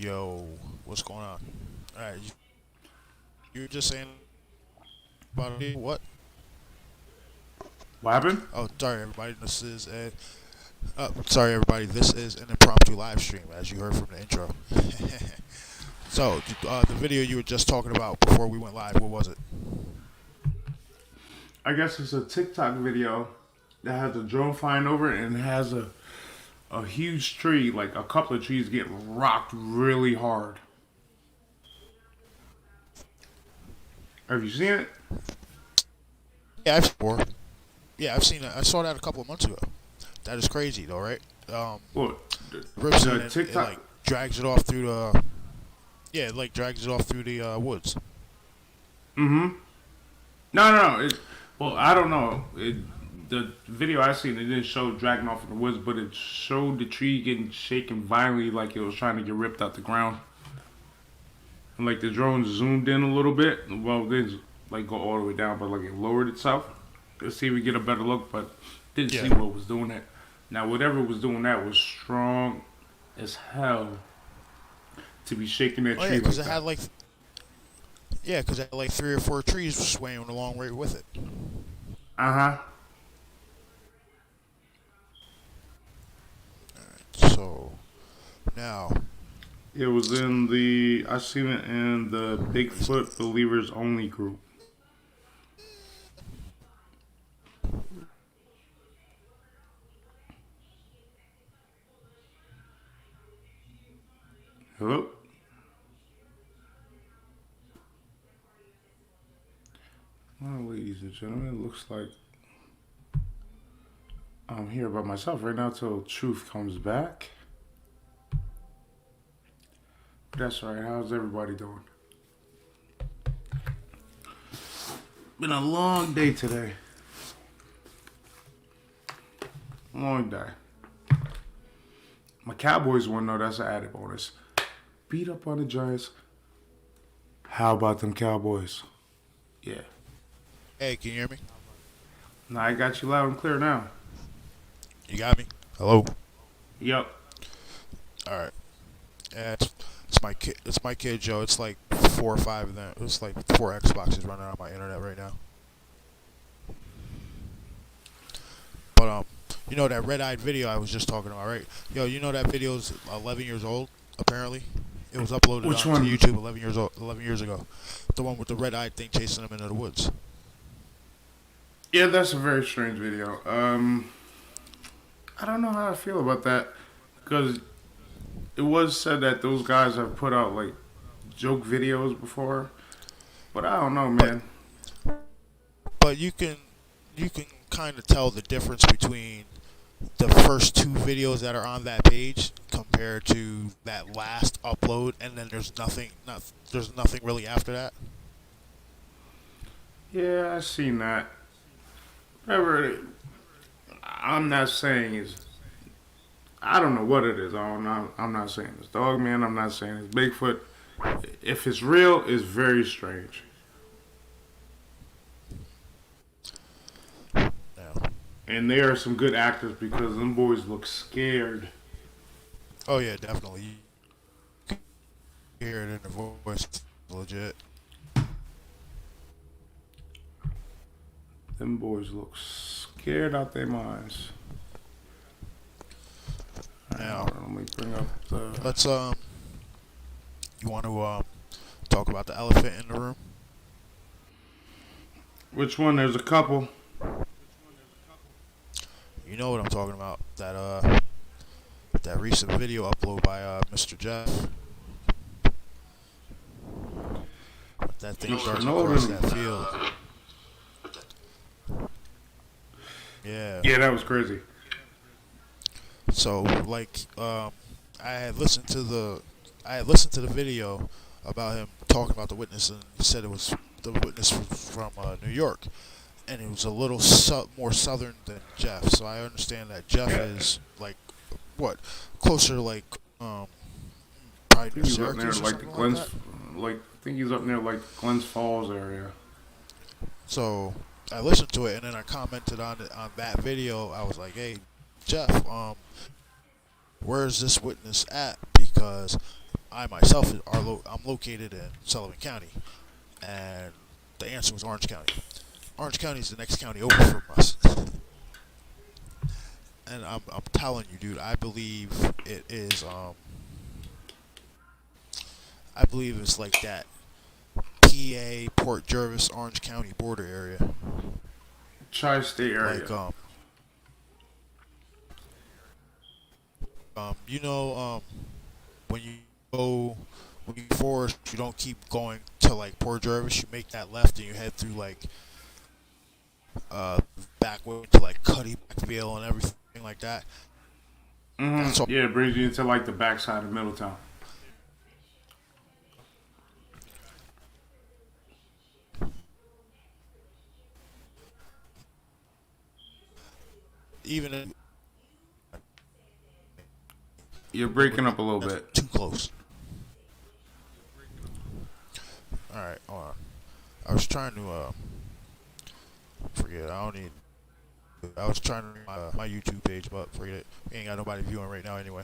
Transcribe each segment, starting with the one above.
Yo, what's going on? All right, you were just saying about what? What happened? Oh, sorry everybody. Sorry everybody. This is an impromptu live stream, as you heard from the intro. So, the video you were just talking about before we went live, what was it? I guess it's a TikTok video that has a drone flying over it and it has a huge tree, like a couple of trees getting rocked really hard. Have you seen it? Yeah, I've seen it. I saw that a couple of months ago. That is crazy, though, right? What? Rips it The and it TikTok? like drags it off through the it like drags it off through the woods. Mm-hmm. No. Well, I don't know. The video I seen, it didn't show dragging off in the woods, but it showed the tree getting shaken violently like it was trying to get ripped out the ground. And like the drone zoomed in a little bit. Well, it didn't like go all the way down, but like it lowered itself. Let's see if we get a better look, but didn't see Yeah. what was doing that. Now, whatever was doing that was strong as hell to be shaking that Oh yeah, tree like because it that. had like because it had like three or four trees swaying along right with it. Uh huh. So now, It was in the. I seen it in the Bigfoot Believers Only group. Hello. Well, ladies and gentlemen, it looks like I'm here by myself right now till truth comes back. That's right. How's everybody doing? Been a long day today. Long day. My Cowboys won though. That's an added bonus. Beat up on the Giants. How about them Cowboys? Yeah. hey, can you hear me? Now I got you loud and clear now. You got me? Hello. Yep. All right. Yeah, it's my kid. It's my kid, Joe. It's like four or five of them. It's like four Xboxes running on my internet right now. But you know that red-eyed video I was just talking about, right? Yo, you know that video's 11 years old. Apparently, it was uploaded Which onto one? YouTube 11 years old, 11 years ago. The one with the red-eyed thing chasing him into the woods. Yeah, that's a very strange video. I don't know how I feel about that because it was said that those guys have put out like joke videos before, but I don't know, But man. but you can kind of tell the difference between the first two videos that are on that page compared to that last upload, and then there's nothing really after that. Yeah, I seen that. Whatever. I'm not saying is. I don't know what it is. I'm not saying it's Dogman. I'm not saying it's Bigfoot. If it's real, it's very strange. Yeah. And they are some good actors because them boys look scared. Oh yeah, definitely. You can hear it in the voice. Legit. Them boys look scared out their minds. Now Hold on, let me bring up the. let's You want to talk about the elephant in the room? Which one? There's a couple. You know what I'm talking about. That recent video upload by Mr. Jeff. That thing Mr. darting across Nolan. that field. Yeah. Yeah, that was crazy. So like I had listened to the video about him talking about the witness, and he said it was the witness was from New York, and it was a little more southern than Jeff. So I understand that Jeff is like what closer to like I probably think near he's up near Syracuse or like the something like Glens, that. like I think he's up near like the Glens Falls area. So I listened to it, and then I commented on it on that video. I was like, "Hey, Jeff, where is this witness at?" Because I myself I'm located in Sullivan County, and the answer was Orange County. Orange County is the next county over from us, and I'm telling you, dude, I believe it is. I believe it's like that PA, Port Jervis, Orange County border area. Tri-state area. Like you know, when you go when you forest, you don't keep going to like Port Jervis. You make that left and you head through like back way to like Cuddy Backville and everything like that. That's all. Yeah, it brings you into like the backside of Middletown. Even if You're breaking up a little that's bit. too close. All right, hold on. I was trying to forget. I don't need. I was trying to read my YouTube page, but forget it. We ain't got nobody viewing right now anyway.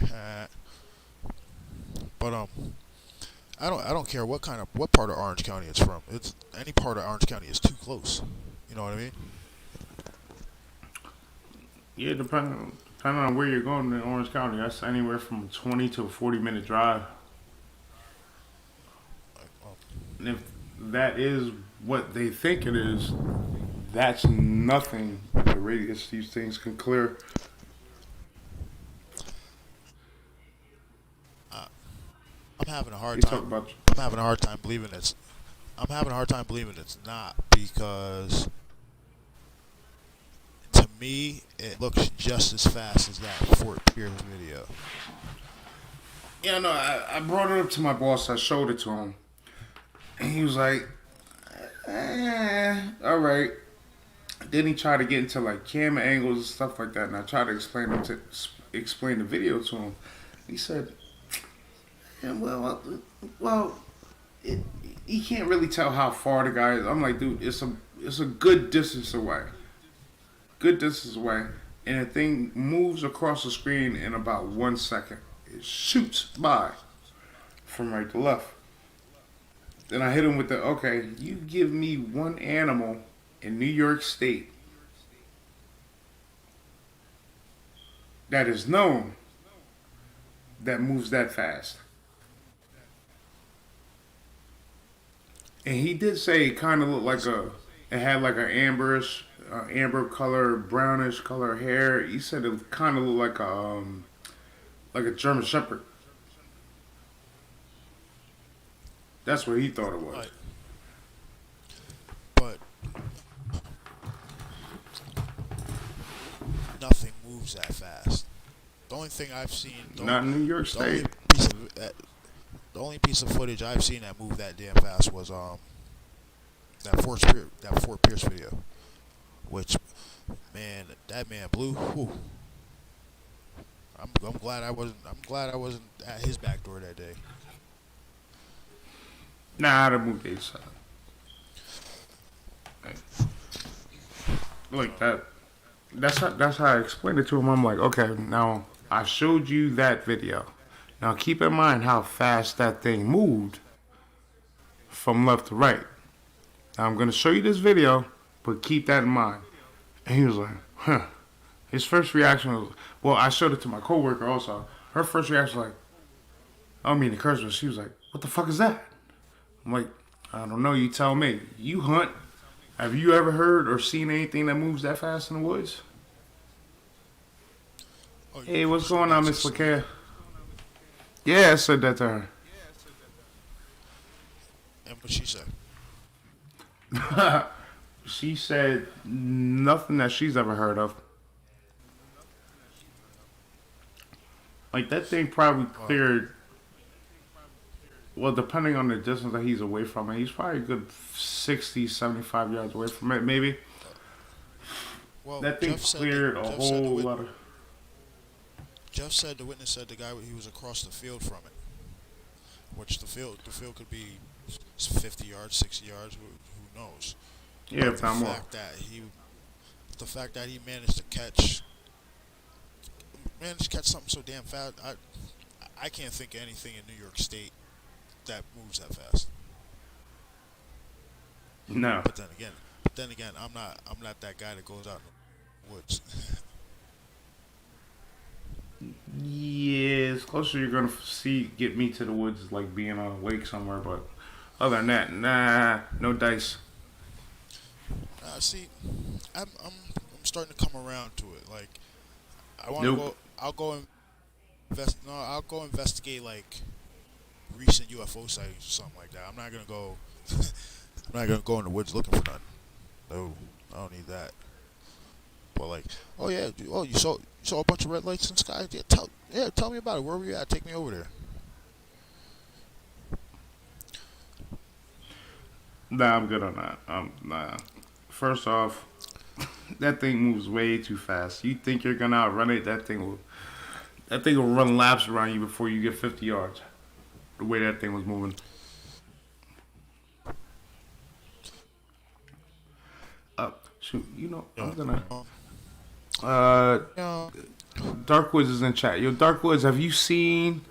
But I don't care what part of Orange County it's from. It's any part of Orange County is too close. You know what I mean? Yeah, depending on where you're going in Orange County, that's anywhere from a 20 to a 40-minute drive. Like, And if that is what they think it is, that's nothing the radius these things can clear. I'm having a hard You talk time. about I'm having a hard time believing it's. I'm having a hard time believing it's not because to me it looks just as fast as that Fort Pierce video. Yeah, no, I brought it up to my boss. I showed it to him. And he was like, all right. Then he tried to get into like camera angles and stuff like that. And I tried to explain the video to him. He said, yeah, you can't really tell how far the guy is. I'm like, dude, it's a good distance away. Good distance away. And the thing moves across the screen in about 1 second. It shoots by from right to left. Then I hit him with okay, you give me one animal in New York State that is known that moves that fast. And he did say it kind of looked like it had like an amber color, brownish color hair. He said it kind of looked like a German Shepherd. That's what he thought it was. But nothing moves that fast. The only thing I've seen, Not in New York State. The only piece of footage I've seen that moved that damn fast was that Fort Pierce video, which that man blew. Whew. I'm glad I wasn't at his back door that day. Nah, the movie they said. Like that. That's how I explained it to him. I'm like, okay, now I showed you that video. Now keep in mind how fast that thing moved from left to right. Now I'm gonna show you this video, but keep that in mind. And he was like, huh. His first reaction was, well, I showed it to my coworker also. Her first reaction was like, I don't mean to curse, but she was like, what the fuck is that? I'm like, I don't know, you tell me. You hunt. Have you ever heard or seen anything that moves that fast in the woods? Oh, Hey, what's going on, Miss Lakia? Yeah, I said that to her. And what she said? She said nothing that she's ever heard of. Like, that thing probably cleared, well, depending on the distance that he's away from it, he's probably a good 60, 75 yards away from it, maybe. Well, That thing cleared a whole lot of... Jeff said the witness said the guy he was across the field from it, which the field could be 50 yards, 60 yards, who knows? Yeah, if not more. The fact that he managed to catch something so damn fast, I can't think of anything in New York State that moves that fast. No. But then again, I'm not that guy that goes out in the woods. Yeah, it's closer you're gonna see get me to the woods is like being on a lake somewhere, but other than that, nah, no dice. See, I'm starting to come around to it. Like, I want to Nope. go. I'll go invest. No, I'll go investigate like recent UFO sightings or something like that. I'm not gonna go. I'm not gonna go in the woods looking for nothing. No, I don't need that. But like, oh yeah, oh you saw a bunch of red lights in the sky. Yeah, tell me about it. Where were you at? Take me over there. Nah, I'm good on that. Nah. First off, that thing moves way too fast. You think you're gonna outrun it? That thing will run laps around you before you get 50 yards. The way that thing was moving. Shoot, I'm Yeah, gonna. Uh, yeah. Darkwoods is in chat. Yo, Darkwoods, have you seen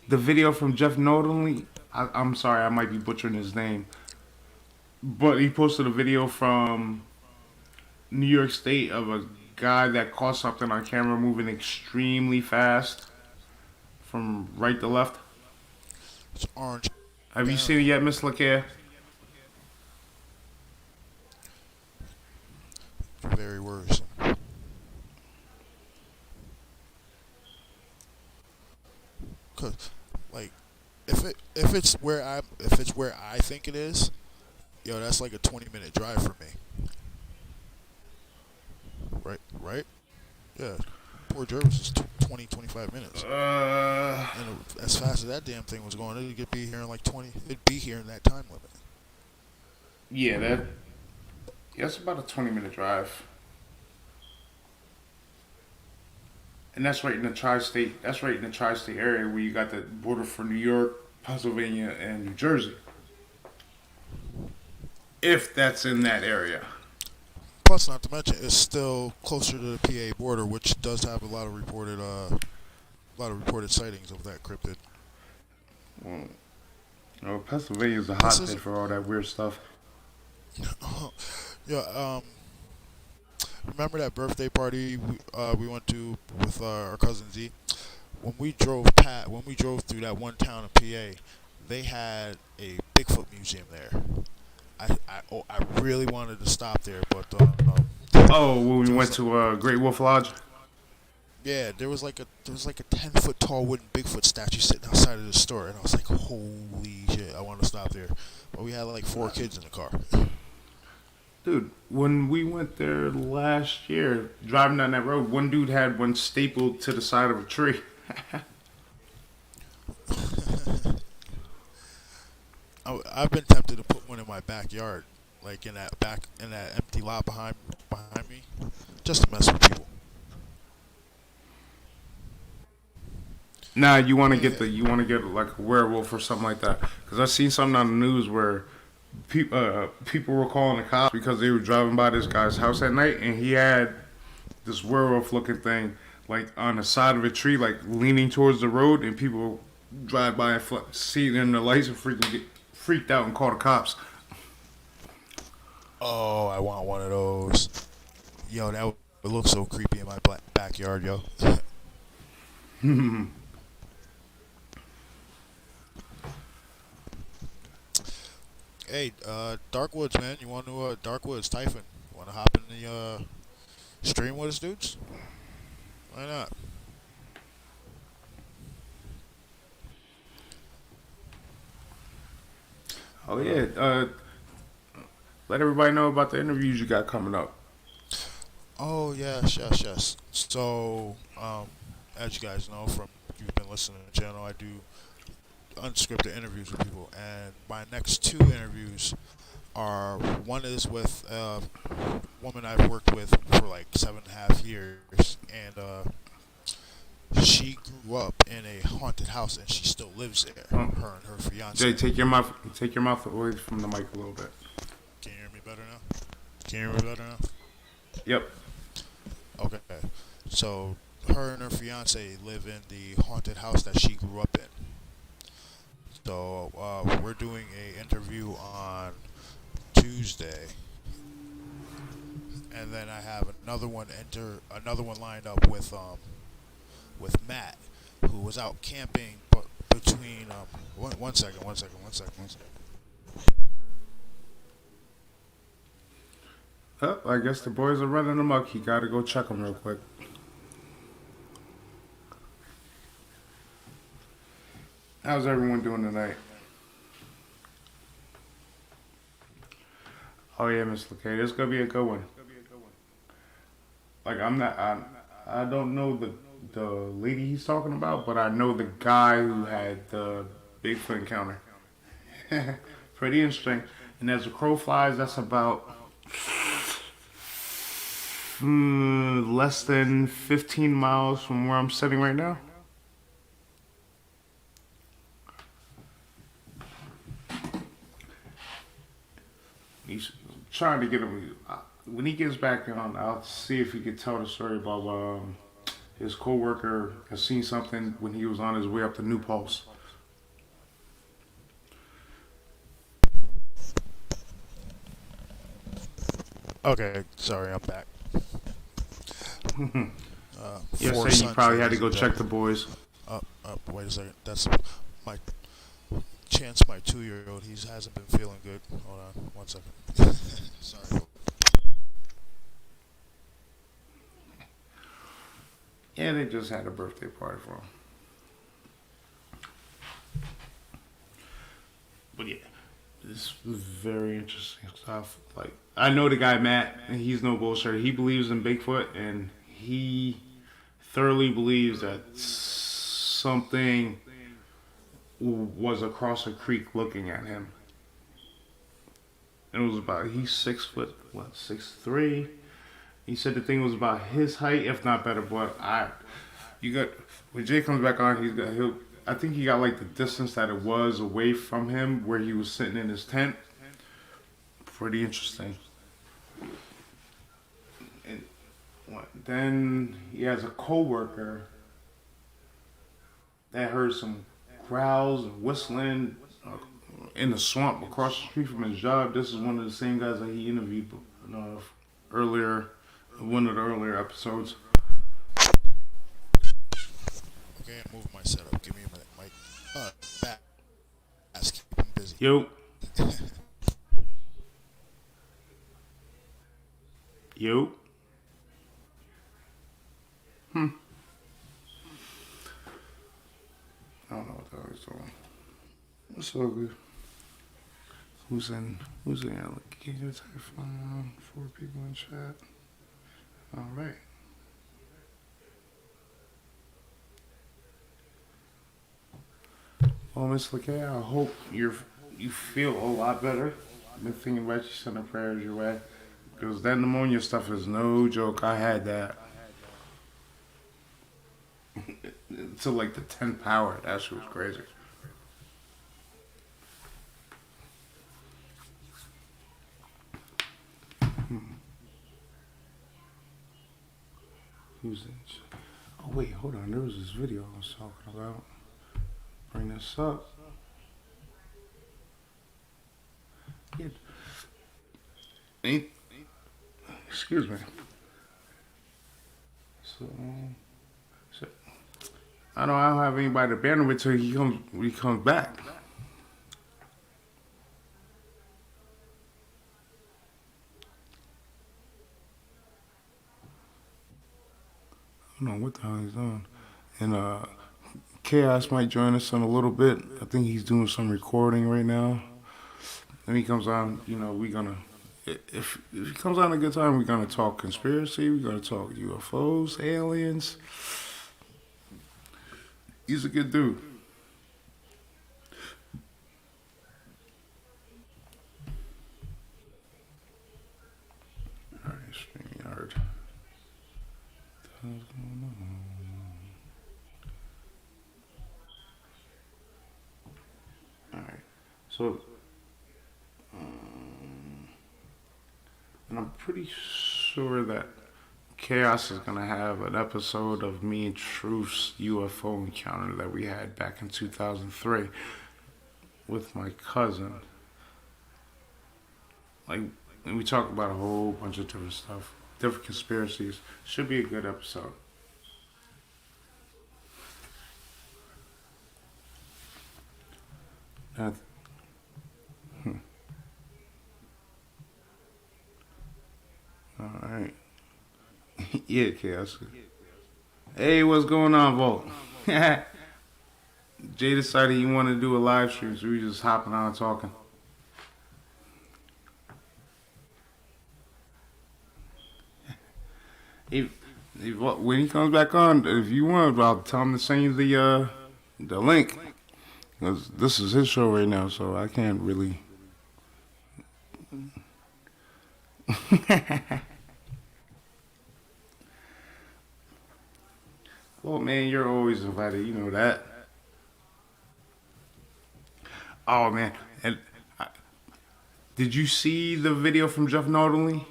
the video from Jeff Nodenly? I'm sorry, I might be butchering his name, but he posted a video from New York State of a guy that caught something on camera moving extremely fast from right to left. It's orange. Have you Apparently, seen it yet, Miss Lakia? very worrisome. Cause like, if it's where I think it is, yo, that's like a 20-minute drive for me. Right, right. Yeah, Port Jervis is 20, 25 minutes. And as fast as that damn thing was going, it could be here in like 20. It'd be here in that time limit. Yeah, that's about a 20-minute drive, and that's right in the tri-state. That's right in the tri-state area where you got the border for New York, Pennsylvania, and New Jersey. If that's in that area. Plus, not to mention, it's still closer to the PA border, which does have a lot of reported sightings of that cryptid. Well, Pennsylvania's a This is, hotbed for all that weird stuff. yeah. Remember that birthday party we went to with our cousin Z? When we drove through that one town in PA, they had a Bigfoot museum there. I really wanted to stop there, but Oh, when we there was went like, to Great Wolf Lodge. yeah, there was like a 10-foot tall wooden Bigfoot statue sitting outside of the store, and I was like, holy shit, I want to stop there. But we had like 4 kids in the car. Dude, when we went there last year, driving down that road, one dude had one stapled to the side of a tree. I've been tempted to put one in my backyard, like in that empty lot behind me, just to mess with people. Nah, you want to Yeah. get like a werewolf or something like that. Because I seen something on the news where people were calling the cops because they were driving by this guy's house at night, and he had this werewolf looking thing like on the side of a tree, like leaning towards the road, and people drive by and see it in the lights and freaking get freaked out and call the cops. Oh, I want one of those. Yo, that would look so creepy in my backyard, yo. Hey, Dark Woods, man. You want to Dark Woods, Typhon? You want to hop in the stream with us, dudes? Why not? Oh yeah, let everybody know about the interviews you got coming up. Oh yes, yes, yes. So, as you guys know from you've been listening to the channel, I do unscripted interviews with people, and my next 2 interviews are one is with a woman I've worked with for like 7.5 years, and she grew up in a haunted house, and she still lives there. Um, Her and her Jay, fiance. take your mouth away from the mic a little bit. Can you hear me better now? Can you hear me better now? Yep. Okay. So her and her fiance live in the haunted house that she grew up in. So we're doing a interview on Tuesday, and then I have another one lined up with Matt, who was out camping, but between one second, one second. Oh, I guess the boys are running amok. You gotta go check them real quick. How's everyone doing tonight? Oh yeah, Miss LeKay, this is gonna be a good one. Like I don't know the lady he's talking about, but I know the guy who had the Bigfoot encounter. Pretty interesting. And as the crow flies, that's about less than 15 miles from where I'm sitting right now. He's trying to get him. When he gets back on, I'll see if he can tell the story about his coworker has seen something when he was on his way up to New Paltz. Okay, sorry, I'm back. You're Four saying you sons, probably had to ladies go and check the gentlemen. boys. Wait a second. That's my Chance, my 2-year-old. He hasn't been feeling good. Hold on, one second. Sorry. Yeah, they just had a birthday party for him. But yeah, this is very interesting stuff. Like, I know the guy Matt, and he's no bullshit. He believes in Bigfoot, and he thoroughly believes that something was across a creek looking at him. And it was about, he's 6 foot, what, 6'3". He said the thing was about his height, if not better. But you got, when Jay comes back on, I think he got like the distance that it was away from him where he was sitting in his tent. Pretty interesting. And then he has a coworker that heard some growls and whistling in the swamp across the street from his job. This is one of the same guys that he interviewed earlier, one of the earlier episodes. Okay, I'm moving my setup. Give me a minute, Mike. Back. Keep him busy. Yo. Yo. I don't know what the hell he's doing. It's all good. Who's in? Can you type 4 people in chat? All right. Well, Miss LeKay, I hope you feel a lot better. I've been thinking about you, sending prayers your way. Because that pneumonia stuff is no joke. I had that. To like the 10th power. That shit was crazy. Who's in? Oh wait, hold on. There was this video I was talking about. Bring this up. Yeah. Excuse me. So I don't have anybody to banter with till he comes back. I don't know what the hell he's doing. And Chaos might join us in a little bit. I think he's doing some recording right now. When he comes on, we're gonna. If he comes on a good time, we're gonna talk conspiracy. We're gonna talk UFOs, aliens. He's a good dude. All right, StreamYard. What's going on? All right, so. And I'm pretty sure that Chaos is gonna have an episode of me and Truth's UFO encounter that we had back in 2003 with my cousin. Like, and we talk about a whole bunch of different stuff, different conspiracies. Should be a good episode. Uh, All right. Yeah, Chaos. Hey, what's going on, Volt? Jay decided he wanted to do a live stream, so we just hopping on talking. When he comes back on, if you want, I'll tell him to send you the link. Because this is his show right now, so I can't really. Well, man, you're always invited. You know that. Oh man, and did you see the video from Jeff Notley?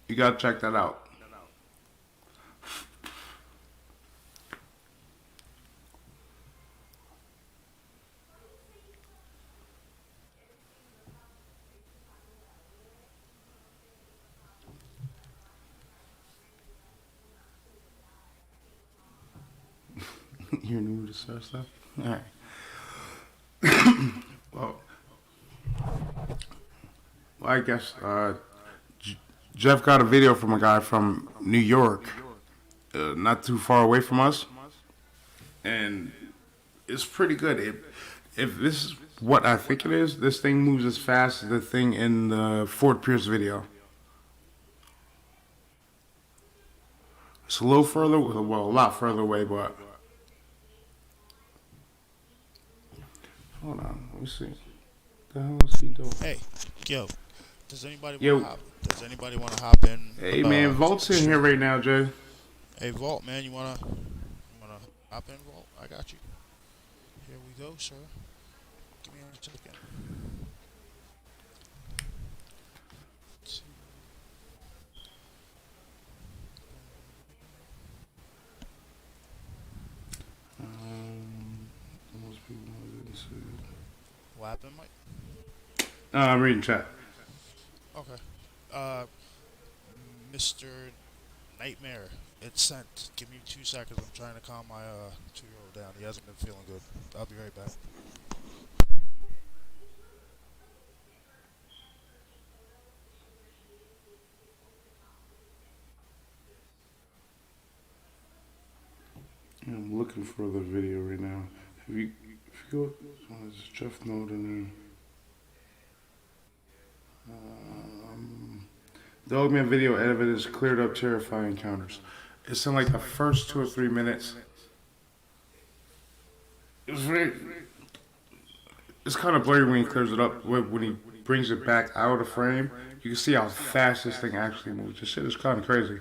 You gotta check that out. You're new to search stuff? Alright. well, I guess Jeff got a video from a guy from New York, not too far away from us, and it's pretty good. If this is what I think it is, this thing moves as fast as the thing in the Fort Pierce video. It's a little further, well, a lot further away, but hold on, let me see. What the hell is he doing? Hey, yo, does anybody Yo. want to hop in? Hey man, Volt's in here right now, Jay. Hey, Vault, man, you wanna hop in, Vault? I got you. Here we go, sir. Give me a second. Most people didn't see it. What happened, Mike? I'm reading chat. Okay. Mr. Nightmare, it's sent. Give me 2 seconds. I'm trying to calm my 2-year-old down. He hasn't been feeling good. I'll be right back. I'm looking for the video right now. If you go, there's Jeff Note in there. Dogman video evidence cleared up terrifying encounters. It's in like the first 2 or 3 minutes. It's kind of blurry when he clears it up. When he brings it back out of frame, you can see how fast this thing actually moves. This shit is kind of crazy.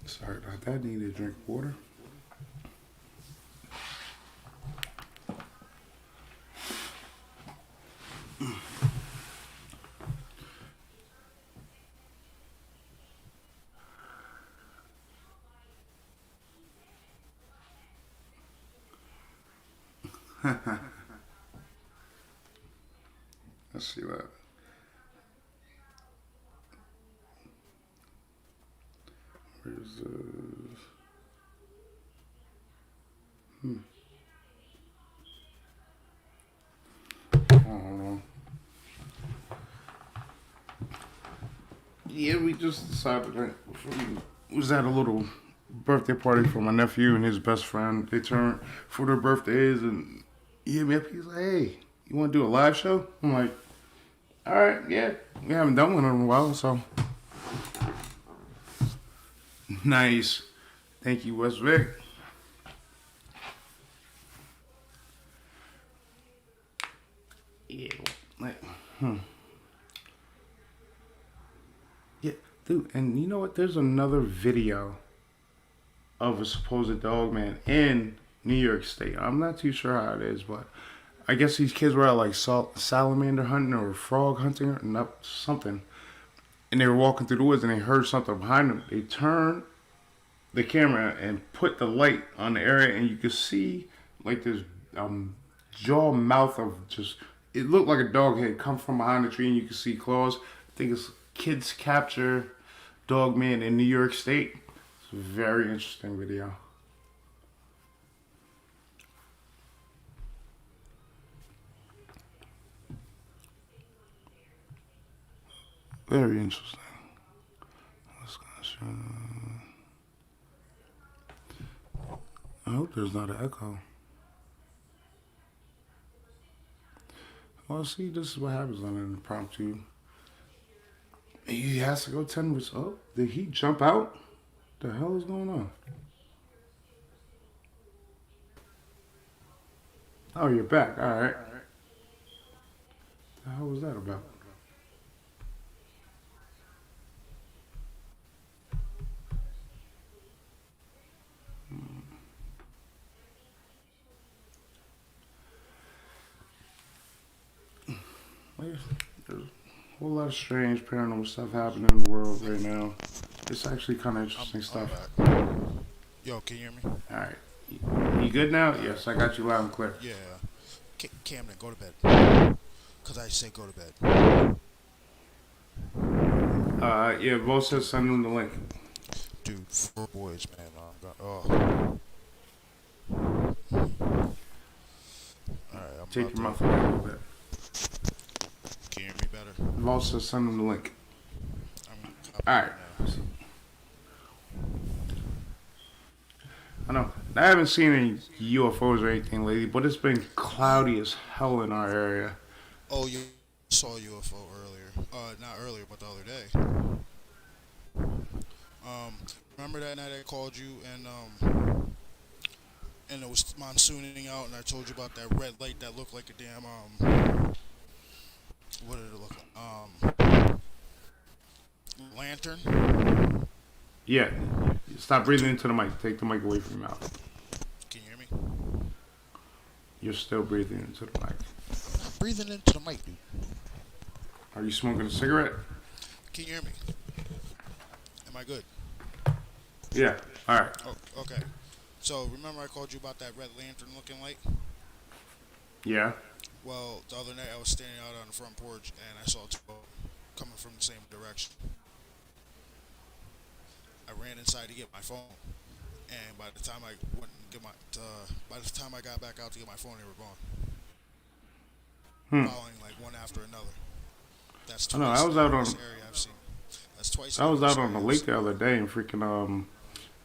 Sorry about that. Need a drink of water. Let's see that. Where's this? I don't know. Yeah, we just decided that we was at a little birthday party for my nephew and his best friend. They turned for their birthdays, and he hit me up. He's like, "Hey, you want to do a live show?" I'm like, "All right, yeah." We haven't done one in a while, so nice. Thank you, West Vic. Yeah, like, yeah, dude. And you know what? There's another video of a supposed dog man in New York State. I'm not too sure how it is, but I guess these kids were out like salamander hunting or frog hunting or not, something. And they were walking through the woods and they heard something behind them. They turned the camera and put the light on the area, and you could see like this jaw mouth of just. It looked like a dog had come from behind the tree, and you could see claws. I think it's kids capture dog man in New York State. It's a very interesting video. Very interesting. I hope there's not an echo. Well, see, this is what happens on an impromptu. He has to go 10 minutes. Oh, did he jump out? The hell is going on? Oh, you're back. All right. The hell was that about? There's a whole lot of strange paranormal stuff happening in the world right now. It's actually kind of interesting stuff. Yo, can you hear me? Alright. You good now? Yes, I got you loud and clear. Yeah. Camden, go to bed. Because I say go to bed. Yeah, both said send them the link. Dude, 4 boys, man. Oh. Alright, Take your mouth away a little bit. Can you hear me better? Both said send them the link. Alright. I know. I haven't seen any UFOs or anything lately, but it's been cloudy as hell in our area. Oh, you saw a UFO earlier. Not earlier, but the other day. Remember that night I called you and it was monsooning out, and I told you about that red light that looked like a damn what did it look like? Lantern. Yeah. Stop breathing into the mic. Take the mic away from your mouth. Can you hear me? You're still breathing into the mic. I'm not breathing into the mic, dude. Are you smoking a cigarette? Can you hear me? Am I good? Yeah. All right. Oh, okay. So remember I called you about that red lantern looking light? Yeah. Well, the other night I was standing out on the front porch and I saw two coming from the same direction. I ran inside to get my phone, and by the time I went and get by the time I got back out to get my phone, they were gone. Following like one after another. That's twice. I was out on. Area I've seen. That's twice. I was out on the lake the other day and freaking I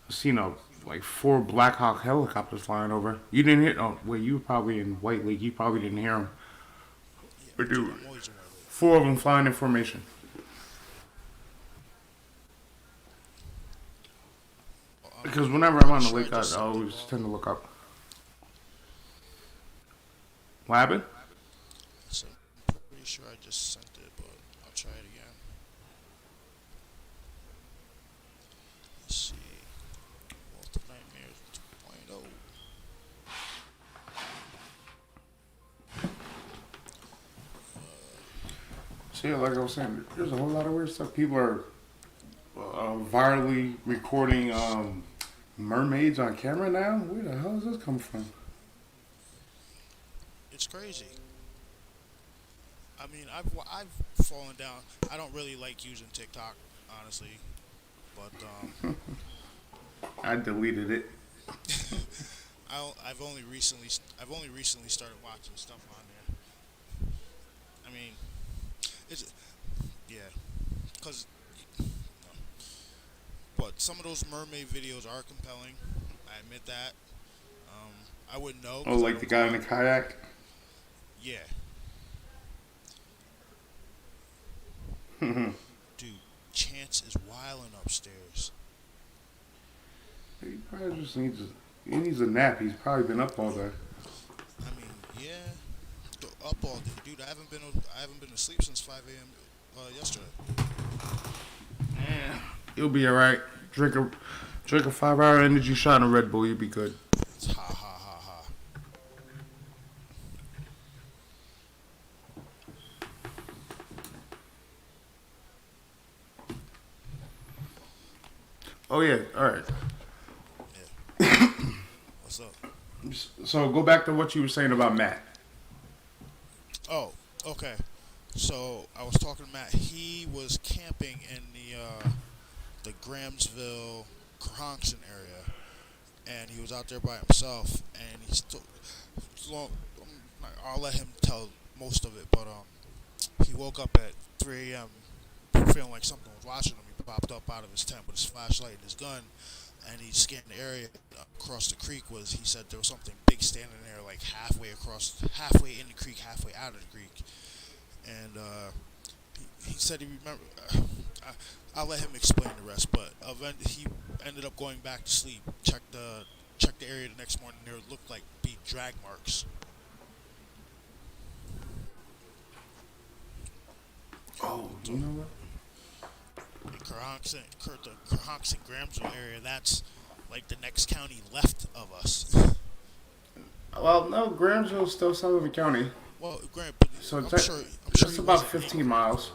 seen like 4 Black Hawk helicopters flying over. You didn't hear? Oh wait, you were probably in White Lake. You probably didn't hear them. Yeah, But dude, I'm always in White Lake. 4 of them flying in formation. Because whenever I'm on the lake, I always tend to look up. What happened? So I'm pretty sure I just sent it, but I'll try it again. Let's see. Walter Nightmares 2.0. See, like I was saying, there's a whole lot of weird stuff. People are virally recording mermaids on camera now. Where the hell does this come from? It's crazy. I mean, I've fallen down. I don't really like using TikTok, honestly, but I deleted it. I've only recently started watching stuff on there. I mean, it's yeah, cause but some of those mermaid videos are compelling. I admit that. I wouldn't know. Oh, like the guy in the kayak? Yeah. He Dude, Chance is wilding upstairs. probably just needs a nap. He's probably been up all day. I mean, yeah, up all day, dude. I haven't been to sleep since 5 a.m. Yesterday. Yeah. You'll be alright. Drink a 5-hour energy shot and a Red Bull, you'll be good. Ha ha ha ha. Oh yeah, all right. Yeah. What's up? So go back to what you were saying about Matt. Oh, okay. So I was talking to Matt. He was camping in the Grahamsville, Cronkston area, and he was out there by himself. And he's still long. I'll let him tell most of it, but he woke up at 3 a.m. feeling like something was watching him. He popped up out of his tent with his flashlight and his gun, and he scanned the area across the creek. He said there was something big standing there, like halfway in the creek, halfway out of the creek, and he said he remember. I'll let him explain the rest, but he ended up going back to sleep. Checked the area the next morning. There looked like big drag marks. Oh, you know what? The Cohonson Grahamsville area. That's like the next county left of us. Well, no, Grahamsville's still Sullivan County. Well, Graham, but So I'm it's, sure. it's He about wasn't 15 miles.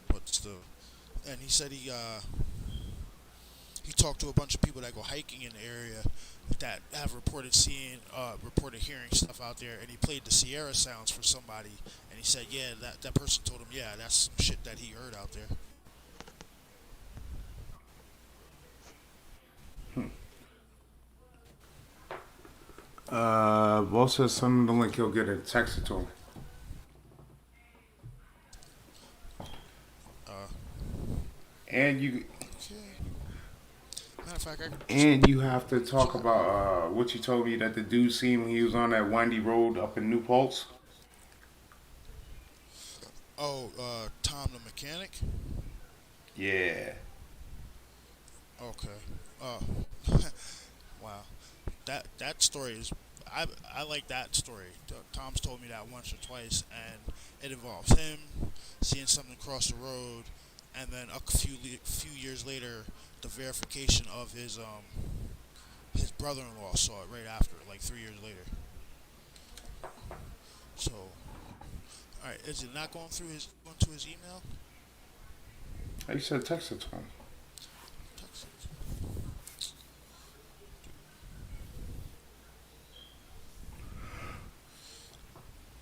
but still. And he said he talked to a bunch of people that go hiking in the area that have reported hearing stuff out there, and he played the Sierra sounds for somebody, and he said, yeah, that person told him, yeah, that's some shit that he heard out there. Boss says something don't like he'll get it texted to him. Uh, And you okay. Matter of fact, and you have to talk about what you told me that the dude seen when he was on that windy road up in New Paltz. Tom the mechanic. Yeah. Okay. Wow. That story is. I like that story. Tom's told me that once or twice, and it involves him seeing something across the road, and then a few years later, the verification of his brother-in-law saw it right after, like 3 years later. So, all right, is it not going to his email? You said text it to him. Text it.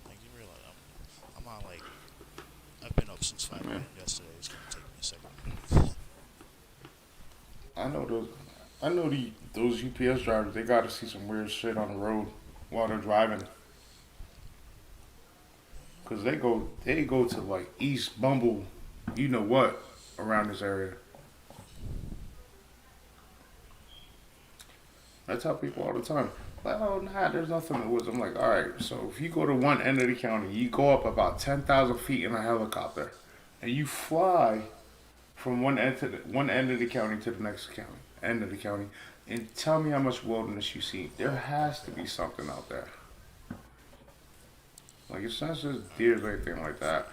Like you realize I'm on like I've been up since 5 a.m. yesterday. It's gonna take me a second. I know those UPS drivers. They got to see some weird shit on the road while they're driving. Cause they go to like East Bumble, you know what, around this area. I tell people all the time, like, oh nah, there's nothing in the woods. I'm like, all right, so if you go to one end of the county, you go up about 10,000 feet in a helicopter, and you fly from one end of the county to the next end of the county, and tell me how much wilderness you see. There has to be something out there. Like, it's not just deer or anything like that.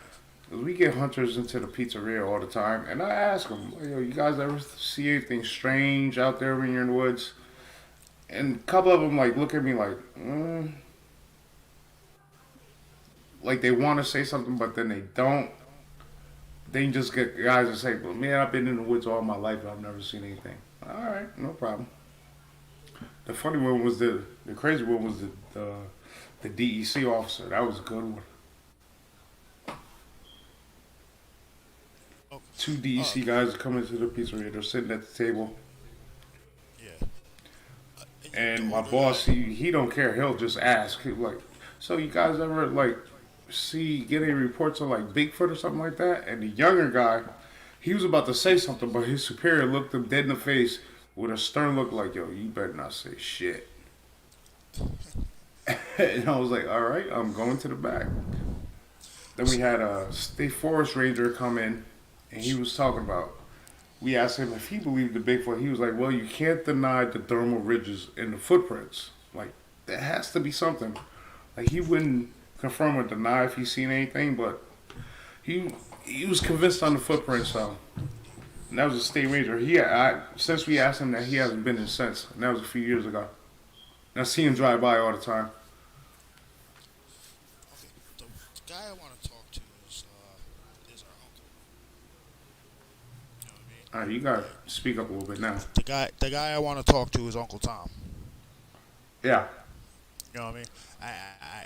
Cause we get hunters into the pizzeria all the time, and I ask them, yo, you guys ever see anything strange out there when you're in the woods? And a couple of them like look at me like, like they want to say something, but then they don't. They just get guys that say, "Well, man, I've been in the woods all my life, and I've never seen anything." All right, no problem. The funny one was the crazy one was the DEC officer. That was a good one. Oh, Two DEC guys come into the pizzeria. They're sitting at the table. yeah. And my boss, he don't care. He'll just ask. He's like, so you guys ever like get any reports of like Bigfoot or something like that? And the younger guy, he was about to say something, but his superior looked him dead in the face with a stern look like, yo, you better not say shit. And I was like, all right, I'm going to the back. Then we had a state forest ranger come in, and he was talking about, we asked him if he believed the Bigfoot. He was like, well, you can't deny the thermal ridges and the footprints. Like, there has to be something. Like, he wouldn't confirm or deny if he's seen anything, but he was convinced on the footprints, so That was a state ranger. Since we asked him that, he hasn't been in since. And that was a few years ago. And I see him drive by all the time. Okay, the guy I want to talk to is our uncle. You know what I mean? All right, you gotta speak up a little bit now. The guy I want to talk to is Uncle Tom. Yeah. You know what I mean? I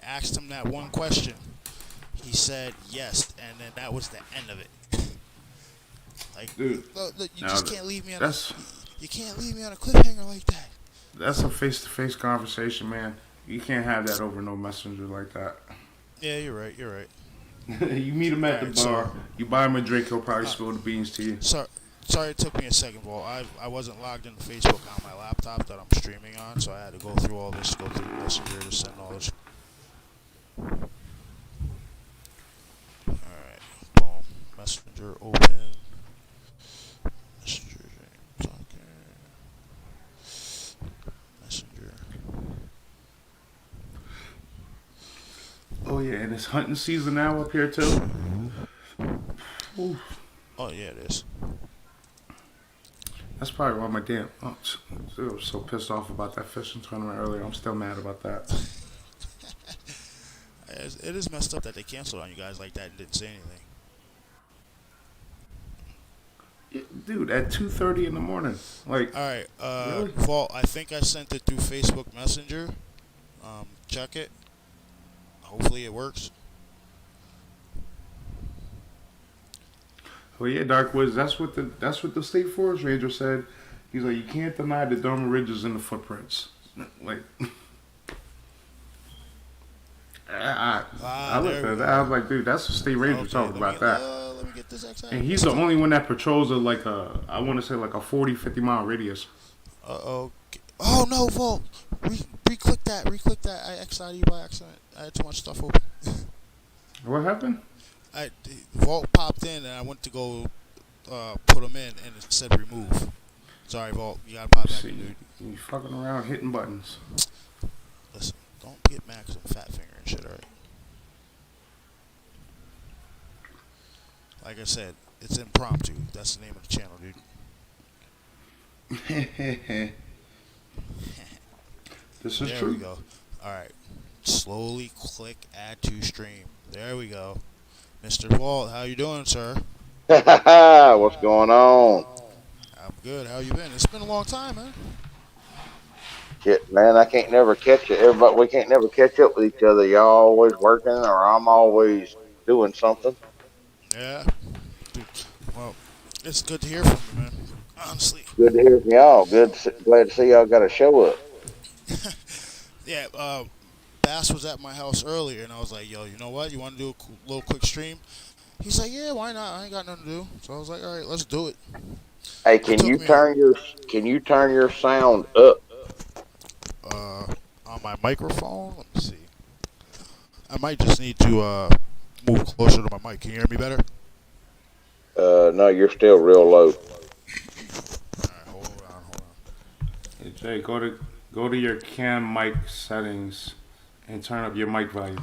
asked him that one question. He said yes, and then that was the end of it. Like, Dude, look, you now just can't leave me on. that's You can't leave me on a cliffhanger like that. that's a face-to-face conversation, man. You can't have that over no messenger like that. Yeah, you're right. You're right. You meet him at the Alright, bar, so you buy him a drink, he'll probably spill the beans to you. sorry, it took me a second, Paul. I wasn't logged into Facebook on my laptop that I'm streaming on, so I had to go through all this, go through the messenger to send all this. All right, boom. Messenger open. Messenger. Messenger. Oh yeah, and it's hunting season now up here too. Ooh. Oh yeah, it is. That's probably why my damn I was so pissed off about that fishing tournament earlier. I'm still mad about that. It is messed up that they canceled on you guys like that and didn't say anything. Dude, at 2:30 in the morning. Like, All right, really? Vault. I think I sent it through Facebook Messenger. Check it. Hopefully it works. Well, yeah, Dark Woods. That's what the state forest ranger said. He's like, you can't deny the Dharma ridges and the footprints. Like, I looked at that. I was like, dude, that's the state ranger talking about that. Let me get this XI. And he's the only one that patrols I want to say like a 40, 50 mile radius. Oh no, Vault. Re-click that. Re-click that. I XI'd you by accident. I had too much stuff open. What happened? Vault popped in and I went to go put them in and it said remove. Sorry, Vault. You gotta pop back in, dude. You fucking around hitting buttons. Listen, don't get mad 'cause I'm fat finger and shit, alright? Like I said, it's Impromptu. That's the name of the channel, dude. This is There true. we go. Alright. Slowly click add to stream. There we go. Mr. Vault, how you doing, sir? What's going on? I'm good. How you been? It's been a long time, man. Shit, man, I can't never catch it. Everybody, we can't never catch up with each other. Y'all always working, or I'm always doing something. Yeah. Dude, well, it's good to hear from you, man. Honestly. Good to hear from y'all. Glad to see y'all got a show up. Yeah, Bass was at my house earlier, and I was like, yo, you know what? You want to do a little quick stream? He's like, yeah, why not? I ain't got nothing to do. So I was like, all right, let's do it. Hey, can you turn your sound up? On my microphone? Let me see. I might just need to move closer to my mic. Can you hear me better? No, you're still real low. Alright, hold on. Hey, Jay, go to your cam mic settings and turn up your mic volume.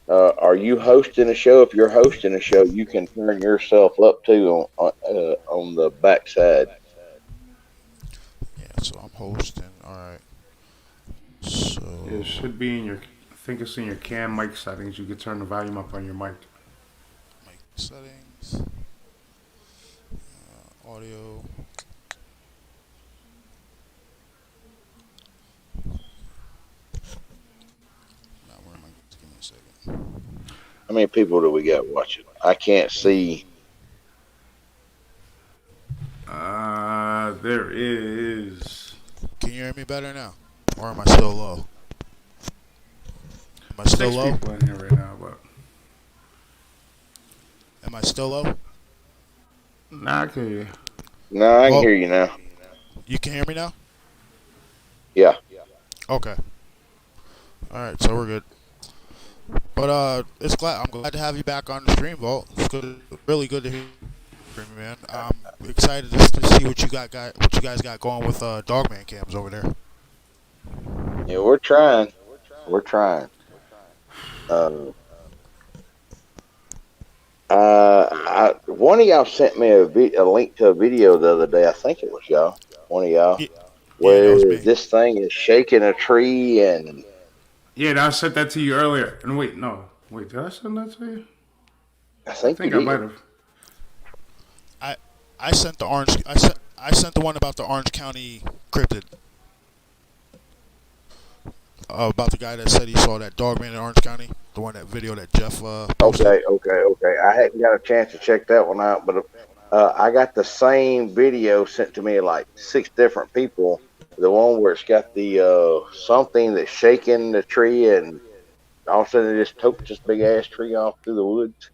Are you hosting a show? If you're hosting a show, you can turn yourself up too on the backside. Yeah, so I'm hosting. Alright. So It should be in I think it's in your cam mic settings. You can turn the volume up on your mic. mic settings. Audio. Now where am I? Give me a second. How many people do we got watching? I can't see. There is. Can you hear me better now? Or am I still low? Am I still 6 low? people in here right now, but Am I still low? nah, I can hear you. No, I can hear you now. You can hear me now? Yeah. Okay. Alright, so we're good. But I'm glad to have you back on the stream, Vault. It's good, really good to hear from you, man. I'm excited to see what you guys got going with Dogman cams over there. Yeah, we're trying. We're trying. one of y'all sent me a link to a video the other day. I think it was y'all, one of y'all, Yeah, yeah, that was where me. this thing is shaking a tree, and Yeah, I sent that to you earlier. And wait, no. Wait, did I send that to you? I I think you think I might did. have. I I sent the orange. I sent the one about the Orange County cryptid. About the guy that said he saw that dog man in Orange County. The one that video that Jeff posted. Okay. I hadn't got a chance to check that one out, but I got the same video sent to me like six different people. The one where it's got the something that's shaking the tree, and all of a sudden it just took this big ass tree off through the woods.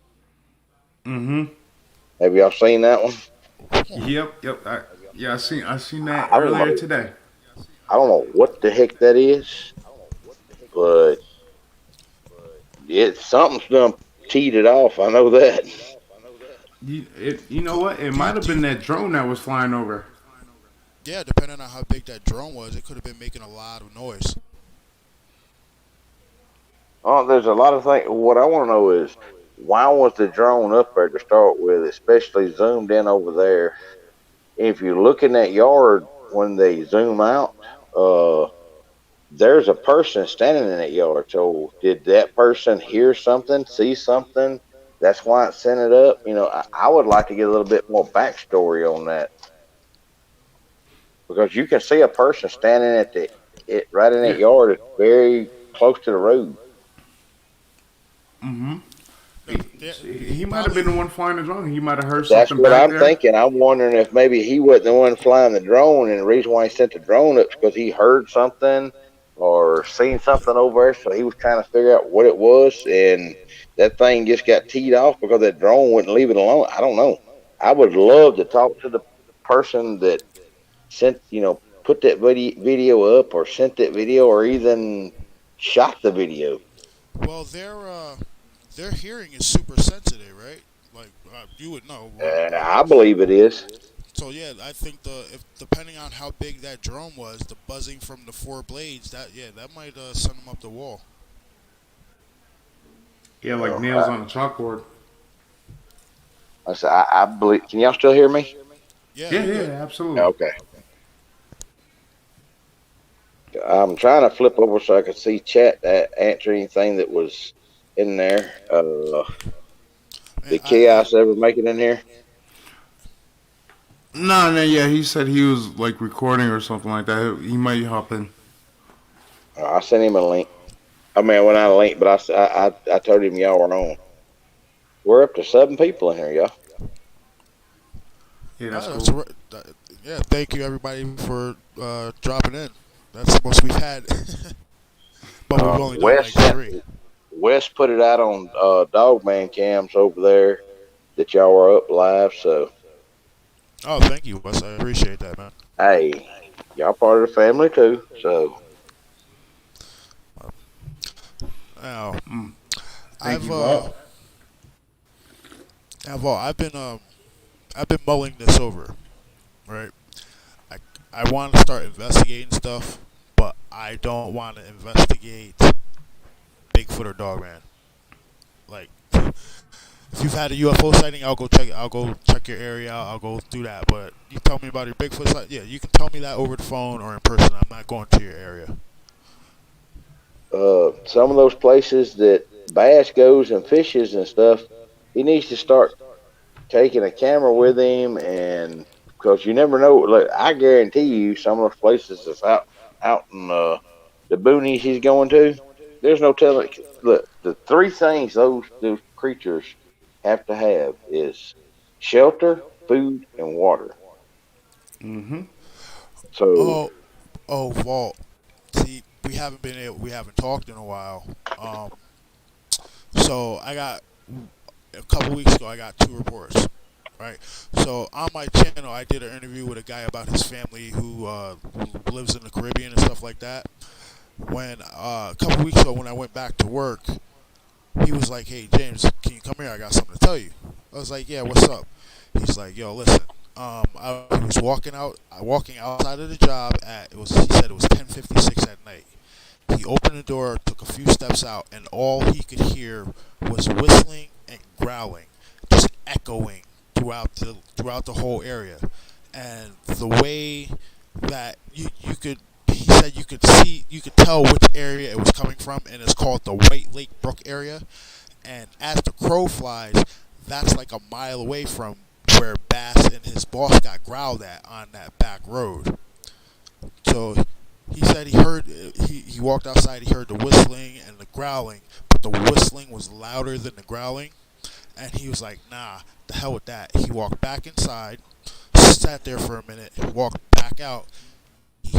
Mm-hmm. Have y'all seen that one? Yep. Yeah, I seen that I don't earlier know. today. I don't know what the heck that is, but something's done teed it off. I know that. You know what? It might have Do you, been that drone that was flying over. yeah, depending on how big that drone was, it could have been making a lot of noise. Oh, there's a lot of things. What I want to know is why was the drone up there to start with, especially zoomed in over there? If you look in that yard when they zoom out, uh, there's a person standing in that yard. So did that person hear something, see something? That's why it sent it up. I would like to get a little bit more backstory on that because you can see a person standing at it right in that Yeah. yard. It's very close to the road. Mm-hmm. Now, there, He might have been probably. the one flying the drone. He might have heard That's something what back I'm there. thinking. I'm wondering if maybe he wasn't the one flying the drone, and the reason why he sent the drone up is because he heard something or seen something over there, so he was trying to figure out what it was, and that thing just got teed off because that drone wouldn't leave it alone. I don't know. I would love to talk to the person that put that video up or sent that video or even shot the video. Well, their hearing is super sensitive, right? Like you would know. I believe it is. So yeah, I think if depending on how big that drone was, the buzzing from the four blades, that might send them up the wall. Yeah, like Uh, nails on a chalkboard. I believe. Can y'all still hear me? Yeah, Yeah, you're good. absolutely. Okay. I'm trying to flip over so I could see chat answer anything that was in there. Man, Did Chaos ever make it in here? No, yeah, he said he was like recording or something like that. He might hop in. I sent him a link. I mean, well, not a link, but I told him y'all were on. We're up to 7 people in here, y'all. Yeah, that's that's cool. yeah. Thank you everybody for dropping in. That's the most we've had, but we've only done like Wes sent three. Wes put it out on Dogman cams over there that y'all were up live. So Oh, thank you, Wes. I appreciate that, man. hey, y'all part of the family too. So Now, Mm. Thank I've you, uh, Bob. I've been mulling this over, right? I I want to start investigating stuff, but I don't want to investigate Bigfoot or Dogman. Like, if you've had a UFO sighting, I'll go check. I'll go check your area out. I'll go do that. But you tell me about your Bigfoot sighting, yeah, you can tell me that over the phone or in person. I'm not going to your area. some of those places that Bass goes and fishes and stuff, he needs to start taking a camera with him, and because you never know. Look, I guarantee you, some of those places that's out in the boonies he's going to, there's no telling. Look, the three things those creatures have to have is shelter, food, and water. Mm-hmm. So Oh, oh, Walt. See, we haven't talked in a while. Um, so I got a couple weeks ago. I got two reports. Right. So on my channel, I did an interview with a guy about his family who lives in the Caribbean and stuff like that. When a couple weeks ago, when I went back to work, he was like, "Hey James, can you come here? I got something to tell you." I was like, "Yeah, what's up?" He's like, "Yo, listen. I was walking outside of the job at it was. He said it was 10:56 at night. He opened the door, took a few steps out, and all he could hear was whistling and growling, just echoing to throughout the whole area, and the way that you could he said you could tell which area it was coming from, and it's called the White Lake Brook area. And as the crow flies, that's like a mile away from where Bass and his boss got growled at on that back road. So he said he walked outside, he heard the whistling and the growling, but the whistling was louder than the growling, and he was like, nah, the hell with that. He walked back inside, sat there for a minute, walked back out. He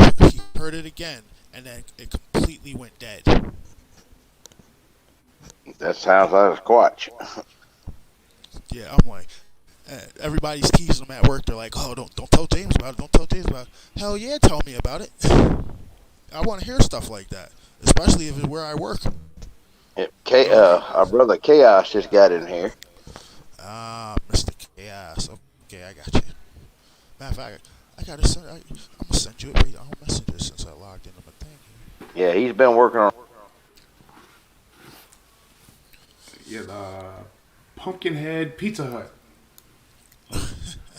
heard it again, and then it completely went dead. That sounds like a squatch. Yeah, I'm like, everybody's teasing him at work. They're like, "Oh, don't tell James about it. Don't tell James about it." Hell yeah, tell me about it. I want to hear stuff like that, especially if it's where I work. Our brother Chaos just got in here. Mr. Chaos. Okay, I got you. Matter of fact, I gotta send. I'm gonna send you a read on Messenger since I logged into my thing. Yeah, he's been working on. Yeah, Pumpkinhead Pizza Hut.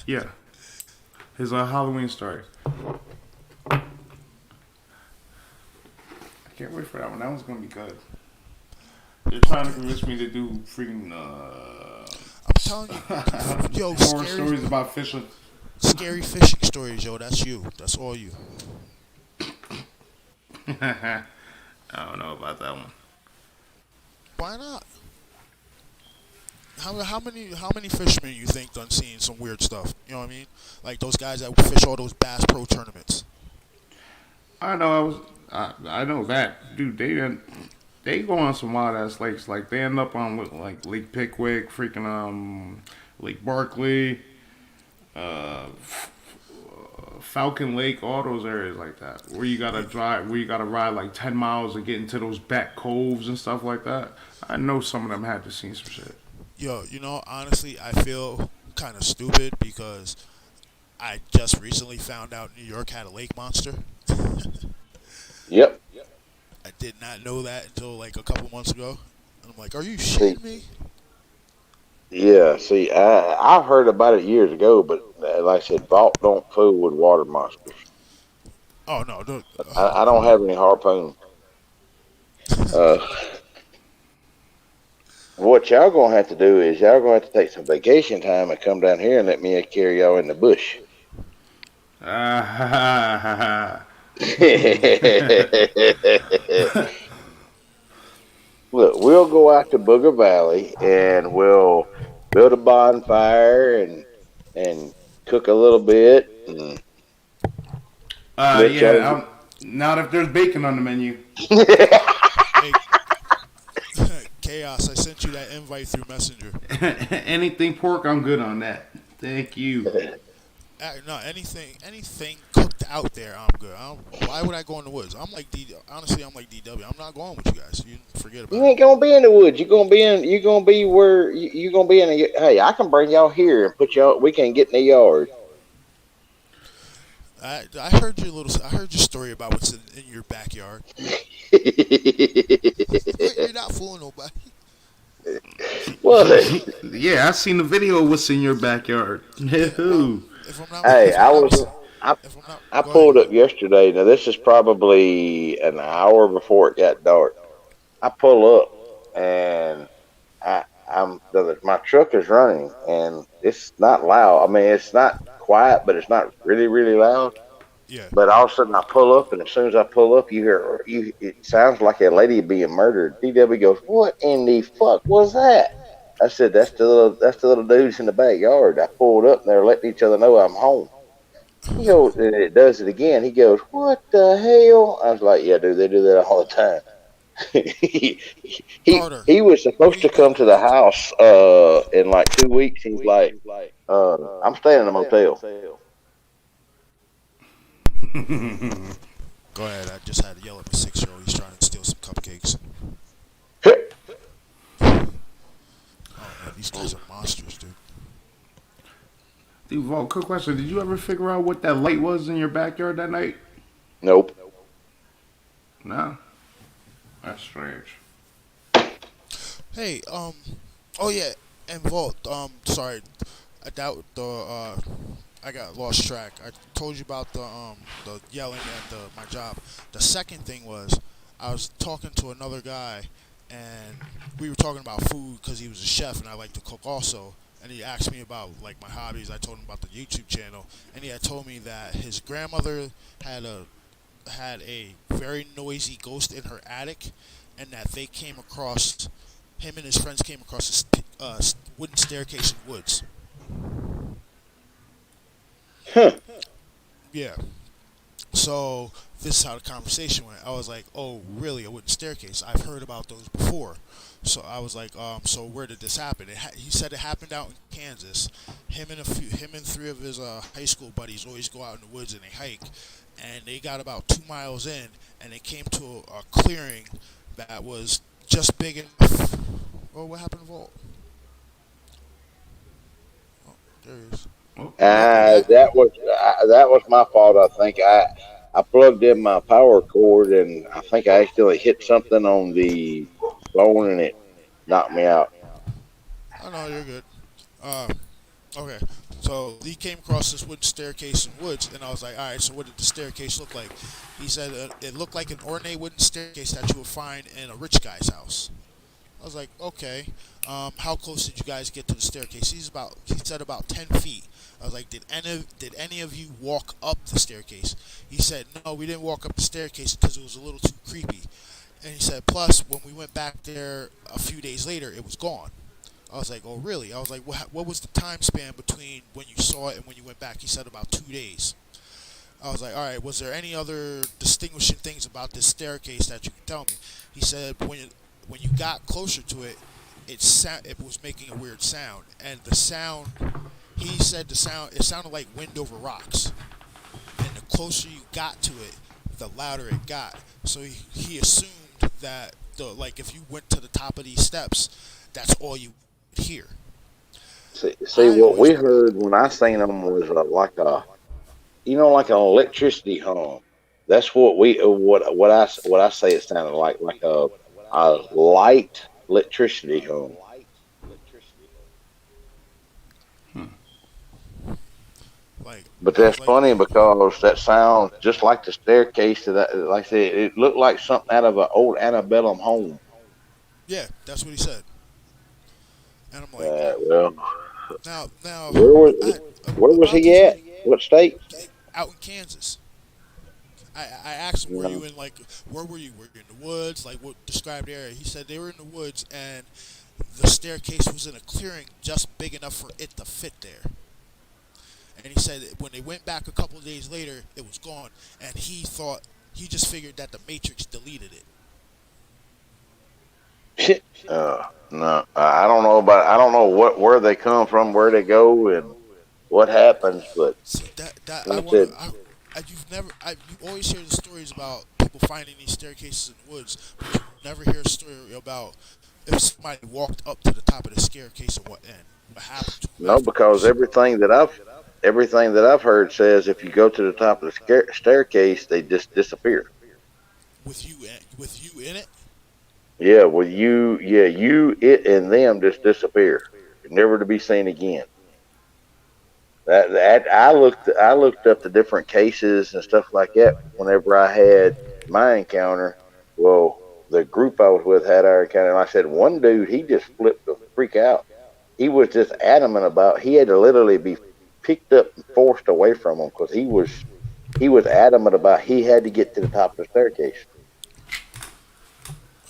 Yeah, his Halloween story. I can't wait for that one. That one's gonna be good. They're trying to convince me to do freaking I'm telling you, yo, horror stories about fishing. Scary fishing stories, yo. That's you. That's all you. I don't know about that one. Why not? How many fishermen you think done seen some weird stuff? You know what I mean? Like those guys that fish all those Bass Pro tournaments. I know. I know that, dude. They go on some wild ass lakes. Like they end up on like Lake Pickwick, freaking Lake Barkley, Falcon Lake, all those areas like that, where you gotta ride like 10 miles to get into those back coves and stuff like that. I know some of them had to see some shit. Yo, honestly, I feel kind of stupid because I just recently found out New York had a lake monster. Yep. I did not know that until like a couple months ago. And I'm like, are you See, shitting me? yeah. See, I've heard about it years ago, but like I said, Vault don't fool with water monsters. Oh no, no. I don't have any harpoon. Uh, what y'all gonna have to do is y'all gonna have to take some vacation time and come down here and let me carry y'all in the bush. Look, we'll go out to Booger Valley and we'll build a bonfire and cook a little bit and let yeah. Not if there's bacon on the menu. Hey, Chaos, I sent you that invite through Messenger. Anything pork, I'm good on that. Thank you. No, anything cooked out there, I'm good. Why would I go in the woods? Honestly, I'm like DW. I'm not going with you guys. You forget about You it. ain't gonna be in the woods. You're gonna be in. You're gonna be where you're gonna be in. Hey, I can bring y'all here and put y'all. We can get in the yard. I heard I heard your story about what's in your backyard. You're not fooling nobody. Well, Yeah, I seen the video of what's in your backyard. No. If I'm not, hey, if I'm not, if I'm not, I go pulled ahead. up yesterday. Now this is probably an hour before it got dark. I pull up and my truck is running and it's not loud. I mean, it's not quiet, but it's not really loud. Yeah. But all of a sudden, I pull up, and as soon as I pull up, it sounds like a lady being murdered. DW goes, "What in the fuck was that?" I said, "That's the little dudes in the backyard." I pulled up, and they're letting each other know I'm home. He goes, and it does it again. He goes, "What the hell?" I was like, "Yeah, dude, they do that all the time." he, Carter, he was supposed to read that. come to the house in like 2 weeks. He's like, "I'm staying in a motel." Go ahead. I just had to yell at my 6-year-old. He's trying to steal some cupcakes. Oh man, these kids are monsters, dude. Dude, Vol, quick question. Did you ever figure out what that light was in your backyard that night? Nope. No. That's strange. Hey, oh yeah, and Vault. Sorry, I doubt the I got lost track. I told you about the yelling at my job. The second thing was I was talking to another guy, and we were talking about food because he was a chef and I like to cook also. And he asked me about like my hobbies. I told him about the YouTube channel, and he had told me that his grandmother had a had a very noisy ghost in her attic, and that they came across him and his friends came across a wooden staircase in woods. Huh. Yeah. So this is how the conversation went. I was like, "Oh, really? A wooden staircase? I've heard about those before." So I was like, "So where did this happen?" He said it happened out in Kansas. Him and three of his high school buddies always go out in the woods and they hike. And they got about 2 miles in, and they came to a clearing that was just big enough. Oh, what happened to Vault? Oh, there he is. Oh, You back? That was my fault. I think I plugged in my power cord and I think I accidentally hit something on the phone and it knocked me out. Oh no, you're good. Uh, Okay, so he came across this wooden staircase in woods, and I was like, all right, so what did the staircase look like? He said it looked like an ornate wooden staircase that you would find in a rich guy's house. I was like, okay, how close did you guys get to the staircase? He said about 10 feet. I was like, did any of you walk up the staircase? He said, no, we didn't walk up the staircase because it was a little too creepy. And he said, plus, when we went back there a few days later, it was gone. I was like, oh, really? I was like, what was the time span between when you saw it and when you went back? He said about 2 days. I was like, all right, was there any other distinguishing things about this staircase that you could tell me? He said, when you got closer to it, it was making a weird sound. And the sound, he said it sounded like wind over rocks. And the closer you got to it, the louder it got. So he assumed that, like, if you went to the top of these steps, that's all you hear. See, I what always we heard when I seen them was like a, like an electricity hum. That's what I say it sounded like a light electricity hum. like But I was that's like, funny because that sounds just like the staircase to that. Like I said, it looked like something out of an old antebellum home. yeah, that's what he said. And I'm like, Well, now, where was where was about he these at? What state? out in Kansas. I asked him, were No. you in like, where were you? Were you in the woods? Like, what described the area? He said they were in the woods, and the staircase was in a clearing just big enough for it to fit there. And he said that when they went back a couple of days later, it was gone, and he just figured that the Matrix deleted it. No, I don't know where they come from, where they go, and what happens. But See that I like I want said, to. You always hear the stories about people finding these staircases in the woods, but you never hear a story about if somebody walked up to the top of the staircase and what happened to them no, because afterwards. everything that I've heard says if you go to the top of the staircase, they just disappear. With you in it. Yeah, well, you, it, and them just disappear, never to be seen again. That I looked up the different cases and stuff like that. Whenever I had my encounter, well, the group I was with had our encounter, and I said one dude he just flipped the freak out. He was just adamant about he had to literally be picked up and forced away from him because he was adamant about he had to get to the top of the staircase.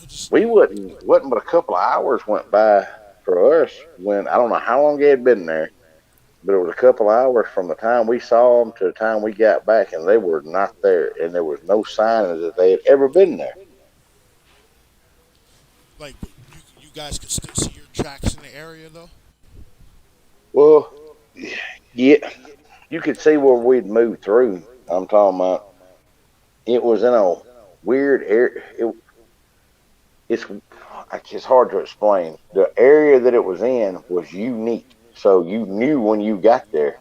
I just We wasn't but a couple of hours went by for us when I don't know how long they had been there, but it was a couple of hours from the time we saw them to the time we got back, and they were not there, and there was no sign that they had ever been there. like you guys could still see your tracks in the area though. Well, yeah, you could see where we'd moved through. I'm talking about it was in a weird area. It's it's hard to explain. The area that it was in was unique, so you knew when you got there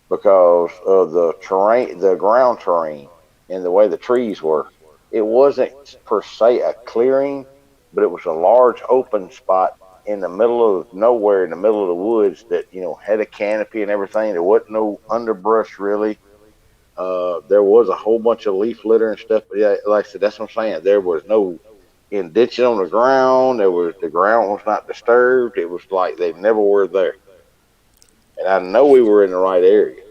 because of the terrain, the ground terrain, and the way the trees were. It wasn't per se a clearing, but it was a large open spot in the middle of nowhere, in the middle of the woods, that had a canopy and everything. There wasn't no underbrush really. There was a whole bunch of leaf litter and stuff. But yeah, like I said, that's what I'm saying. There was no indention on the ground. The ground was not disturbed. It was like they never were there. And I know we were in the right area.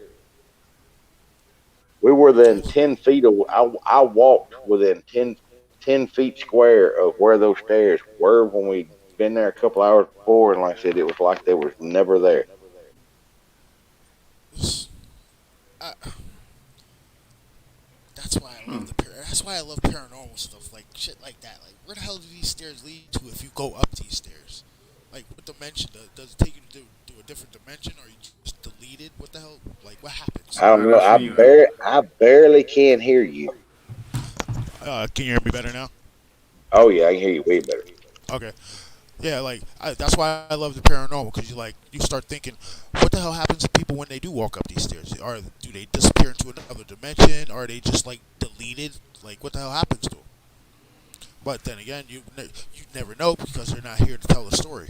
We were within 10 feet of. I walked within 10 feet square of where those stairs were when we'd been there a couple hours before. And like I said, it was like they was never there. I, that's why I love that's why I love paranormal stuff, like shit like that. Like, where the hell do these stairs lead to if you go up these stairs? Like, what dimension does it take you to a different dimension, or you just deleted? What the hell? Like, what happens? I don't know. That's when you. I barely can hear you. Can you hear me better now? Oh yeah, I can hear you way better. Okay. Yeah, like that's why I love the paranormal, because you start thinking, what the hell happens to people when they do walk up these stairs? Or do they disappear into another dimension? Or are they just like deleted? Like, what the hell happens to them? But then again, you never know, because they're not here to tell the story.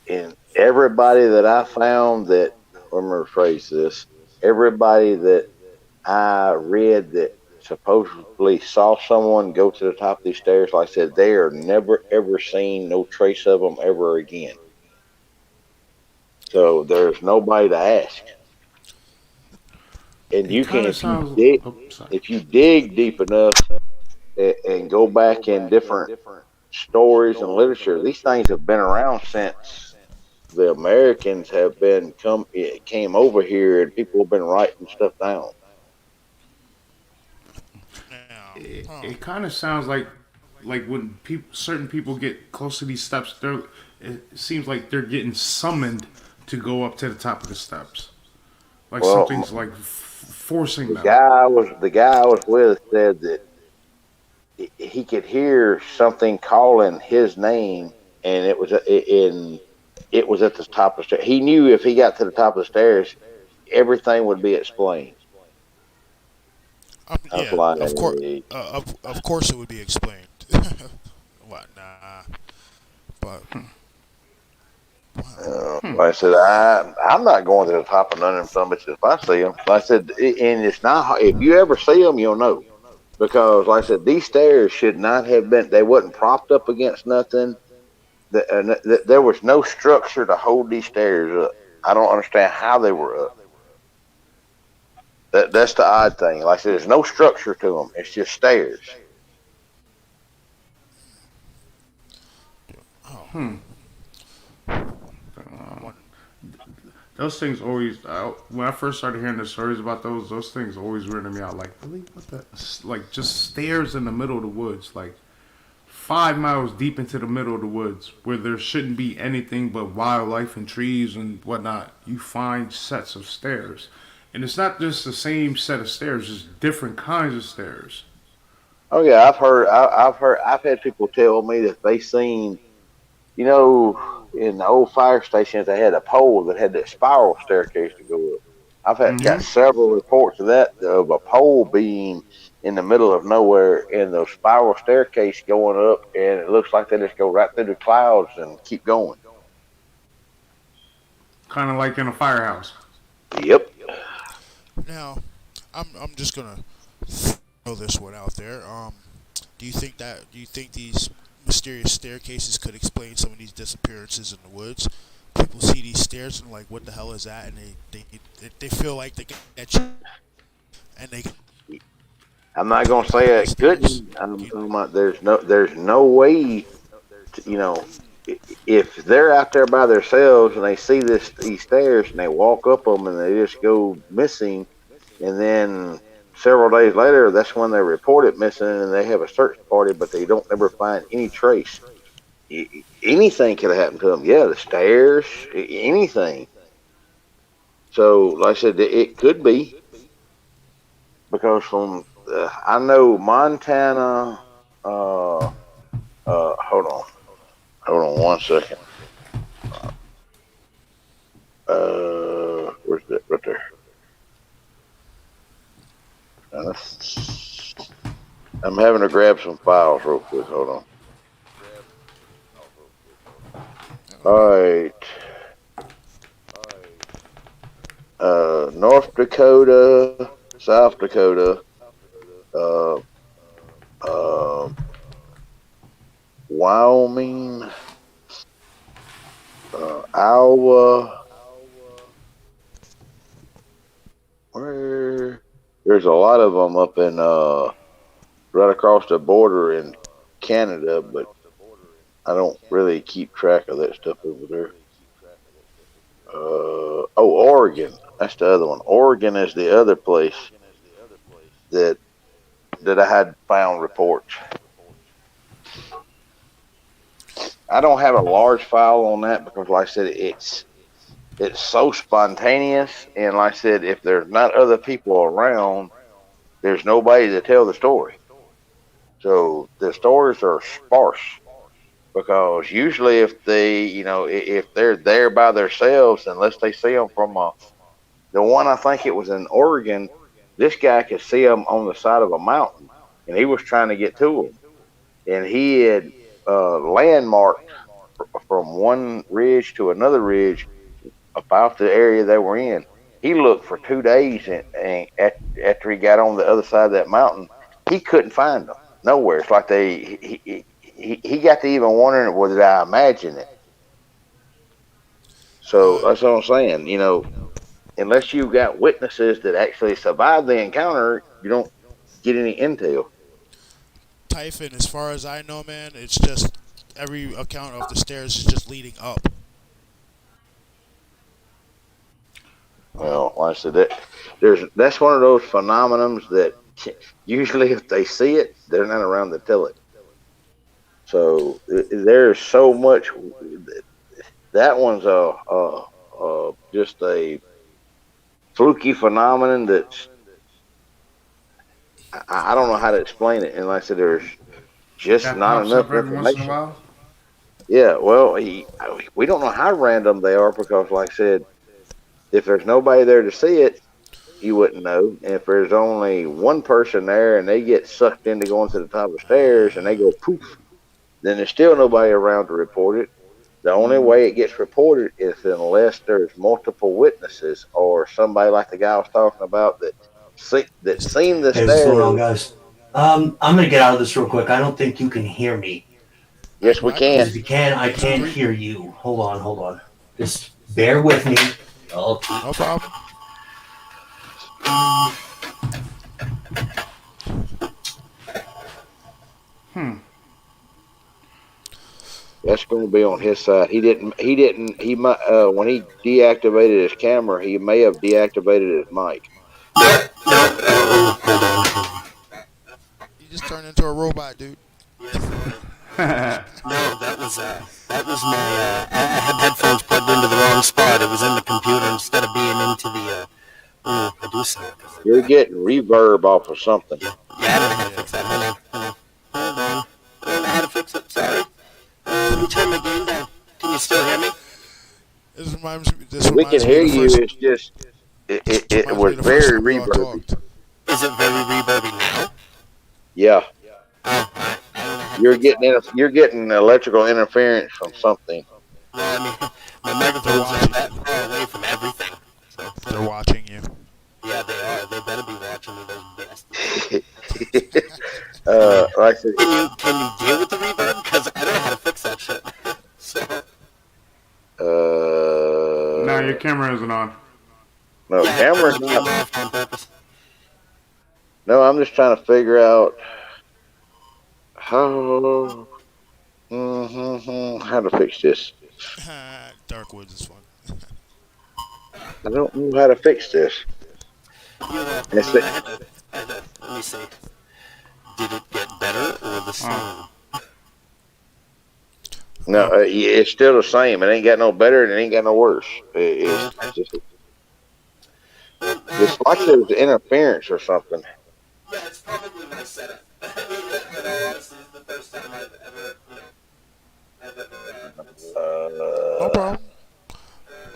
And everybody that I found that, let me rephrase this, everybody that I read that supposedly saw someone go to the top of these stairs, like I said, they are never ever seen no trace of them ever again. So there's nobody to ask. And It you can, kind of sounds. Oh, sorry. if you dig deep enough and go back in different stories and literature, these things have been around since the Americans have came over here, and people have been writing stuff down. Yeah. Huh. It kind of sounds like when certain people get close to these steps, it seems like they're getting summoned to go up to the top of the steps. Like Well, something's like forcing the them. guy I was with said that he could hear something calling his name, and it was at the top of the stairs. He knew if he got to the top of the stairs, everything would be explained. I was Yeah, of course. like, Of course, it would be explained. What? Nah. But wow. like I said, I'm not going to the top of none of them some bitches if I see them. Like I said, and it's not, if you ever see them, you'll know. Because, like I said, these stairs should not have been, they wasn't propped up against nothing. There was no structure to hold these stairs up. I don't understand how they were up. That's the odd thing. Like I said, there's no structure to them. It's just stairs. Oh, I want. Those things always. When I first started hearing the stories about those things always weirded me out. Like, really, what the? Like, just stairs in the middle of the woods, like 5 miles deep into the middle of the woods, where there shouldn't be anything but wildlife and trees and whatnot. You find sets of stairs, and it's not just the same set of stairs; just different kinds of stairs. Oh yeah, I've had people tell me that they seen, in the old fire stations they had a pole that had that spiral staircase to go up. Got Mm-hmm. several reports of that, of a pole being in the middle of nowhere and the spiral staircase going up, and it looks like they just go right through the clouds and keep going. Kind of like in a firehouse. Yep. Now, I'm just gonna throw this one out there. Do you think these mysterious staircases could explain some of these disappearances in the woods? People see these stairs and like, what the hell is that? And they feel like they get you, and they I'm not gonna top of say the it stairs. couldn't. There's no way to, if they're out there by themselves and they see these stairs and they walk up them and they just go missing, and then several days later, that's when they report it missing and they have a search party, but they don't ever find any trace. Anything could have happened to them. Yeah, the stairs, anything. So, like I said, it could be because from I know Montana. Hold on one second. Where's that? Right there. Uh, I'm having to grab some files real quick. Hold on. All right. right. North Dakota, South Dakota, uh, uh, Wyoming, Iowa. Where there's a lot of them up in right across the border in Canada, but I don't really keep track of that stuff over there. Oregon. That's the other one. Oregon is the other place that I had found reports. I don't have a large file on that because, like I said, it's so spontaneous, and like I said, if there's not other people around, there's nobody to tell the story. So the stories are sparse because usually if they, if they're there by themselves, unless they see them from the one I think it was in Oregon, this guy could see them on the side of a mountain, and he was trying to get to them, and he had landmarked from one ridge to another ridge about the area they were in. He looked for 2 days, and after he got on the other side of that mountain, he couldn't find them nowhere. It's like he got to even wondering, well, did I imagine it? So Uh, that's what I'm saying. Unless you got witnesses that actually survived the encounter, you don't get any intel. Typhon, as far as I know, man, it's just every account of the stairs is just leading up. Well, like I said, that's one of those phenomenons that usually if they see it, they're not around to tell it. So there's so much. That one's just a fluky phenomenon that's I don't know how to explain it. And like I said, there's just That not pops enough up every once in a information. while. Yeah, well, we don't know how random they are because, like I said, if there's nobody there to see it, you wouldn't know. And if there's only one person there and they get sucked into going to the top of the stairs and they go poof, then there's still nobody around to report it. The only Mm. way it gets reported is unless there's multiple witnesses or somebody like the guy I was talking about that seen the Hey, what's going on, stairs. guys? I'm gonna get out of this real quick. I don't think you can hear me. Yes, we I can hear can. Because if you. you can, I One, two, can't three. hear you. Hold on. Just bear with me. Okay. No problem. Hmm. That's going to be on his side. He didn't. He didn't. He might. When he deactivated his camera, he may have deactivated his mic. You just turned into a robot, dude. No, that was my. I had headphones plugged into the wrong spot. It was in the computer instead of being into the. I do something. You're getting reverb off of something. Yeah, I don't know how to Yeah. fix that. Hold on. I don't know how to fix it. Sorry. Let me turn my gain down. Can you still hear me? This reminds me. This We can reminds me hear of the you. first. It's just This it reminds me was of the first very time we all reverby. talked. Is it very reverby now? Yeah, Oh, alright. I don't know how to fix it. you're getting electrical interference from something. Well, I mean, my They're microphones are watching that you. far away from everything. So, They're watching you. yeah, they are. They better be watching me, those bastards. Like I said, Can you deal with the reverb? Because I don't know how to fix that shit. So, Now your uh, camera isn't on. no yeah, I turned camera's the not. camera off on purpose. No, I'm just trying to figure out how how to fix this. Dark Woods is fun. I don't know how to fix this. I It's mean, the, let me see. Did it get better or the Oh. same? no, yeah, it's still the same. It ain't got no better and it ain't got no worse. Oh, It's okay. just Well, it's like there's interference or something. yeah, it's probably my setup. I mean, in all honesty, it's the first time I've ever, I've ever, No Uh, problem.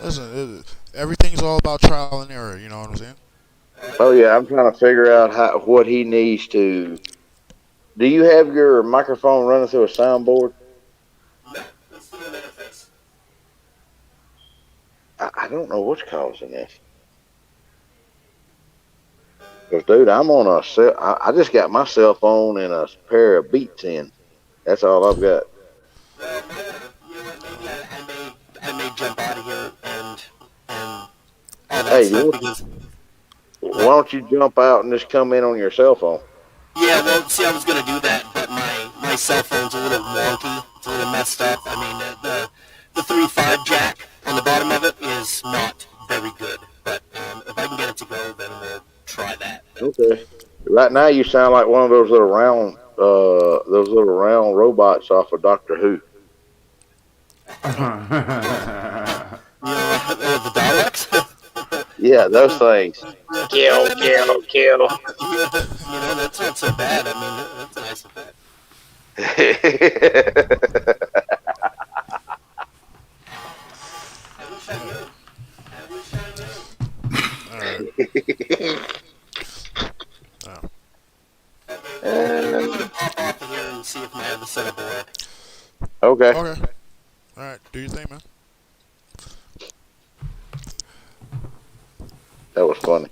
Listen, everything's all about trial and error. You know what I'm saying? oh yeah, I'm trying to figure out what he needs to. Do you have your microphone running through a soundboard? no, let's do an interface. I don't know what's causing this. Cause, dude, I'm on a cell. I just got my cell phone and a pair of Beats in. That's all I've got. Well, you know what? Maybe I may jump out of here and all that Hey, stuff because. why don't you jump out and just come in on your cell phone? Yeah, well, see, I was gonna do that, but my cell phone's a little wonky. It's a little messed up. I mean, the 3.5 jack on the bottom of it is not very good. But if I can get it to go, then we'll try that. Okay. Right now, you sound like one of those little round robots off of Doctor Who. The Daleks. Yeah, those things. Kill, kill, kill. That's not so bad. I mean, that's a nice effect. I wish I knew. I'm gonna pop off of here and see if my other setup will work. Okay. Okay. All right. Do your thing, man. That was funny.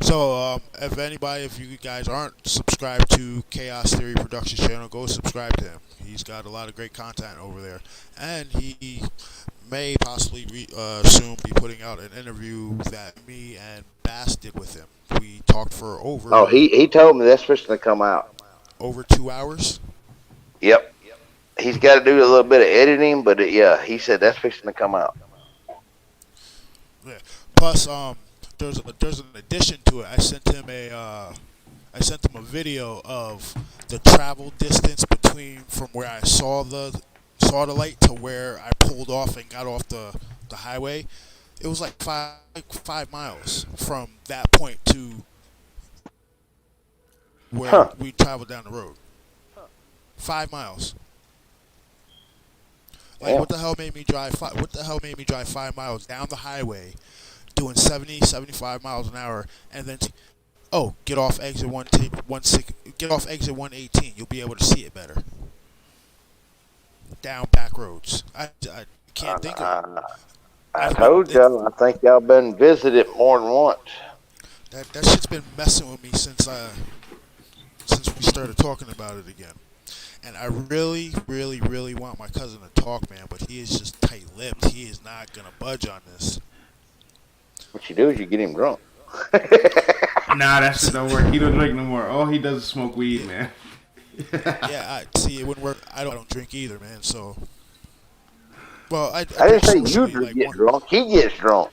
So, if you guys aren't subscribed to Chaos Theory Productions channel, go subscribe to him. He's got a lot of great content over there, and he may possibly soon be putting out an interview that me and Bass did with him. We talked for over. Oh, he told me that's supposed to come out. Over 2 hours. Yep. He's got to do a little bit of editing, but yeah, he said that's fixing to come out. Yeah. Plus, there's an addition to it. I sent him a video of the travel distance from where I saw the light to where I pulled off and got off the highway. It was like 5 miles from that point to where we traveled down the road. 5 miles. Like, Yeah. what the hell made me drive 5 miles down the highway, doing 70, 75 miles an hour, and then get off exit 118. You'll be able to see it better. Down back roads. I can't think of. I told y'all. I think y'all been visited more than once. That shit's been messing with me since we started talking about it again. And I really, really, really want my cousin to talk, man, but he is just tight-lipped. He is not gonna budge on this. What you do is you get him drunk. Nah, that shit don't work. He don't drink no more. All he does is smoke weed, man. Yeah, see, it wouldn't work. I don't drink either, man. So, well, I didn't say you socially, get drunk. He gets drunk.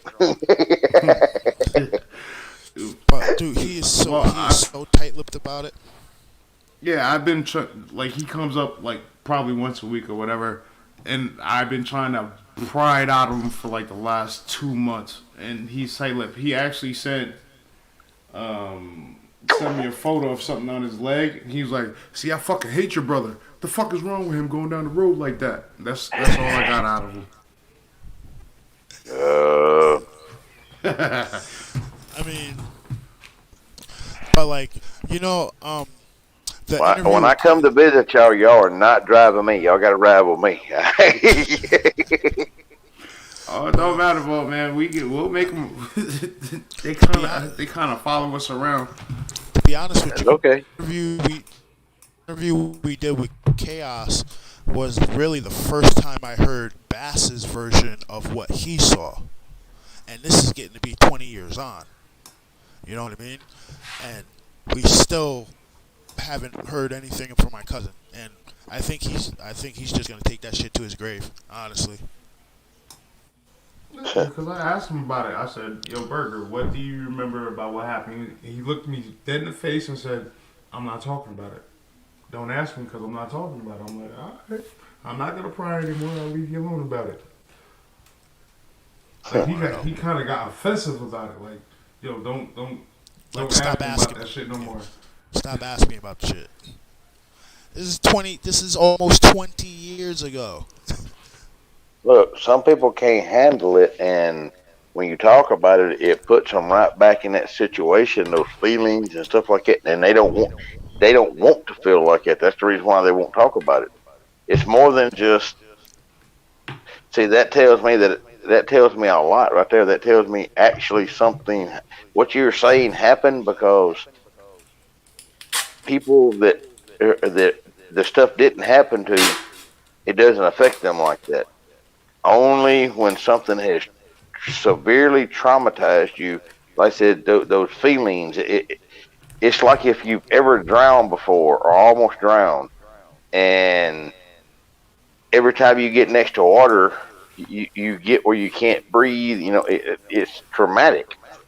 But dude, he is so tight-lipped about it. Yeah, I've been like he comes up like probably once a week or whatever, and I've been trying to pry it out of him for like the last 2 months, and he's tight-lipped. He actually sent me a photo of something on his leg. He was like, "See, I fucking hate your brother. The fuck is wrong with him going down the road like that?" That's all I got out of him. I mean, but like, when I come to visit y'all, y'all are not driving me. Y'all got to ride with me. Oh, it don't matter, bro, man. We'll make them. they kind of follow us around. To be honest with you, okay. The interview we did with Chaos was really the first time I heard Bass's version of what he saw, and this is getting to be 20 years on. You know what I mean? And we still haven't heard anything from my cousin, and I think he's just gonna take that shit to his grave, honestly. Because I asked him about it. I said, "Yo, Burger, what do you remember about what happened?" He looked me dead in the face and said, "I'm not talking about it. Don't ask me because I'm not talking about it." I'm like, "All right, I'm not gonna pry anymore. I'll leave you alone about it." Like he kind of got offensive about it. Like, yo, don't stop ask me asking about that shit no more. Stop asking me about shit. This is almost 20 years ago. Look, some people can't handle it, and when you talk about it, it puts them right back in that situation, those feelings and stuff like that, and they don't want to feel like that. That's the reason why they won't talk about it. It's more than just See, that tells me a lot right there. That tells me actually something. What you're saying happened because people that the stuff didn't happen to, it doesn't affect them like that. Only when something has severely traumatized you, like I said, those feelings. It's like if you've ever drowned before or almost drowned, and every time you get next to water, you get where you can't breathe. It's traumatic. Right.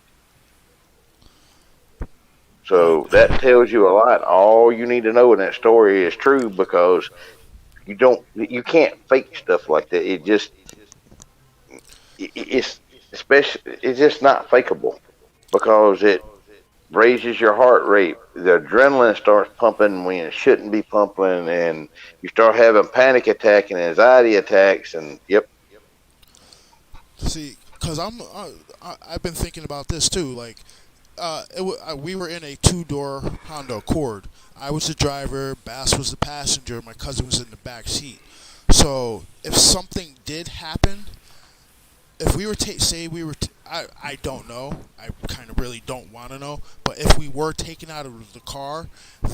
So that tells you a lot. All you need to know in that story is true because you can't fake stuff like that. It's especially it's just not fakeable because it raises your heart rate. The adrenaline starts pumping when it shouldn't be pumping, and you start having panic attack and anxiety attacks. And yep, See, because I've been thinking about this too. Like, we were in a two-door Honda Accord. I was the driver, Bass was the passenger, my cousin was in the back seat. So if something did happen, if we were say we were, I don't know. I kind of really don't want to know. But if we were taken out of the car,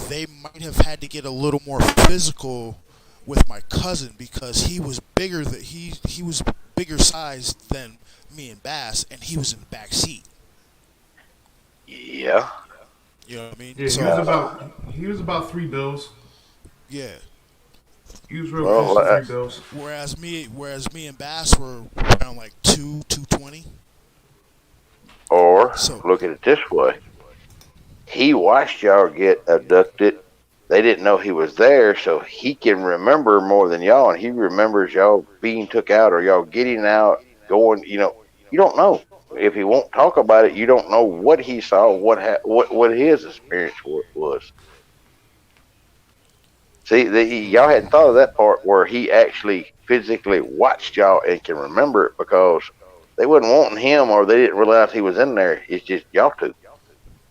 they might have had to get a little more physical with my cousin because he was bigger than he was bigger sized than me and Bass, and he was in the back seat. yeah. You know what I mean? Yeah, So he was about 3 bills. yeah. He was real close Well, to 3 bills. Whereas me and Bass were around like 220. or So look at it this way: he watched y'all get abducted. They didn't know he was there, so he can remember more than y'all, and he remembers y'all being took out or y'all getting out, going. You don't know if he won't talk about it. You don't know what he saw, what his experience was. See, y'all hadn't thought of that part where he actually physically watched y'all and can remember it because they wasn't wanting him or they didn't realize he was in there. It's just y'all two.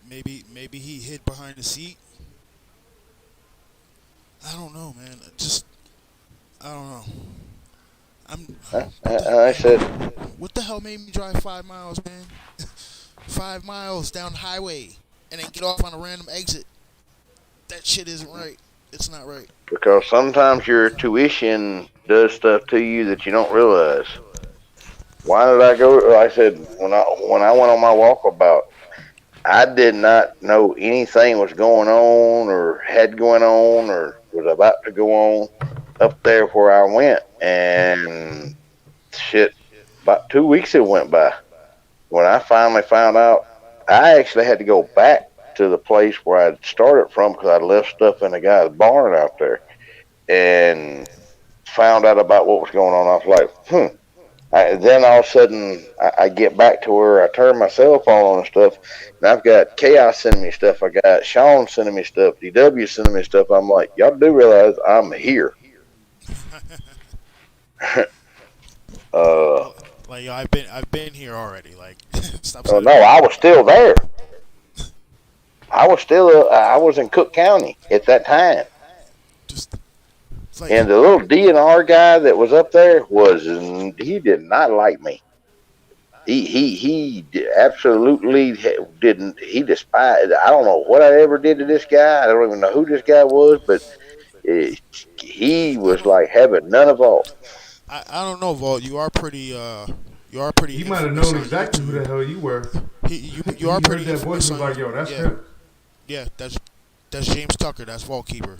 maybe he hid behind the seat. I don't know, man. I don't know. I'm what the I said, what the hell made me drive 5 miles, man? 5 miles down the highway and then get off on a random exit. That shit isn't right. It's not right. because sometimes your tuition does stuff to you that you don't realize. Why did I go? Like I said, when I went on my walkabout, I did not know anything was going on or had going on or was about to go on up there where I went. And shit, about 2 weeks it went by. When I finally found out, I actually had to go back to the place where I'd started from because I'd left stuff in the guy's barn out there and found out about what was going on. I was like, then all of a sudden, I get back to where I turn my cell phone on and stuff, and I've got Chaos sending me stuff. I got Sean sending me stuff. DW sending me stuff. I'm like, y'all do realize I'm here. uh, Like yo, I've been here already. Like stop oh saying no, I was still there. I was in Cook County at that time. just it's like And the little DNR guy that was up there he did not like me. He absolutely didn't. He despised. I don't know what I ever did to this guy. I don't even know who this guy was, but he I was don't like having none of all. I don't know, Vault. You are pretty He might have infamous known on exactly who the YouTube. hell you were. You He are heard pretty that voice infamous and on was like, yo, that's yeah. him. Yeah, that's James Tucker. That's Vault Keeper.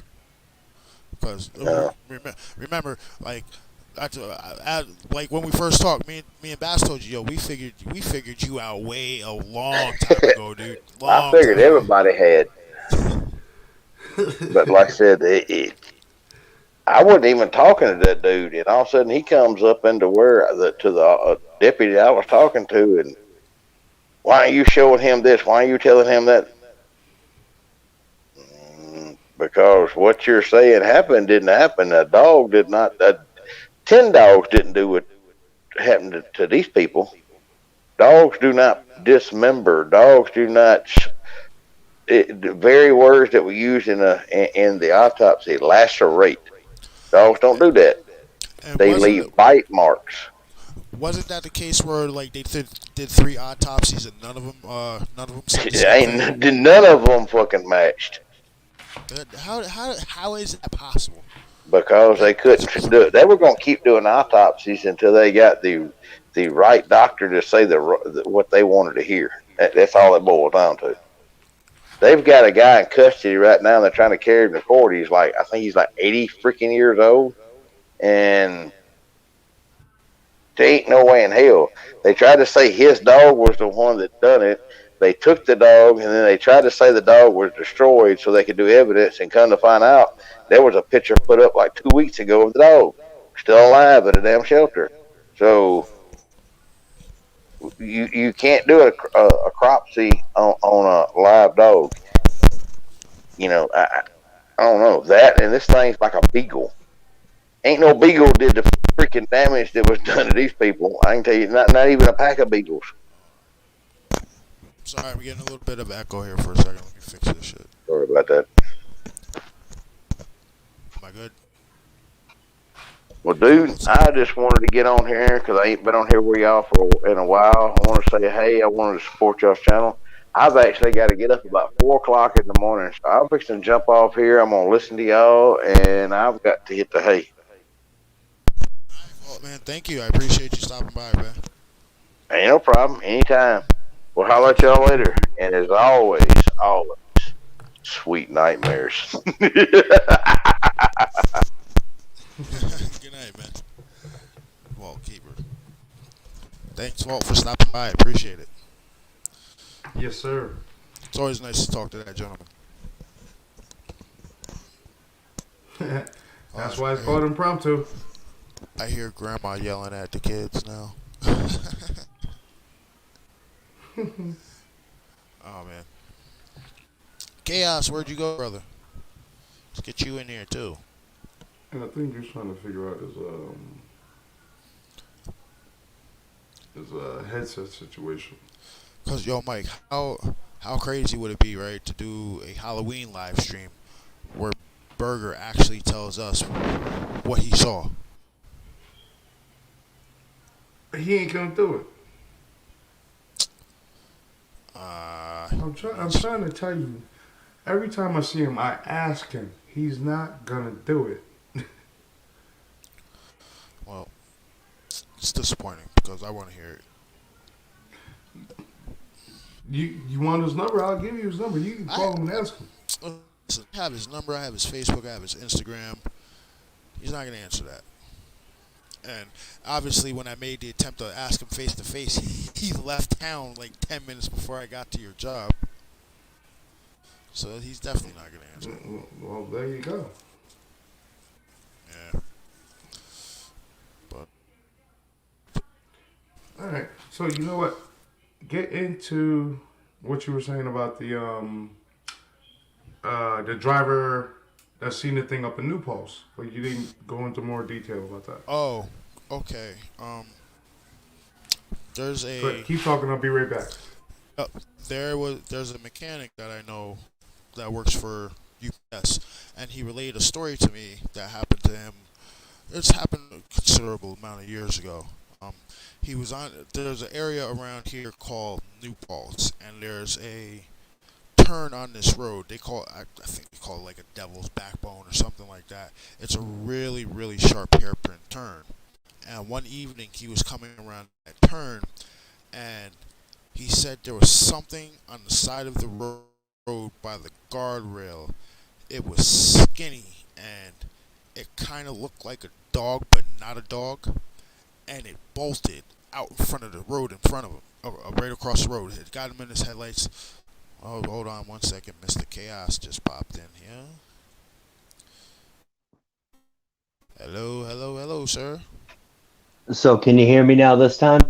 Because Uh, remember, like like when we first talked, me and Bass told you, yo, we figured you out way a long time ago, dude. I Long figured time. everybody had, but like I said, I wasn't even talking to that dude, and all of a sudden he comes up into the deputy I was talking to, and why are you showing him this? Why are you telling him that? Because what you're saying happened didn't happen. A dog did not. 10 dogs didn't do what happened to these people. Dogs do not dismember. Dogs do not. The very words that we use in the autopsy, lacerate. Dogs don't do that. And They leave bite marks. wasn't that the case where like they did three autopsies and none of them said the same thing? Ain't none of them fucking matched How is that possible? because they That's couldn't do it. They were going to keep doing autopsies until they got the right doctor to say what they wanted to hear. That's all it boils down to. They've got a guy in custody right now. And they're trying to carry him to court. He's like, I think he's like 80 freaking years old, and there ain't no way in hell. They tried to say his dog was the one that done it. They took the dog, and then they tried to say the dog was destroyed so they could do evidence. And come to find out, there was a picture put up like 2 weeks ago of the dog still alive at a damn shelter. So you can't do a cropsy on a live dog. You know, I don't know that. And this thing's like a beagle. Ain't no beagle did the freaking damage that was done to these people. I can tell you, not even a pack of beagles. Sorry, I'm getting a little bit of echo here for a second. Let me fix this shit. Sorry about that. Am I good? Well, dude, I just wanted to get on here because I ain't been on here with y'all in a while. I want to say, hey, I wanted to support y'all's channel. I've actually got to get up about 4 o'clock in the morning. So I'm fixing to jump off here. I'm going to listen to y'all, and I've got to hit the hay. Well, man, thank you. I appreciate you stopping by, man. Ain't no problem. Anytime. We'll holler at y'all later. And as always, sweet nightmares. Good night, man. Walt Keeper. Thanks, Walt, for stopping by. I appreciate it. Yes, sir. It's always nice to talk to that gentleman. That's why it's called Impromptu. I hear Grandma yelling at the kids now. Oh, man. Chaos, where'd you go, brother? Let's get you in here, too. And I think you're trying to figure out is a headset situation. Because, yo, Mike, how crazy would it be, right, to do a Halloween live stream where Burger actually tells us what he saw? He ain't gonna do it. I'm trying to tell you. Every time I see him, I ask him. He's not gonna do it. Well, it's disappointing because I want to hear it. You want his number? I'll give you his number. You can call him and ask him. Listen, I have his number, I have his Facebook, I have his Instagram. He's not going to answer that. And obviously, when I made the attempt to ask him face to face, he left town like 10 minutes before I got to your job. So he's definitely not going to answer. Well, there you go. Yeah. But All right. So you know what? Get into what you were saying about the driver that seen the thing up in New Paltz. But you didn't go into more detail about that. oh, okay. There's a But keep talking. I'll be right back. there's a mechanic that I know that works for UPS, and he relayed a story to me that happened to him. It's happened a considerable amount of years ago. He was on. There's an area around here called New Paltz, and there's a turn on this road. They call it, I think they call it like a devil's backbone or something like that. It's a really, really sharp hairpin turn. And one evening he was coming around that turn, and he said there was something on the side of the road by the guardrail. It was skinny, and it kind of looked like a dog, but not a dog. And it bolted out in front of the road in front of him, right across the road. It got him in his headlights. Oh, hold on one second. Mr. Chaos just popped in here. Hello, hello, hello, sir. So can you hear me now this time?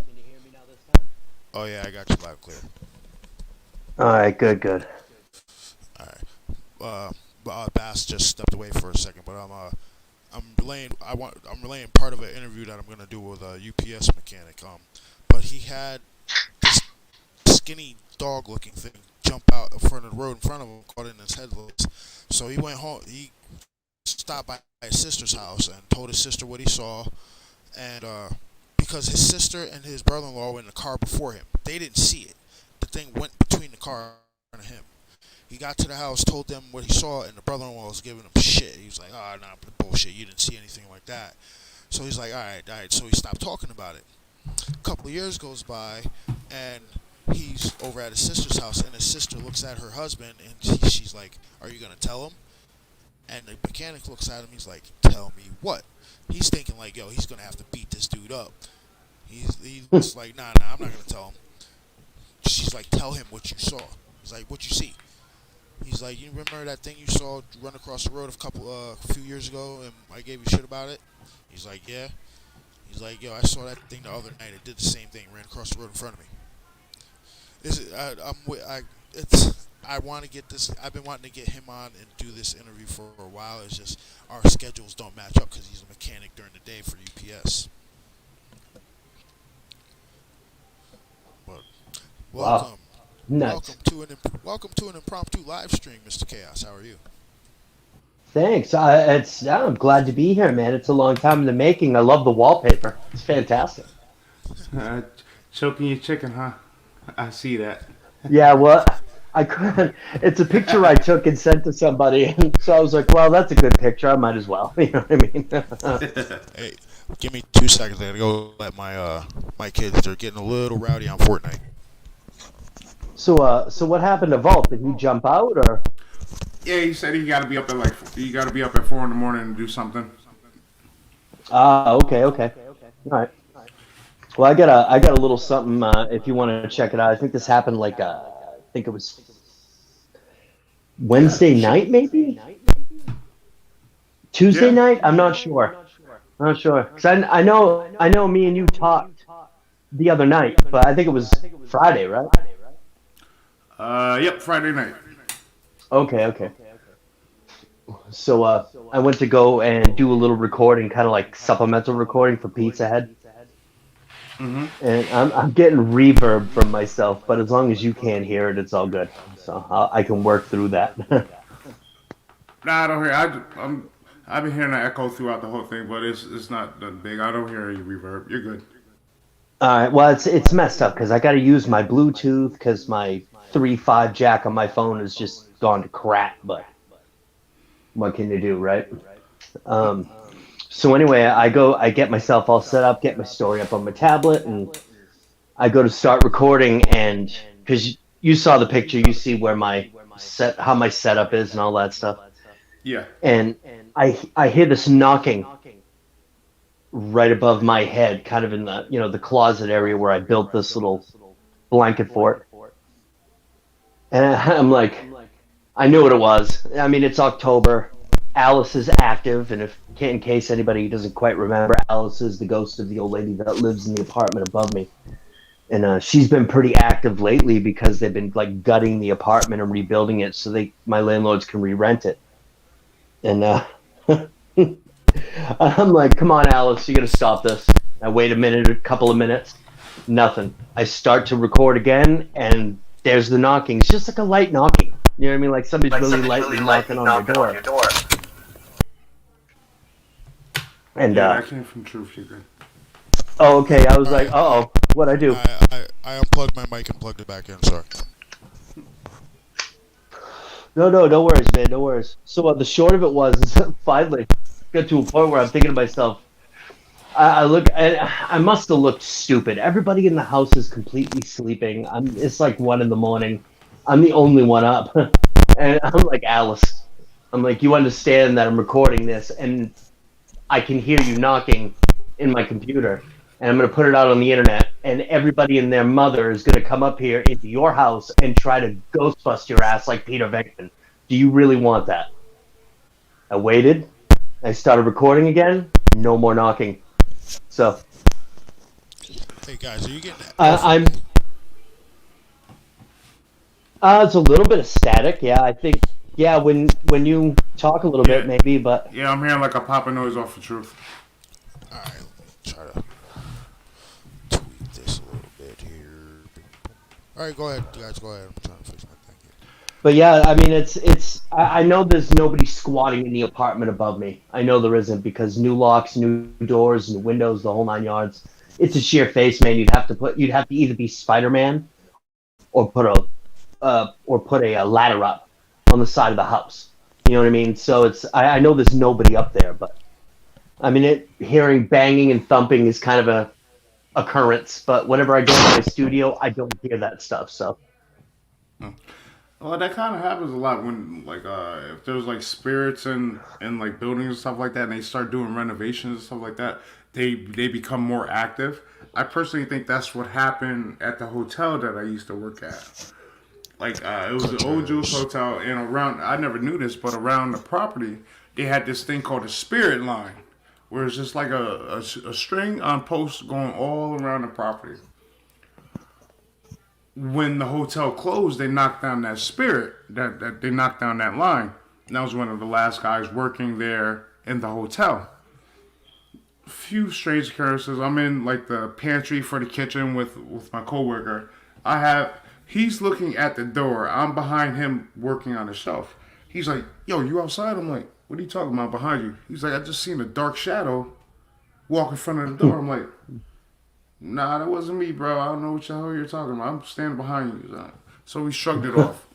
Oh, yeah, I got you loud clear. All right, good. All right. Bass just stepped away for a second, but I'm relaying part of an interview that I'm gonna do with a UPS mechanic. But he had this skinny dog-looking thing jump out in front of the road in front of him, caught in his headlights. So he went home. He stopped by his sister's house and told his sister what he saw, and because his sister and his brother-in-law were in the car before him, they didn't see it. The thing went between the car and him. He got to the house, told them what he saw, and the brother-in-law was giving him shit. He was like, "Oh, nah, bullshit. You didn't see anything like that." So he's like, "All right, all right." So he stopped talking about it. A couple of years goes by, and he's over at his sister's house, and his sister looks at her husband, and she's like, "Are you gonna tell him?" And the mechanic looks at him. He's like, "Tell me what?" He's thinking like, "Yo, he's gonna have to beat this dude up." He's like, "Nah, I'm not gonna tell him." She's like, "Tell him what you saw." He's like, "What you see?" He's like, "You remember that thing you saw run across the road a few years ago, and I gave you shit about it?" He's like, "Yeah." He's like, "Yo, I saw that thing the other night. It did the same thing. Ran across the road in front of me." I want to get this. I've been wanting to get him on and do this interview for a while. It's just our schedules don't match up because he's a mechanic during the day for UPS. But welcome, Wow. Nuts. welcome to an impromptu live stream, Mr. Chaos. How are you? Thanks. I'm glad to be here, man. It's a long time in the making. I love the wallpaper. It's fantastic. Uh, Choking your chicken, huh? I see that. Yeah, well, I couldn't. It's a picture I took and sent to somebody, and so I was like, "Well, that's a good picture. I might as well." You know what I mean? Hey, give me 2 seconds. I gotta go let my kids. They're getting a little rowdy on Fortnite. So what happened to Vault? Did he jump out or? Yeah, he said he got to be up at like 4 in the morning and do something. Ah, okay. All right. Well, I got a little something. If you want to check it out, I think this happened like I think it was Wednesday night, maybe Tuesday Yeah. night. I'm not sure. Cause I know me and you talked the other night, but I think it was Friday, right? Yep, Friday night. Okay. So I went to go and do a little recording, kind of like supplemental recording for Pizza Head. Mm-hmm. And I'm getting reverb from myself, but as long as you can't hear it, it's all good. So I can work through that. Nah, I don't hear. I've been hearing the echo throughout the whole thing, but it's not that big. I don't hear any reverb. You're good. All right. Well, it's messed up because I got to use my Bluetooth because my 3.5 jack on my phone has just gone to crap. But what can you do, right? So anyway, I get myself all set up, get my story up on my tablet, and I go to start recording. And because you saw the picture, you see where how my setup is and all that stuff. Yeah. And I hear this knocking right above my head, kind of in the closet area where I built this little blanket fort. And I'm like, I knew what it was. I mean, it's October. Alice is active, and in case anybody doesn't quite remember, Alice is the ghost of the old lady that lives in the apartment above me. And she's been pretty active lately because they've been like gutting the apartment and rebuilding it so my landlords can re-rent it. And I'm like, come on, Alice, you gotta stop this. I wait a couple of minutes, nothing. I start to record again, and there's the knocking. It's just like a light knocking. You know what I mean? Like somebody's really lightly knocking on your door. And Yeah, that came from Truth. You're good. oh, okay. I was like, uh-oh, what'd I do? I unplugged my mic and plugged it back in. Sorry. No, worries, man, no worries. So the short of it was, finally got to a point where I'm thinking to myself, I must have looked stupid. Everybody in the house is completely sleeping. It's like 1 a.m. I'm the only one up. And I'm like, Alice, I'm like, you understand that I'm recording this and I can hear you knocking in my computer and I'm going to put it out on the internet and everybody and their mother is going to come up here into your house and try to ghostbust your ass like Peter Venkman. Do you really want that? I waited. I started recording again. No more knocking. So. Hey guys, are you getting? I'm. It's a little bit of static. Yeah, I think. Yeah, when you talk a little bit, maybe, but. Yeah, I'm hearing like a popping noise off of Truth. All right, let me try to tweak this a little bit here. All right, go ahead, guys. Go ahead. I'm trying to fix my thing here. But yeah, I mean, I know there's nobody squatting in the apartment above me. I know there isn't because new locks, new doors, new windows, the whole 9 yards. It's a sheer face, man. You'd have to either be Spider-Man or put a ladder up on the side of the house. You know what I mean? So I know there's nobody up there, but I mean, hearing banging and thumping is kind of a occurrence. But whenever I go to my studio, I don't hear that stuff. So Well, that kind of happens a lot when, like, if there's like spirits and like buildings and stuff like that, and they start doing renovations and stuff like that, they become more active. I personally think that's what happened at the hotel that I used to work at. Like, it was an old Jewish hotel, and around, I never knew this, but around the property, they had this thing called a spirit line, where it's just like a string on posts going all around the property. When the hotel closed, they knocked down that spirit, that they knocked down that line. And I was one of the last guys working there in the hotel. Few strange occurrences. I'm in like the pantry for the kitchen with my coworker. He's looking at the door. I'm behind him working on the shelf. He's like, "Yo, you outside?" I'm like, "What are you talking about behind you?" He's like, "I just seen a dark shadow walk in front of the door." I'm like, "Nah, that wasn't me, bro. I don't know what the hell you're talking about. I'm standing behind you." So we shrugged it off.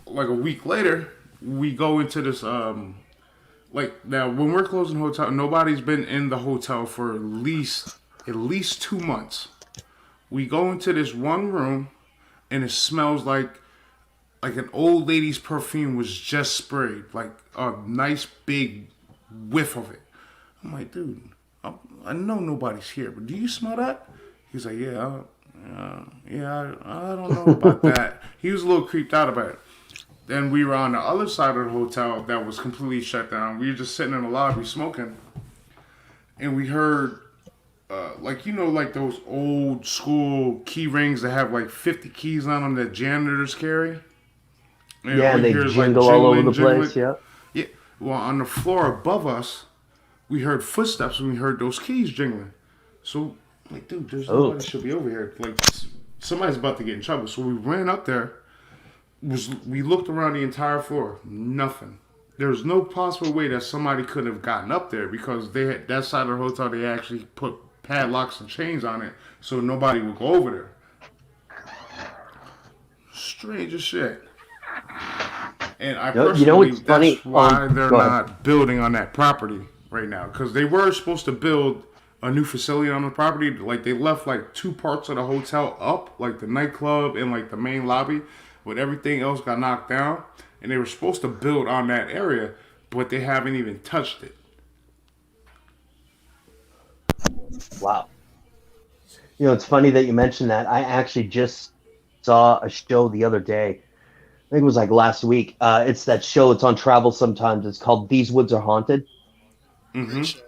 Like a week later, we go into this like now when we're closing the hotel, nobody's been in the hotel for at least 2 months. We go into this one room and it smells like an old lady's perfume was just sprayed, like a nice big whiff of it. I'm like, dude, I know nobody's here, but do you smell that? He's like, yeah, yeah, I don't know about that. He was a little creeped out about it. Then we were on the other side of the hotel that was completely shut down. We were just sitting in the lobby smoking, and we heard, like those old school key rings that have like 50 keys on them that janitors carry. And yeah, all and you they hear is like jingle all over jingling, the jingling. place. Yeah. Yeah. Well, on the floor above us, we heard footsteps and we heard those keys jingling. So, like, dude, there's Oh, nobody should be over here. Like, somebody's about to get in trouble. So we ran up there. We looked around the entire floor. Nothing. There's no possible way that somebody could have gotten up there because they had that side of the hotel. They actually put padlocks and chains on it, so nobody would go over there. Strange as shit. And I you know personally what's believe that's funny? why they're Go ahead. not building on that property right now. Because they were supposed to build a new facility on the property. Like they left like two parts of the hotel up, like the nightclub and like the main lobby, but everything else got knocked down. And they were supposed to build on that area, but they haven't even touched it. Wow. You know, it's funny that you mentioned that. I actually just saw a show the other day. I think it was like last week. It's that show. It's on Travel sometimes. It's called These Woods Are Haunted. Mm-hmm.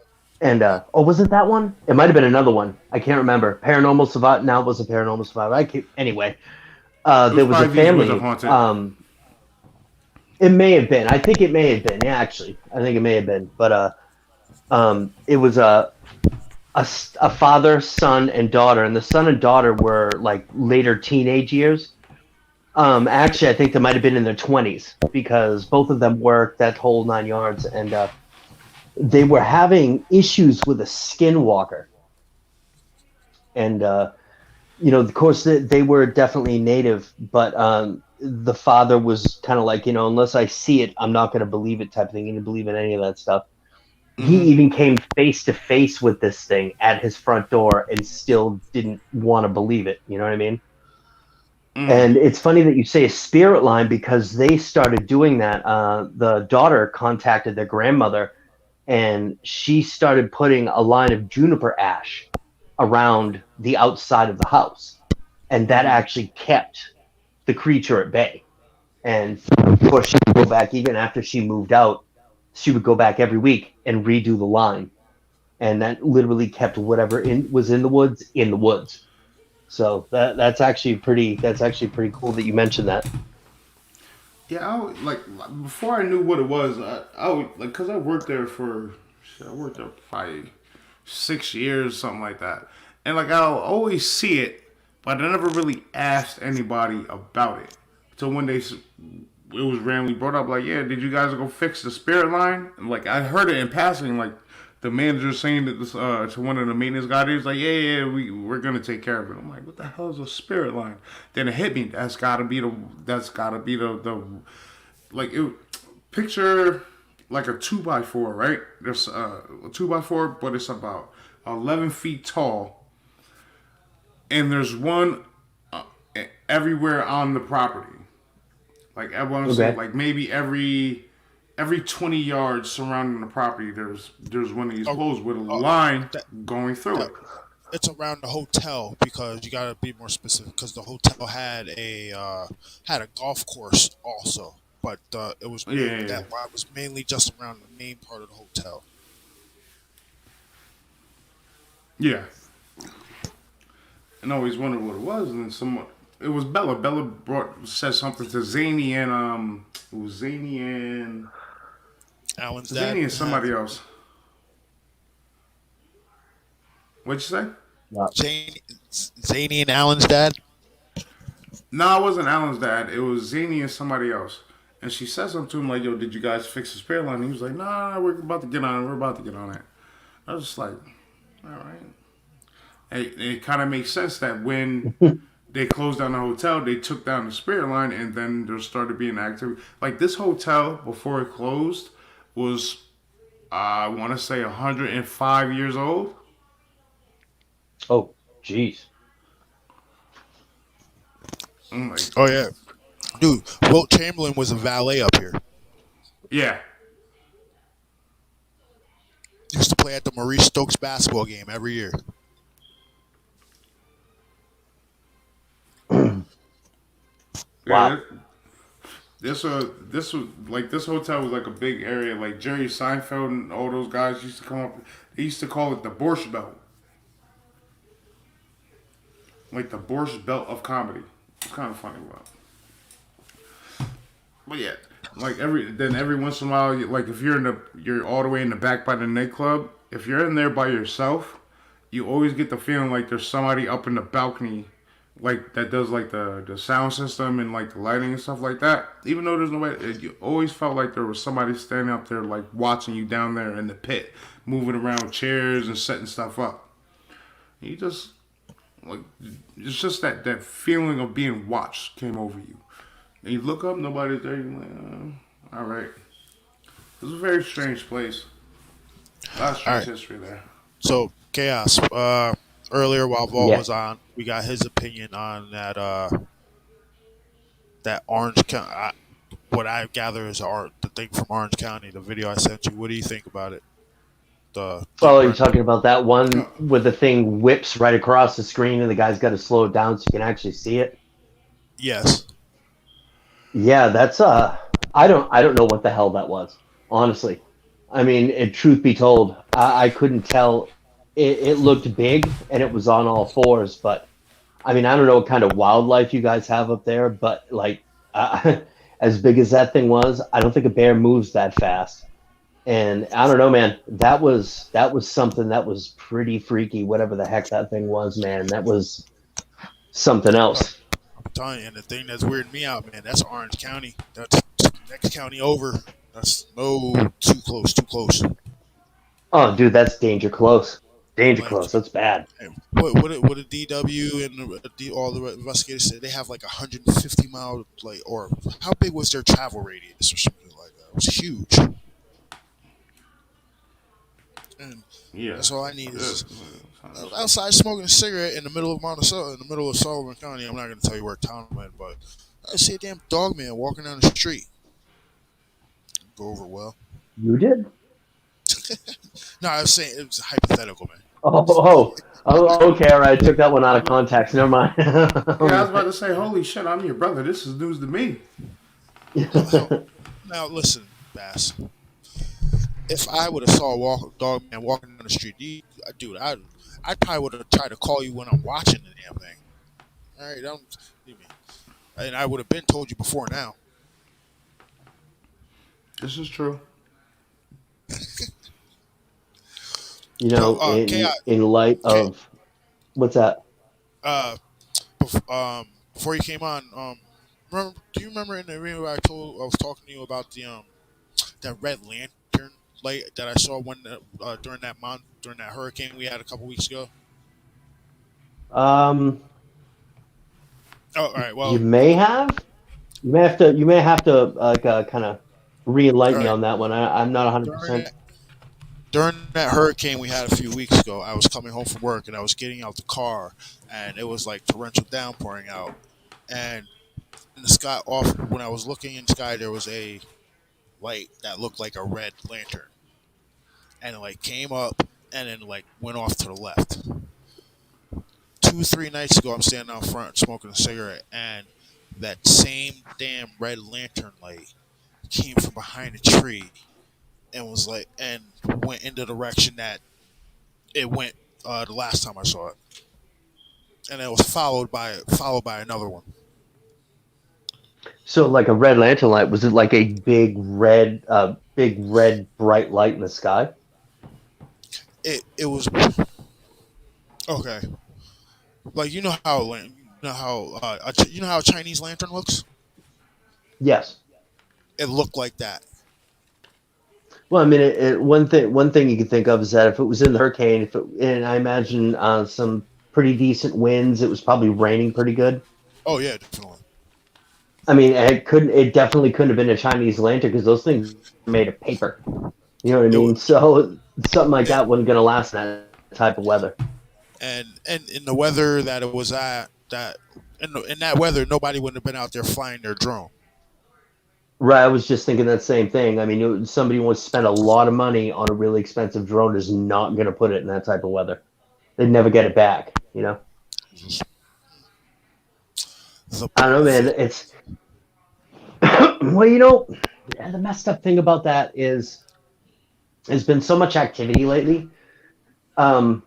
And was it that one? It might have been another one. I can't remember. Paranormal Survivor. Now it was a Paranormal Survivor. Anyway, It was there was a probably these woods are family. haunted. It may have been. I think it may have been. Yeah, actually, I think it may have been. But it was a father, son, and daughter, and the son and daughter were like later teenage years. Actually, I think they might have been in their 20s because both of them worked that whole 9 yards, and they were having issues with a skinwalker. And of course, they were definitely native, but the father was kind of like, unless I see it, I'm not going to believe it type of thing. He didn't believe in any of that stuff. He Mm-hmm. even came face to face with this thing at his front door and still didn't want to believe it. You know what I mean? Mm. And it's funny that you say a spirit line because they started doing that. The daughter contacted their grandmother and she started putting a line of juniper ash around the outside of the house. And that actually kept the creature at bay. And of course, she would go back even after she moved out. She would go back every week and redo the line, and that literally kept whatever was in the woods in the woods. So that's actually pretty cool that you mentioned that. Yeah, like before I knew what it was, I would like because I worked there for I worked there for probably 6 years, something like that, and like I'll always see it, but I never really asked anybody about it till one day it was randomly brought up, like, yeah, did you guys go fix the spirit line? And like, I heard it in passing, like the manager saying that this, to one of the maintenance guys, he was like, yeah, we're gonna take care of it. I'm like, what the hell is a spirit line? Then it hit me. That's gotta be the like it. Picture like a 2x4, right? There's a 2x4, but it's about 11 feet tall, and there's one everywhere on the property. Like everyone's saying, like maybe every 20 yards surrounding the property, there's one of these poles with a line going through it. It's around the hotel because you gotta be more specific because the hotel had a golf course also, but it was that was mainly just around the main part of the hotel. Yeah. And I always wondered what it was, and then it was Bella. Bella said something to Zany and it was Zany and Alan's dad. Zany and somebody else. What'd you say? Zany and Alan's dad? No, it wasn't Alan's dad. It was Zany and somebody else. And she said something to him like, yo, did you guys fix the spare line? And he was like, nah, we're about to get on it. We're about to get on it. I was just like, all right. It kind of makes sense that when they closed down the hotel, they took down the spirit line, and then there started being activity. Like this hotel, before it closed, was, I want to say, 105 years old. Oh, jeez. Oh, yeah. Dude, Wilt Chamberlain was a valet up here. Yeah. Used to play at the Maurice Stokes basketball game every year. Wow. This hotel was like a big area. Like Jerry Seinfeld and all those guys used to come up. They used to call it the Borscht Belt. Like the Borscht Belt of comedy. It's kind of funny, but yeah, like every once in a while, like if you're all the way in the back by the nightclub. If you're in there by yourself, you always get the feeling like there's somebody up in the balcony, like that does like the sound system and like the lighting and stuff like that. Even though there's nobody, you always felt like there was somebody standing up there like watching you down there in the pit, moving around chairs and setting stuff up. You just like it's just that feeling of being watched came over you. And you look up, nobody's there. You're like, all right. It was a very strange place. A lot of strange history there. So Chaos. Earlier while Vault was on, we got his opinion on that Orange County. What I gather is the thing from Orange County. The video I sent you. What do you think about it? You're talking about that one where the thing whips right across the screen and the guy's got to slow it down so you can actually see it. Yes. Yeah, that's I don't know what the hell that was, honestly. I mean, truth be told, I couldn't tell. It looked big and it was on all fours, but I mean, I don't know what kind of wildlife you guys have up there, but like as big as that thing was, I don't think a bear moves that fast. And I don't know, man. That was something that was pretty freaky. Whatever the heck that thing was, man, that was something else. I'm telling you, and the thing that's weirding me out, man, that's Orange County. That's next county over. That's too close. Oh, dude, that's danger close. Danger close. That's bad. What did DW and all the investigators say? They have like 150 mile, like, or how big was their travel radius or something like that? It was huge. And that's all I need is outside smoking a cigarette in the middle of in the middle of Sullivan County. I'm not going to tell you where town I'm in, but I see a damn dog man walking down the street. Go over well. You did? No, I was saying it was hypothetical, man. Oh, okay, all right. I took that one out of context. Never mind. Yeah, I was about to say, holy shit, I'm your brother. This is news to me. Now, listen, Bass. If I would have saw a dog man walking down the street, dude, I probably would have tried to call you when I'm watching the damn thing. All right, and I would have been told you before now. This is true. You know, in light of what's that? Before you came on, Do you remember in the video I was talking to you about that red lantern light that I saw during that hurricane we had a couple weeks ago? Um, Oh, all right. you Well, may have. You may have to like kind of all re-enlighten me right. on that one. I'm not During 100%. that during that hurricane we had a few weeks ago, I was coming home from work and I was getting out the car, and it was like torrential downpouring out. And in the sky, off when I was looking in the sky, there was a light that looked like a red lantern, and it like came up and then like went off to the left. 2, 3 nights ago, I'm standing out front smoking a cigarette, and that same damn red lantern light came from behind a tree and went in the direction that it went the last time I saw it, and it was followed by another one. So, like a red lantern light, was it like a big red bright light in the sky? It was okay. Like you know how a Chinese lantern looks. Yes. It looked like that. Well, I mean, one thing you could think of is that if it was in the hurricane, and I imagine some pretty decent winds, it was probably raining pretty good. Oh yeah, definitely. I mean, it definitely couldn't have been a Chinese lantern because those things are made of paper. You know what I It mean? was, So something like and that wasn't gonna last in that type of weather. and in the weather that it was at, in that weather, nobody would have been out there flying their drone. Right, I was just thinking that same thing. I mean, somebody wants to spend a lot of money on a really expensive drone is not going to put it in that type of weather. They'd never get it back. You know, Just the I don't know, man. benefit. It's well, the messed up thing about that is there's been so much activity lately. Um,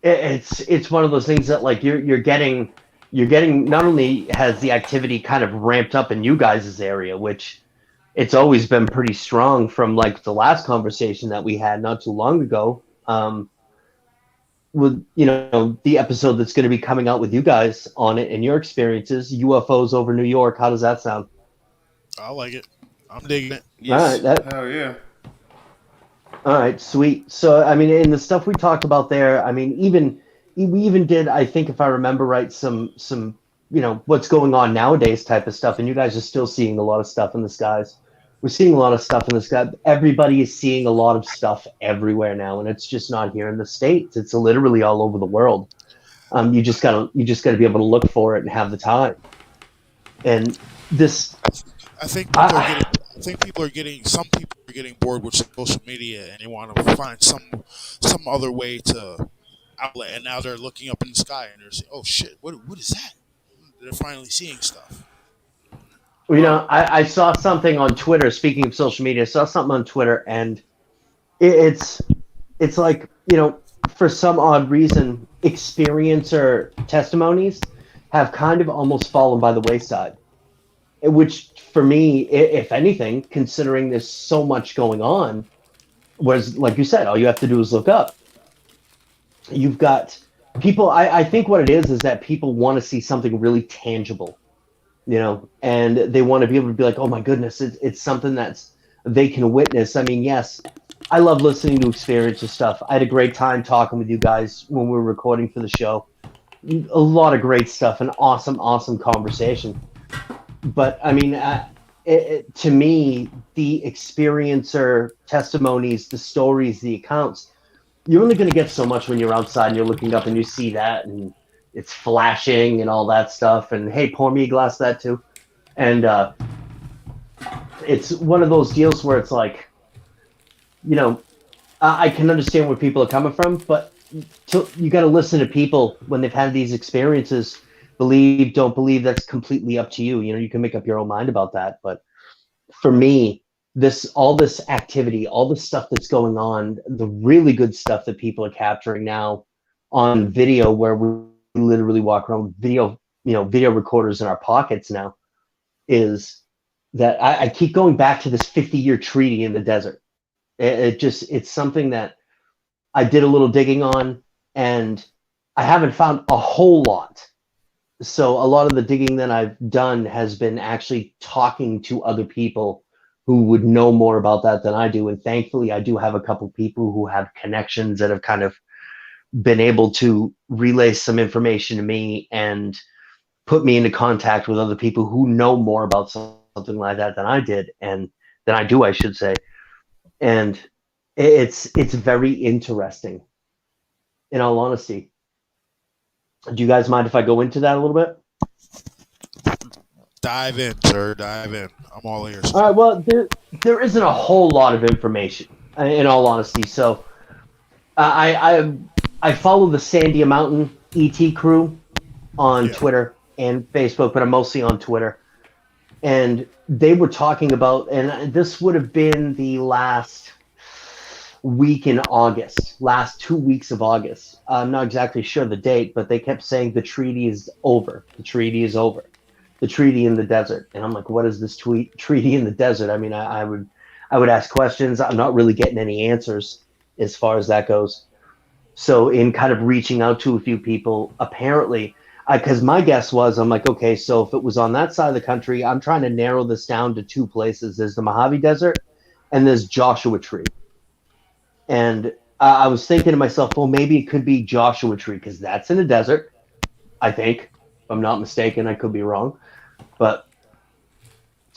it's one of those things that like you're getting not only has the activity kind of ramped up in you guys' area, which it's always been pretty strong from like the last conversation that we had not too long ago. With the episode that's going to be coming out with you guys on it and your experiences, UFOs over New York. How does that sound? I like it. I'm digging it. All right, Yes, that hell yeah. all right, sweet. So I mean, in the stuff we talked about there, I mean, we even did, I think, if I remember right, some what's going on nowadays type of stuff, and you guys are still seeing a lot of stuff in the skies. We're seeing a lot of stuff in the sky. Everybody is seeing a lot of stuff everywhere now, and it's just not here in the States. It's literally all over the world. You just gotta be able to look for it and have the time. And this, I think people are I, getting. I think people are getting. Some people are getting bored with social media, and they want to find some other way to outlet. And now they're looking up in the sky, and they're saying, "Oh shit, what is that?" They're finally seeing stuff. Well, I saw something on Twitter. Speaking of social media, I saw something on Twitter, and it's like for some odd reason, experiencer testimonies have kind of almost fallen by the wayside. Which for me, if anything, considering there's so much going on, whereas like you said, all you have to do is look up. You've got people. I think what it is that people want to see something really tangible, and they want to be able to be like, oh my goodness, it's something that's they can witness. I mean, yes, I love listening to experiences stuff. I had a great time talking with you guys when we were recording for the show. A lot of great stuff, an awesome conversation. But I mean, to me, the experiencer testimonies, the stories, the accounts, you're only going to get so much when you're outside and you're looking up and you see that and it's flashing and all that stuff. And hey, pour me a glass of that too. And it's one of those deals where it's like, you know, I can understand where people are coming from, but you got to listen to people when they've had these experiences. Believe, don't believe, that's completely up to you. You can make up your own mind about that. But for me, all this activity, all the stuff that's going on, the really good stuff that people are capturing now on video, where we literally walk around with video recorders in our pockets now, is that I keep going back to this 50-year treaty in the desert. It's something that I did a little digging on, and I haven't found a whole lot So a lot of the digging that I've done has been actually talking to other people who would know more about that than I do. And thankfully, I do have a couple people who have connections that have kind of been able to relay some information to me and put me into contact with other people who know more about something like that than I did, and than I do, I should say. And it's very interesting, in all honesty. Do you guys mind if I go into that a little bit? Dive in, sir. Dive in. I'm all ears. All right. Well, there isn't a whole lot of information, in all honesty. So I follow the Sandia Mountain ET crew on Yeah. Twitter and Facebook, but I'm mostly on Twitter. And they were talking about, and this would have been the last week in August, last 2 weeks of August. I'm not exactly sure the date, but they kept saying the treaty is over. The treaty is over. The treaty in the desert. And I'm like, what is this treaty in the desert? I mean, I would ask questions. I'm not really getting any answers as far as that goes. So in kind of reaching out to a few people, apparently, because my guess was, I'm like, okay, so if it was on that side of the country, I'm trying to narrow this down to two places. There's the Mojave Desert and there's Joshua Tree. And I was thinking to myself, well, maybe it could be Joshua Tree because that's in the desert, I think. If I'm not mistaken, I could be wrong. But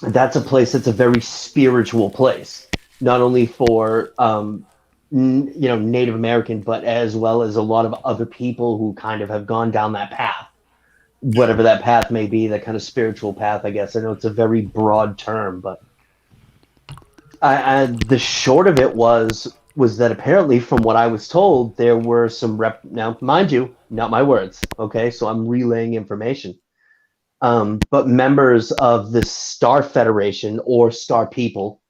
that's a place that's a very spiritual place, not only for Native American, but as well as a lot of other people who kind of have gone down that path, Yeah. whatever that path may be, that kind of spiritual path, I guess. I know it's a very broad term, but the short of it was that apparently, from what I was told, there were some now, mind you, not my words, okay? So I'm relaying information. But members of the Star Federation or Star People,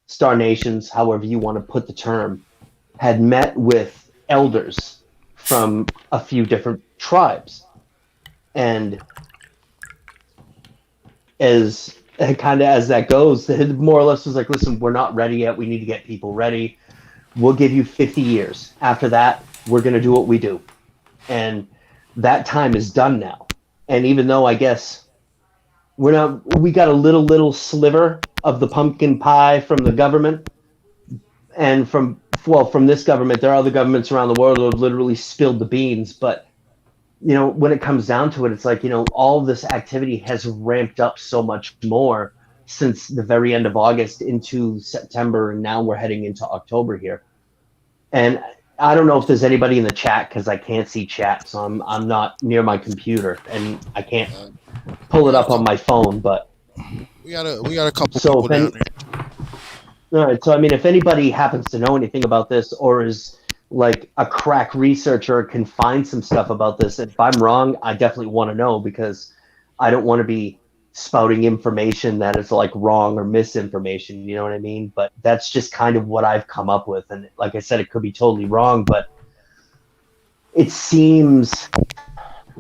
Star Nations, however you want to put the term, had met with elders from a few different tribes. And as kind of as that goes, it more or less was like, listen, we're not ready yet. We need to get people ready. We'll give you 50 years. After that, we're going to do what we do. And that time is done now. And even though I guess we got a little sliver of the pumpkin pie from the government, and from this government, there are other governments around the world who have literally spilled the beans. But when it comes down to it, it's like, all this activity has ramped up so much more since the very end of August into September, and now we're heading into October here. And I don't know if there's anybody in the chat because I can't see chat, so I'm not near my computer and I can't pull it up on my phone. But we got a couple so people down there. all right, so I mean, if anybody happens to know anything about this, or is like a crack researcher, can find some stuff about this, if I'm wrong, I definitely want to know, because I don't want to be spouting information that is like wrong or misinformation, you know what I mean? But that's just kind of what I've come up with. And like I said, it could be totally wrong, but it seems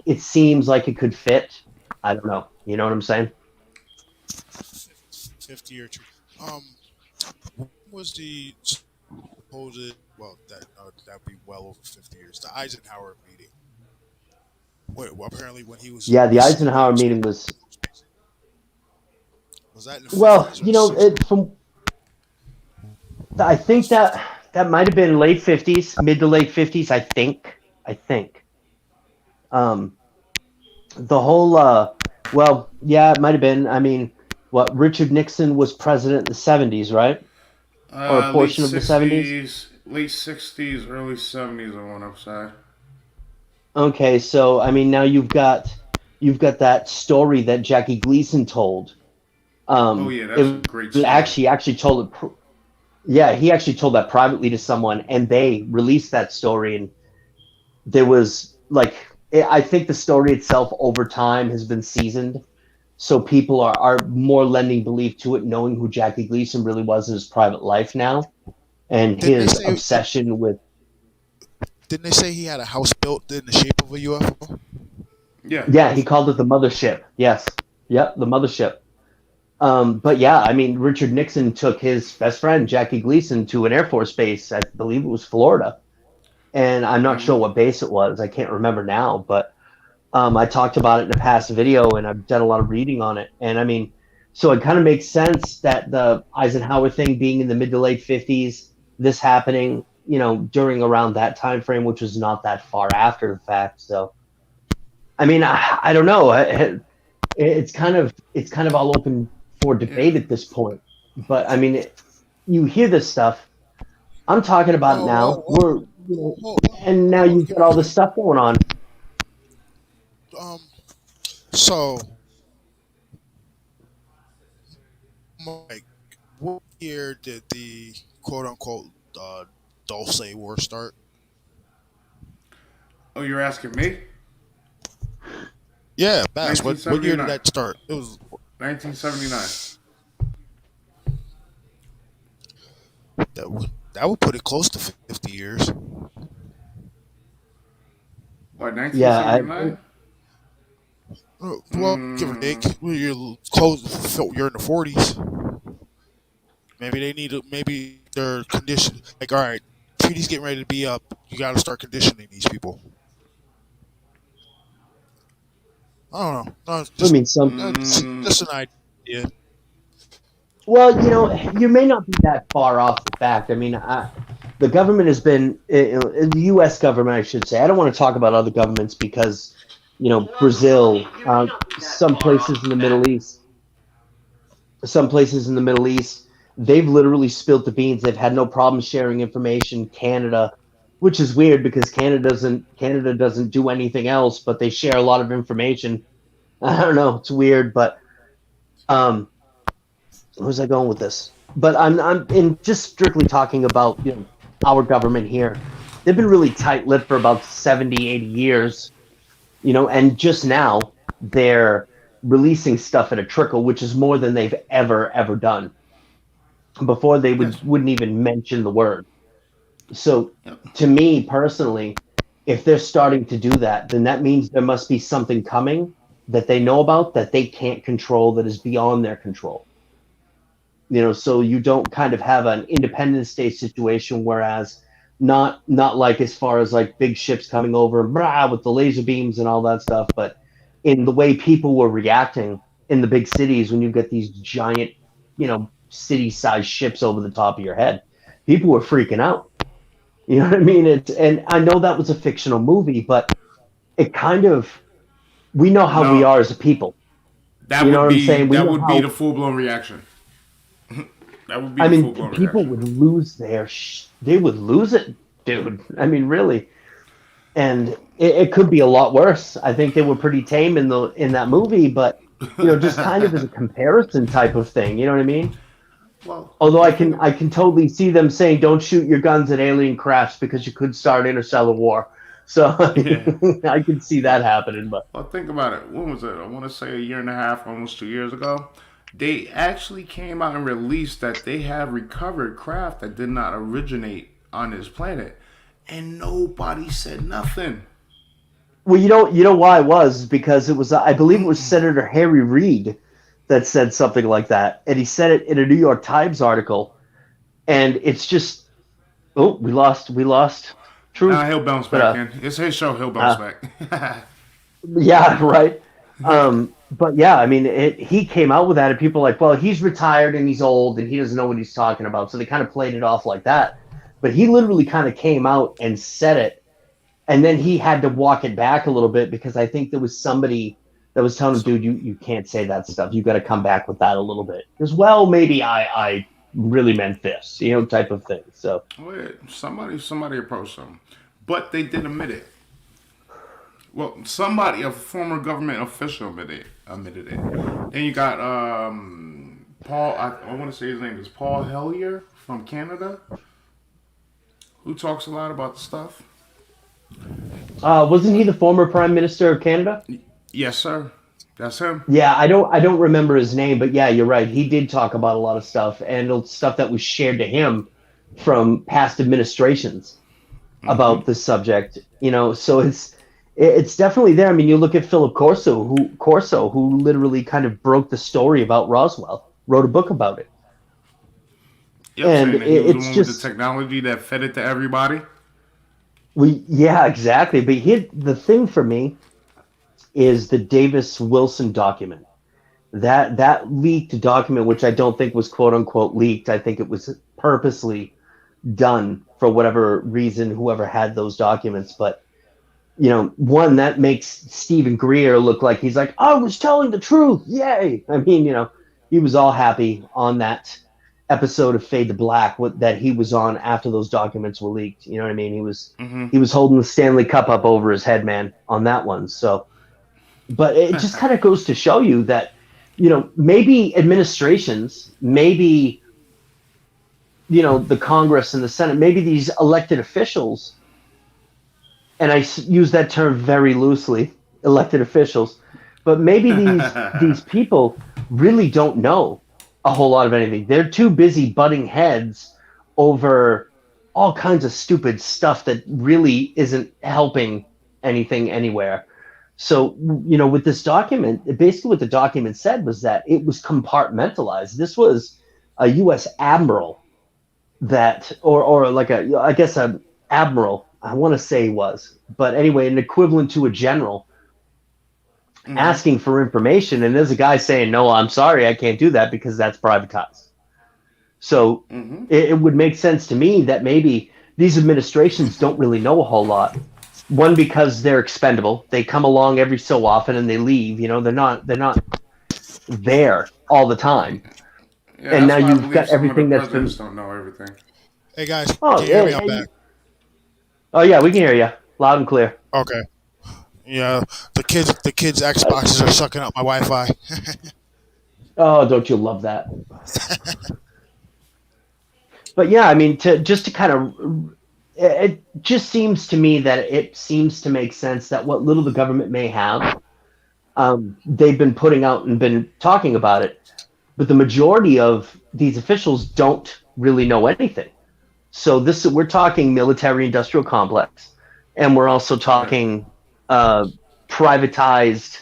like it could fit. I don't know. You know what I'm saying? 50-year tree. When was the supposed? Well, that'd be well over 50 years. The Eisenhower meeting. Well, apparently when he was Yeah, the Eisenhower meeting was that in the well, 50s or the 60s? I think that might have been late 50s, mid to late 50s. I think. The whole well, yeah, it might have been. I mean, what, Richard Nixon was president in the 70s, right? Or a portion of the 70s. Late 60s, early 70s. I want to say. Okay, so I mean, now you've got that story that Jackie Gleason told. Oh yeah, that's a great story. Actually told it. Yeah, he actually told that privately to someone, and they released that story. And there was like, I think the story itself over time has been seasoned, so people are more lending belief to it, knowing who Jackie Gleason really was in his private life now, and his obsession with. Didn't they say he had a house built in the shape of a UFO? Yeah. Yeah, he called it the mothership. Yes. Yep, the mothership. But yeah, I mean, Richard Nixon took his best friend, Jackie Gleason, to an Air Force base. I believe it was Florida. And I'm not sure what base it was. I can't remember now. But I talked about it in a past video, and I've done a lot of reading on it. And I mean, so it kind of makes sense that the Eisenhower thing being in the mid to late 50s, this happening, during around that time frame, which was not that far after the fact. So, I mean, I don't know. It's kind of all open for Yeah. debate at this point. But I mean, you hear this stuff. I'm talking about it Oh, now. oh, hold And now hold on. you've Give got me a all this second. stuff going on. Um, so, Mike, what year did the quote unquote Dulce War start? Oh, you're asking me? Yeah, Bass. What year did 1979. that start? It was 1979. that would put it close to 50 years. What, Yeah, 1979? Well, give or take. Mm, Well, you're close. You're in the 40s. Maybe they need. Maybe their condition. Like, all right, treaty's getting ready to be up. You got to start conditioning these people. I don't know. No, it's I just mean, some. mm, just an idea. Well, you may not be that far off the fact. I mean, the government has been, the U.S. government, I should say. I don't want to talk about other governments because, Brazil, some places in the Middle East, they've literally spilt the beans. They've had no problem sharing information. Canada, which is weird because Canada doesn't do anything else, but they share a lot of information. I don't know. It's weird, but um, where's I going with this? But I'm in just strictly talking about our government here. They've been really tight-lipped for about 70, 80 years, and just now they're releasing stuff at a trickle, which is more than they've ever done. Before they yes. wouldn't even mention the word. So Yep. to me personally, if they're starting to do that, then that means there must be something coming that they know about that they can't control, that is beyond their control. So you don't kind of have an Independence Day situation, whereas not like as far as like big ships coming over and brah, with the laser beams and all that stuff, but in the way people were reacting in the big cities when you get these giant, city-sized ships over the top of your head, people were freaking out. You know what I mean? And I know that was a fictional movie, but it kind of, we know how we No, are as a people. that You know would what I'm be saying? We that know would be the how. full blown reaction. That would be I the mean, full blown people reaction. would lose they would lose it, dude. I mean, really. And it could be a lot worse. I think they were pretty tame in that movie, but just kind of as a comparison type of thing. You know what I mean? Well, Although the thing, I can totally see them saying, "Don't shoot your guns at alien crafts because you could start interstellar war." So yeah. I can see that happening. But Well, think about it. When was it? I want to say a year and a half, almost 2 years ago. They actually came out and released that they have recovered craft that did not originate on this planet, and nobody said nothing. well, you know why it was because it was, I believe it was Senator Harry Reid that said something like that, and he said it in a New York Times article, and it's just, oh, we lost Nah, truth. he'll bounce But back in. It's his show. He'll bounce uh back. yeah, right. But yeah, I mean, he came out with that, and people are like, well, he's retired and he's old and he doesn't know what he's talking about, so they kind of played it off like that. But he literally kind of came out and said it, and then he had to walk it back a little bit because I think there was somebody that was telling him, So, dude, you can't say that stuff. You got to come back with that a little bit. As well, maybe I really meant this, type of thing. So wait, somebody approached them, but they did admit it. Well, somebody, a former government official, admitted it. Then you got Paul. I want to say his name is Paul Hellyer from Canada, who talks a lot about the stuff. wasn't he the former Prime Minister of Canada? Yes, sir. That's him. Yeah, I don't remember his name, but yeah, you're right. He did talk about a lot of stuff and stuff that was shared to him from past administrations about this subject. So it's definitely there. I mean, you look at Philip Corso, who literally kind of broke the story about Roswell, wrote a book about it, Yep, and saying that he was the it's one with the just technology that fed it to everybody. yeah, exactly. But the thing for me is the Davis Wilson document. That leaked document, which I don't think was quote unquote leaked. I think it was purposely done for whatever reason, whoever had those documents. But one that makes Stephen Greer look like he's like, I was telling the truth, yay! I mean, he was all happy on that episode of Fade to Black that he was on after those documents were leaked. You know what I mean? He was Mm-hmm. he was holding the Stanley Cup up over his head, man, on that one. So, but it just kind of goes to show you that maybe administrations, maybe the Congress and the Senate, maybe these elected officials, and I use that term very loosely, elected officials, but maybe these people really don't know a whole lot of anything. They're too busy butting heads over all kinds of stupid stuff that really isn't helping anything anywhere. So, with this document, basically what the document said was that it was compartmentalized. This was a U.S. admiral that, or like I guess a admiral, I want to say was, but anyway, an equivalent to a general asking for information. And there's a guy saying, no, I'm sorry, I can't do that because that's privatized. So it would make sense to me that maybe these administrations don't really know a whole lot. One, because they're expendable. They come along every so often and they leave. They're not there all the time. Yeah, and now why you've got everything that's been. Don't know everything. Hey guys, Oh, can you hear me? I'm back. Oh yeah, we can hear you loud and clear. Okay. Yeah, the kids' Xboxes are sucking up my Wi-Fi. Oh, don't you love that? But yeah, I mean, to kind of, it just seems to me that it seems to make sense that what little the government may have, they've been putting out and been talking about it, but the majority of these officials don't really know anything. So we're talking military-industrial complex, and we're also talking privatized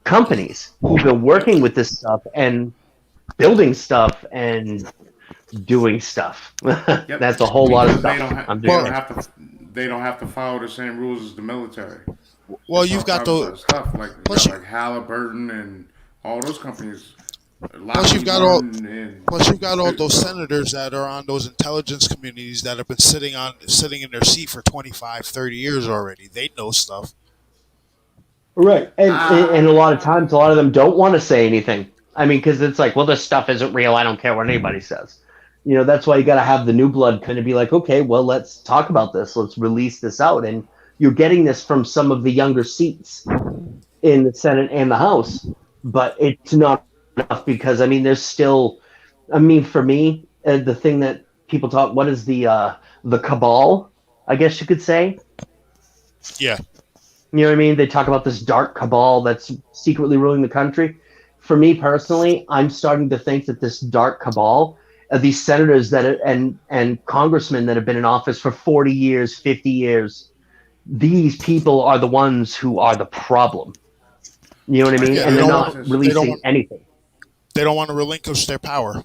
companies who've been working with this stuff and building stuff and doing stuff. Yep. That's a whole lot of stuff. They don't have to follow the same rules as the military. Well, you've got those stuff like Halliburton and all those companies. Plus, you've got all those senators that are on those intelligence communities that have been sitting in their seat for 25, 30 years already. They know stuff. Right, and a lot of times, a lot of them don't want to say anything. I mean, because it's like, well, this stuff isn't real. I don't care what anybody says. That's why you got to have the new blood kind of be like, okay, well, let's talk about this. Let's release this out. And you're getting this from some of the younger seats in the Senate and the House, but it's not enough because, I mean, there's still, I mean, for me, the thing that people talk, what is the cabal, I guess you could say? Yeah. You know what I mean? They talk about this dark cabal that's secretly ruling the country. For me personally, I'm starting to think that this dark cabal, these senators and congressmen that have been in office for 40 years, 50 years, these people are the ones who are the problem. You know what I mean? Yeah, and they're not releasing anything. They don't want to relinquish their power.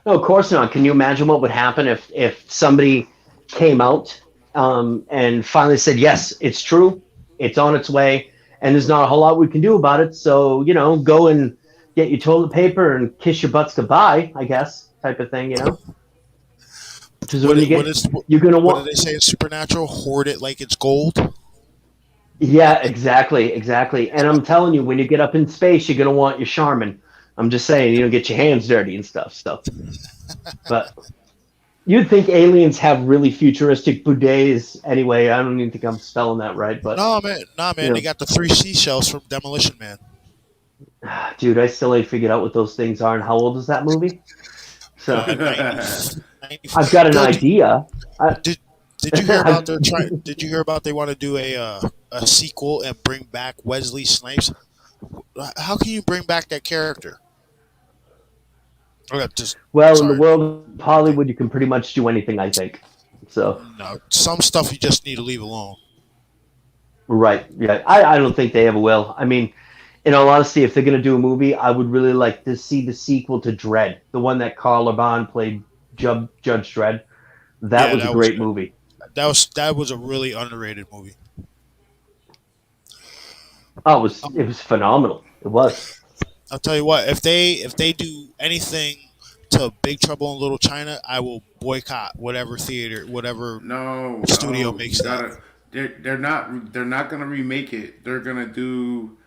No, of course not. Can you imagine what would happen if somebody came out and finally said, yes, it's true, it's on its way, and there's not a whole lot we can do about it, so, go and get your toilet paper and kiss your butts goodbye, I guess, type of thing, Because when you're going to want... What do they say in Supernatural? Hoard it like it's gold? Yeah, exactly. And I'm telling you, when you get up in space, you're going to want your Charmin. I'm just saying, get your hands dirty and stuff. But you'd think aliens have really futuristic bidets anyway. I don't even think I'm spelling that right. But No, man. They got the 3 seashells from Demolition Man. Dude, I still ain't figured out what those things are. And how old is that movie? So I've got an idea. Did you hear about Did you hear about they want to do a sequel and bring back Wesley Snipes? How can you bring back that character? In the world of Hollywood, you can pretty much do anything, I think. So no, some stuff you just need to leave alone. Right. Yeah. I don't think they ever will. I mean, in all honesty, if they're going to do a movie, I would really like to see the sequel to Dredd, the one that Carl Urban played Judge Dredd. That was a great movie. That was a really underrated movie. Oh, it Um, was phenomenal. It was. I'll tell you what, if they do anything to Big Trouble in Little China, I will boycott whatever theater, whatever No, studio no, you makes that. gotta. They're not gonna remake it. They're gonna do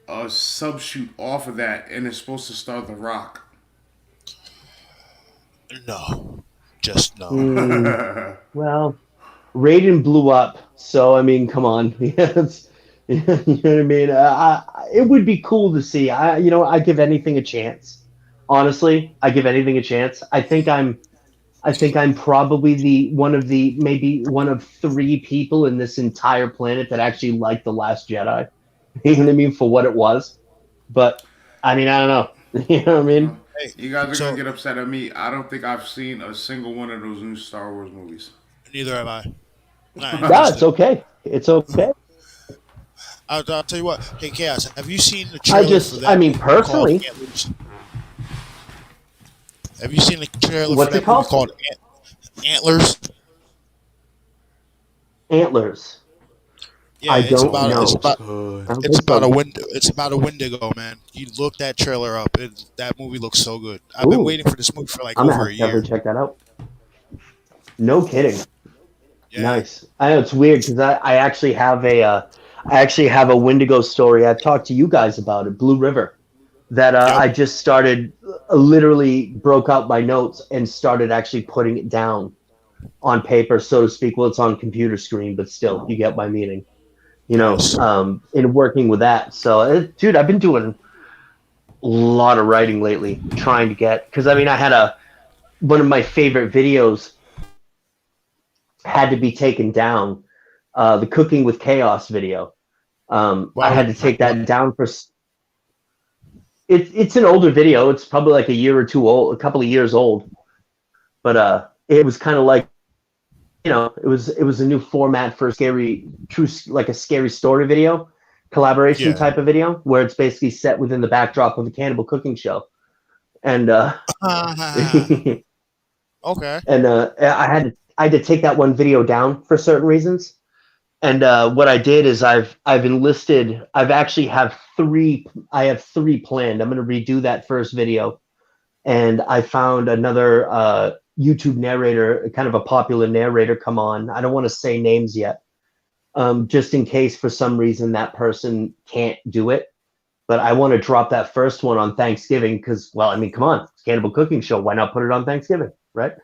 a subshoot off of that, and it's supposed to star The Rock. No, just no. Mm, well, Raiden blew up, so I mean, come on. Yes. You know what I mean? It would be cool to see. I give anything a chance. Honestly, I give anything a chance. I think I'm probably the one of the maybe one of three people in this entire planet that actually liked The Last Jedi. You know what I mean? For what it was. But I mean, I don't know. You know what I mean? Hey, You guys are gonna so get upset at me. I don't think I've seen a single one of those new Star Wars movies. neither have I. Not No, it's interested. okay. It's okay. I'll tell you what. Hey, Chaos, have you seen the I trailer for just, I that mean, movie called personally, Antlers? Have you seen the trailer for what's it that movie called? called Antlers? Antlers. Yeah, I it's don't about it's know. about I don't it's think about a so. window. It's about a Wendigo, man. You look that trailer up. That movie looks so good. I've been Ooh, waiting for this movie for like I'm gonna over have a to year. definitely check that out. No kidding. Yeah. Nice. I know it's weird because I actually have a Wendigo story. I've talked to you guys about it, Blue River, that Yep. I just started, literally broke out my notes and started actually putting it down on paper, so to speak. Well, it's on computer screen, but still, you get my meaning. Nice. In working with that. So, dude, I've been doing a lot of writing lately, trying to get because I mean, I had a one of my favorite videos had to be taken down, the Cooking with Chaos video. I Why had would to you? take that down for. It's an older video. It's probably like a year or two old, a couple of years old. But it was kind of like it was a new format for a scary, true like a scary story video, collaboration Yeah. type of video where it's basically set within the backdrop of a cannibal cooking show. And and Okay. I had to take that one video down for certain reasons. And what I did is I've enlisted. I've actually have three. I have three planned. I'm going to redo that first video, and I found another YouTube narrator, kind of a popular narrator, come on. I don't want to say names yet, just in case for some reason that person can't do it. But I want to drop that first one on Thanksgiving because, well, I mean, come on, it's Cannibal Cooking Show. Why not put it on Thanksgiving, right?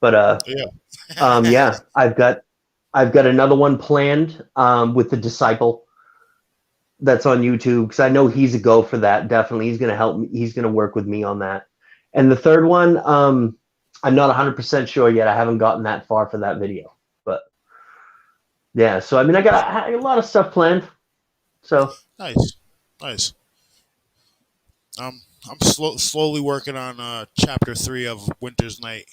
But Yeah. yeah, I've got another one planned with the Disciple that's on YouTube because I know he's a go for that. Definitely, he's gonna help me. He's gonna work with me on that. And the third one, I'm not 100% sure yet. I haven't gotten that far for that video, but yeah. So I mean, I got a lot of stuff planned. So Nice. Nice. I'm slowly working on chapter 3 of Winter's Night.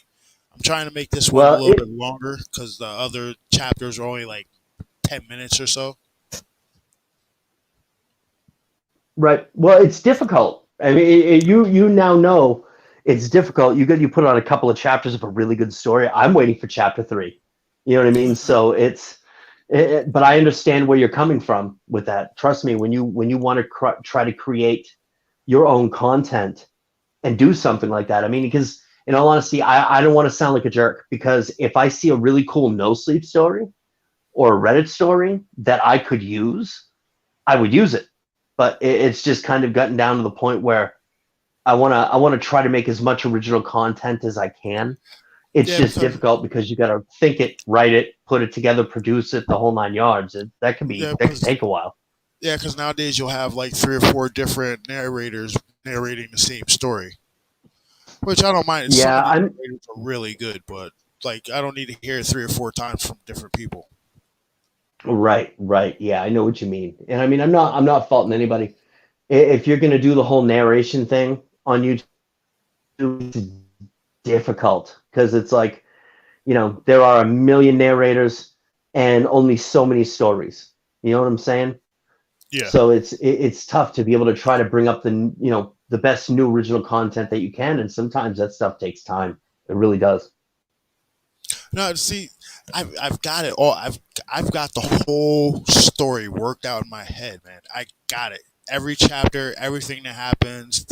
I'm trying to make this one a well, little bit longer because the other chapters are only like 10 minutes or so. right. Well, it's difficult. I mean, you now know it's difficult. You put on a couple of chapters of a really good story. I'm waiting for chapter 3. You know what I mean? So but I understand where you're coming from with that. Trust me, when you want to try to create your own content and do something like that. I mean, because in all honesty, I don't want to sound like a jerk because if I see a really cool no sleep story or a Reddit story that I could use, I would use it. But it's just kind of gotten down to the point where I wanna try to make as much original content as I can. It's Yeah, just because difficult because you got to think it, write it, put it together, produce it, the whole nine yards. yeah, That could because take a while. yeah, because nowadays you'll have like 3 or 4 different narrators narrating the same story, which I don't mind. Some Yeah, of these I'm narrators are really good, but like I don't need to hear it 3 or 4 times from different people. right, right. Yeah, I know what you mean. And I mean, I'm not faulting anybody. If you're gonna do the whole narration thing on YouTube, it's difficult because it's like, there are a million narrators and only so many stories. You know what I'm saying? Yeah. So it's tough to be able to try to bring up the best new original content that you can, and sometimes that stuff takes time. It really does. No, see, I've got it all. I've got the whole story worked out in my head, man. I got it. Every chapter, everything that happens.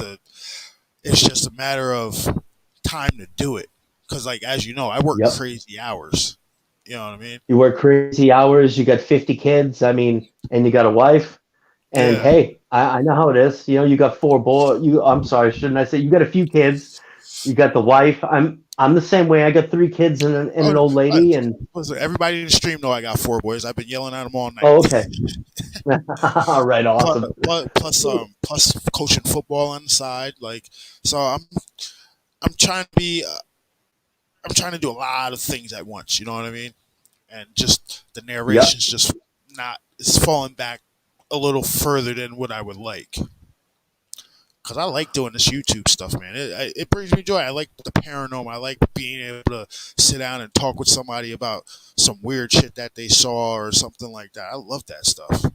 It's just a matter of time to do it. Because, like, as you know, I work Yep. crazy hours. You know what I mean? You work crazy hours. You got 50 kids. I mean, and you got a wife. And Yeah. hey, I know how it is. You know, you got 4 boys. I'm sorry, shouldn't I say? You got a few kids. You got the wife. I'm the same way. I got 3 kids and Oh, an old uh, lady. And listen, everybody in the stream know I got 4 boys. I've been yelling at them all night. oh, okay, all right, plus, awesome. plus coaching football on the side. Like, so I'm trying to be. I'm trying to do a lot of things at once. You know what I mean? And just the Yep. narration's just not. It's falling back a little further than what I would like. Because I like doing this YouTube stuff, man. It brings me joy. I like the paranormal. I like being able to sit down and talk with somebody about some weird shit that they saw or something like that. I love that stuff.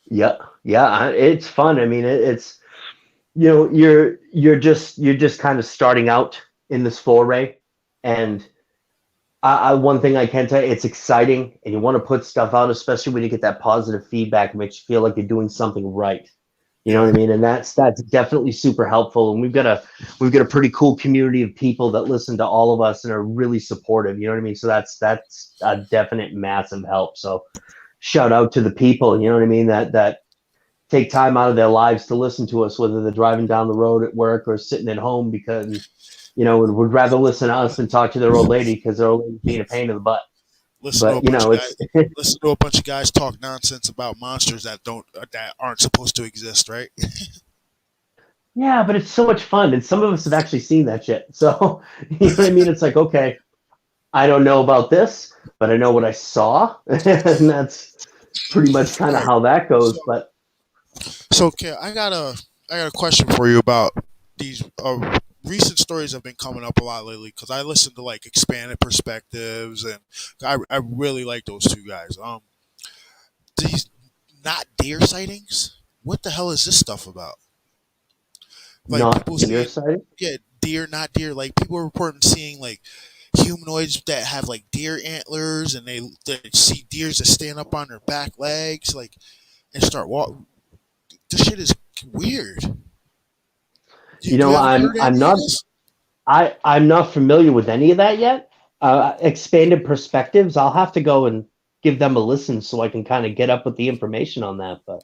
Yeah, yeah, it's fun. I mean, it's you're just kind of starting out in this foray, and one thing I can tell you, it's exciting, and you want to put stuff out, especially when you get that positive feedback. It makes you feel like you're doing something right. You know what Yeah. I mean? And that's definitely super helpful. And we've got a pretty cool community of people that listen to all of us and are really supportive. You know what I mean? So that's a definite massive help. So shout out to the people. You know what I mean? That take time out of their lives to listen to us, whether they're driving down the road at work or sitting at home because would rather listen to us than talk to their old lady because their old lady's being a pain in the butt. Listen to a But bunch of it's guys. Listen to a bunch of guys talk nonsense about monsters that aren't supposed to exist, right? yeah, but it's so much fun, and some of us have actually seen that shit. So you know what I mean? It's like, okay, I don't know about this, but I know what I saw, and that's pretty much kind of Right. how that So, goes. But so okay, I got a question for you about these recent stories have been coming up a lot lately because I listen to like expanded perspectives and I really like those two guys. These not deer sightings. What the hell is this stuff about? Like not people deer saying, sighting. yeah, deer, not deer. Like people are reporting seeing like humanoids that have like deer antlers, and they see deers that stand up on their back legs, like and start walking. This shit is weird. You You know, haven't I'm heard I'm any of not this? I'm not familiar with any of that yet. Expanded perspectives. I'll have to go and give them a listen so I can kind of get up with the information on that. But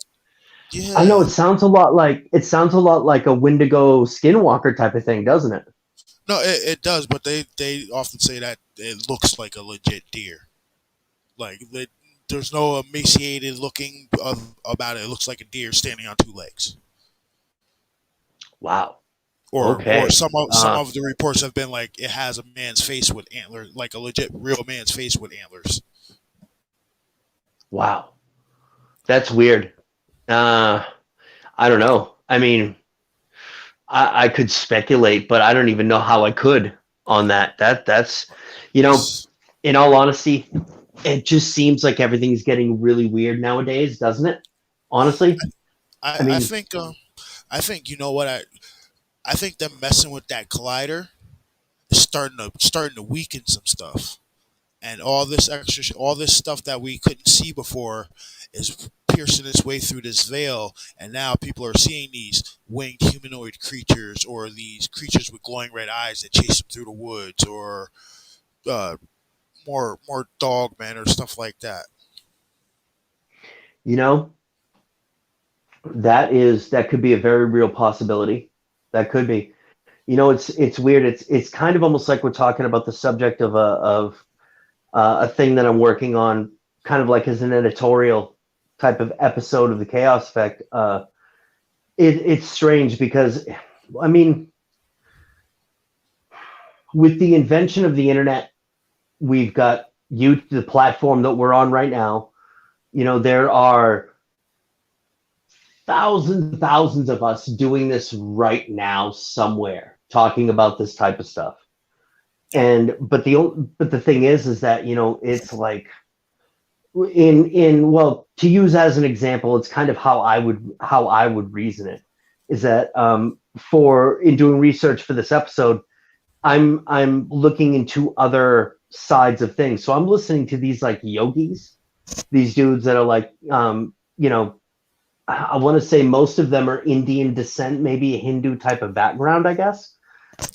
I know Yeah. it sounds a lot like a Wendigo Skinwalker type of thing, doesn't it? No, it does, but they often say that it looks like a legit deer. Like there's no emaciated looking about it. It looks like a deer standing on two legs. Wow. Or Okay. some of the reports have been like it has a man's face with antlers, like a legit real man's face with antlers. Wow. That's weird. Uh, I don't know. I mean, I could speculate, but I don't even know how I could on that. That's, you know, in all honesty, it just seems like everything's getting really weird nowadays, doesn't it? Honestly, I I I mean, think I think you know what I think them messing with that collider is starting to weaken some stuff, and all this all this stuff that we couldn't see before is piercing its way through this veil, and now people are seeing these winged humanoid creatures or these creatures with glowing red eyes that chase them through the woods, or uh, more dog men or stuff like that. you know, that could be a very real possibility. That could be. It's weird. It's kind of almost like we're talking about the subject of a thing that I'm working on, kind of like as an editorial type of episode of the Chaos Effect. It's strange because, I mean, with the invention of the internet, we've got the platform that we're on right now. There are thousands and thousands of us doing this right now somewhere, talking about this type of stuff. And but the thing is that it's like in well, to use as an example, it's kind of how I would reason it is that for in doing research for this episode, I'm looking into other sides of things. So I'm listening to these like yogis, these dudes that are like, you know, I want to say most of them are Indian descent, maybe a Hindu type of background, I guess.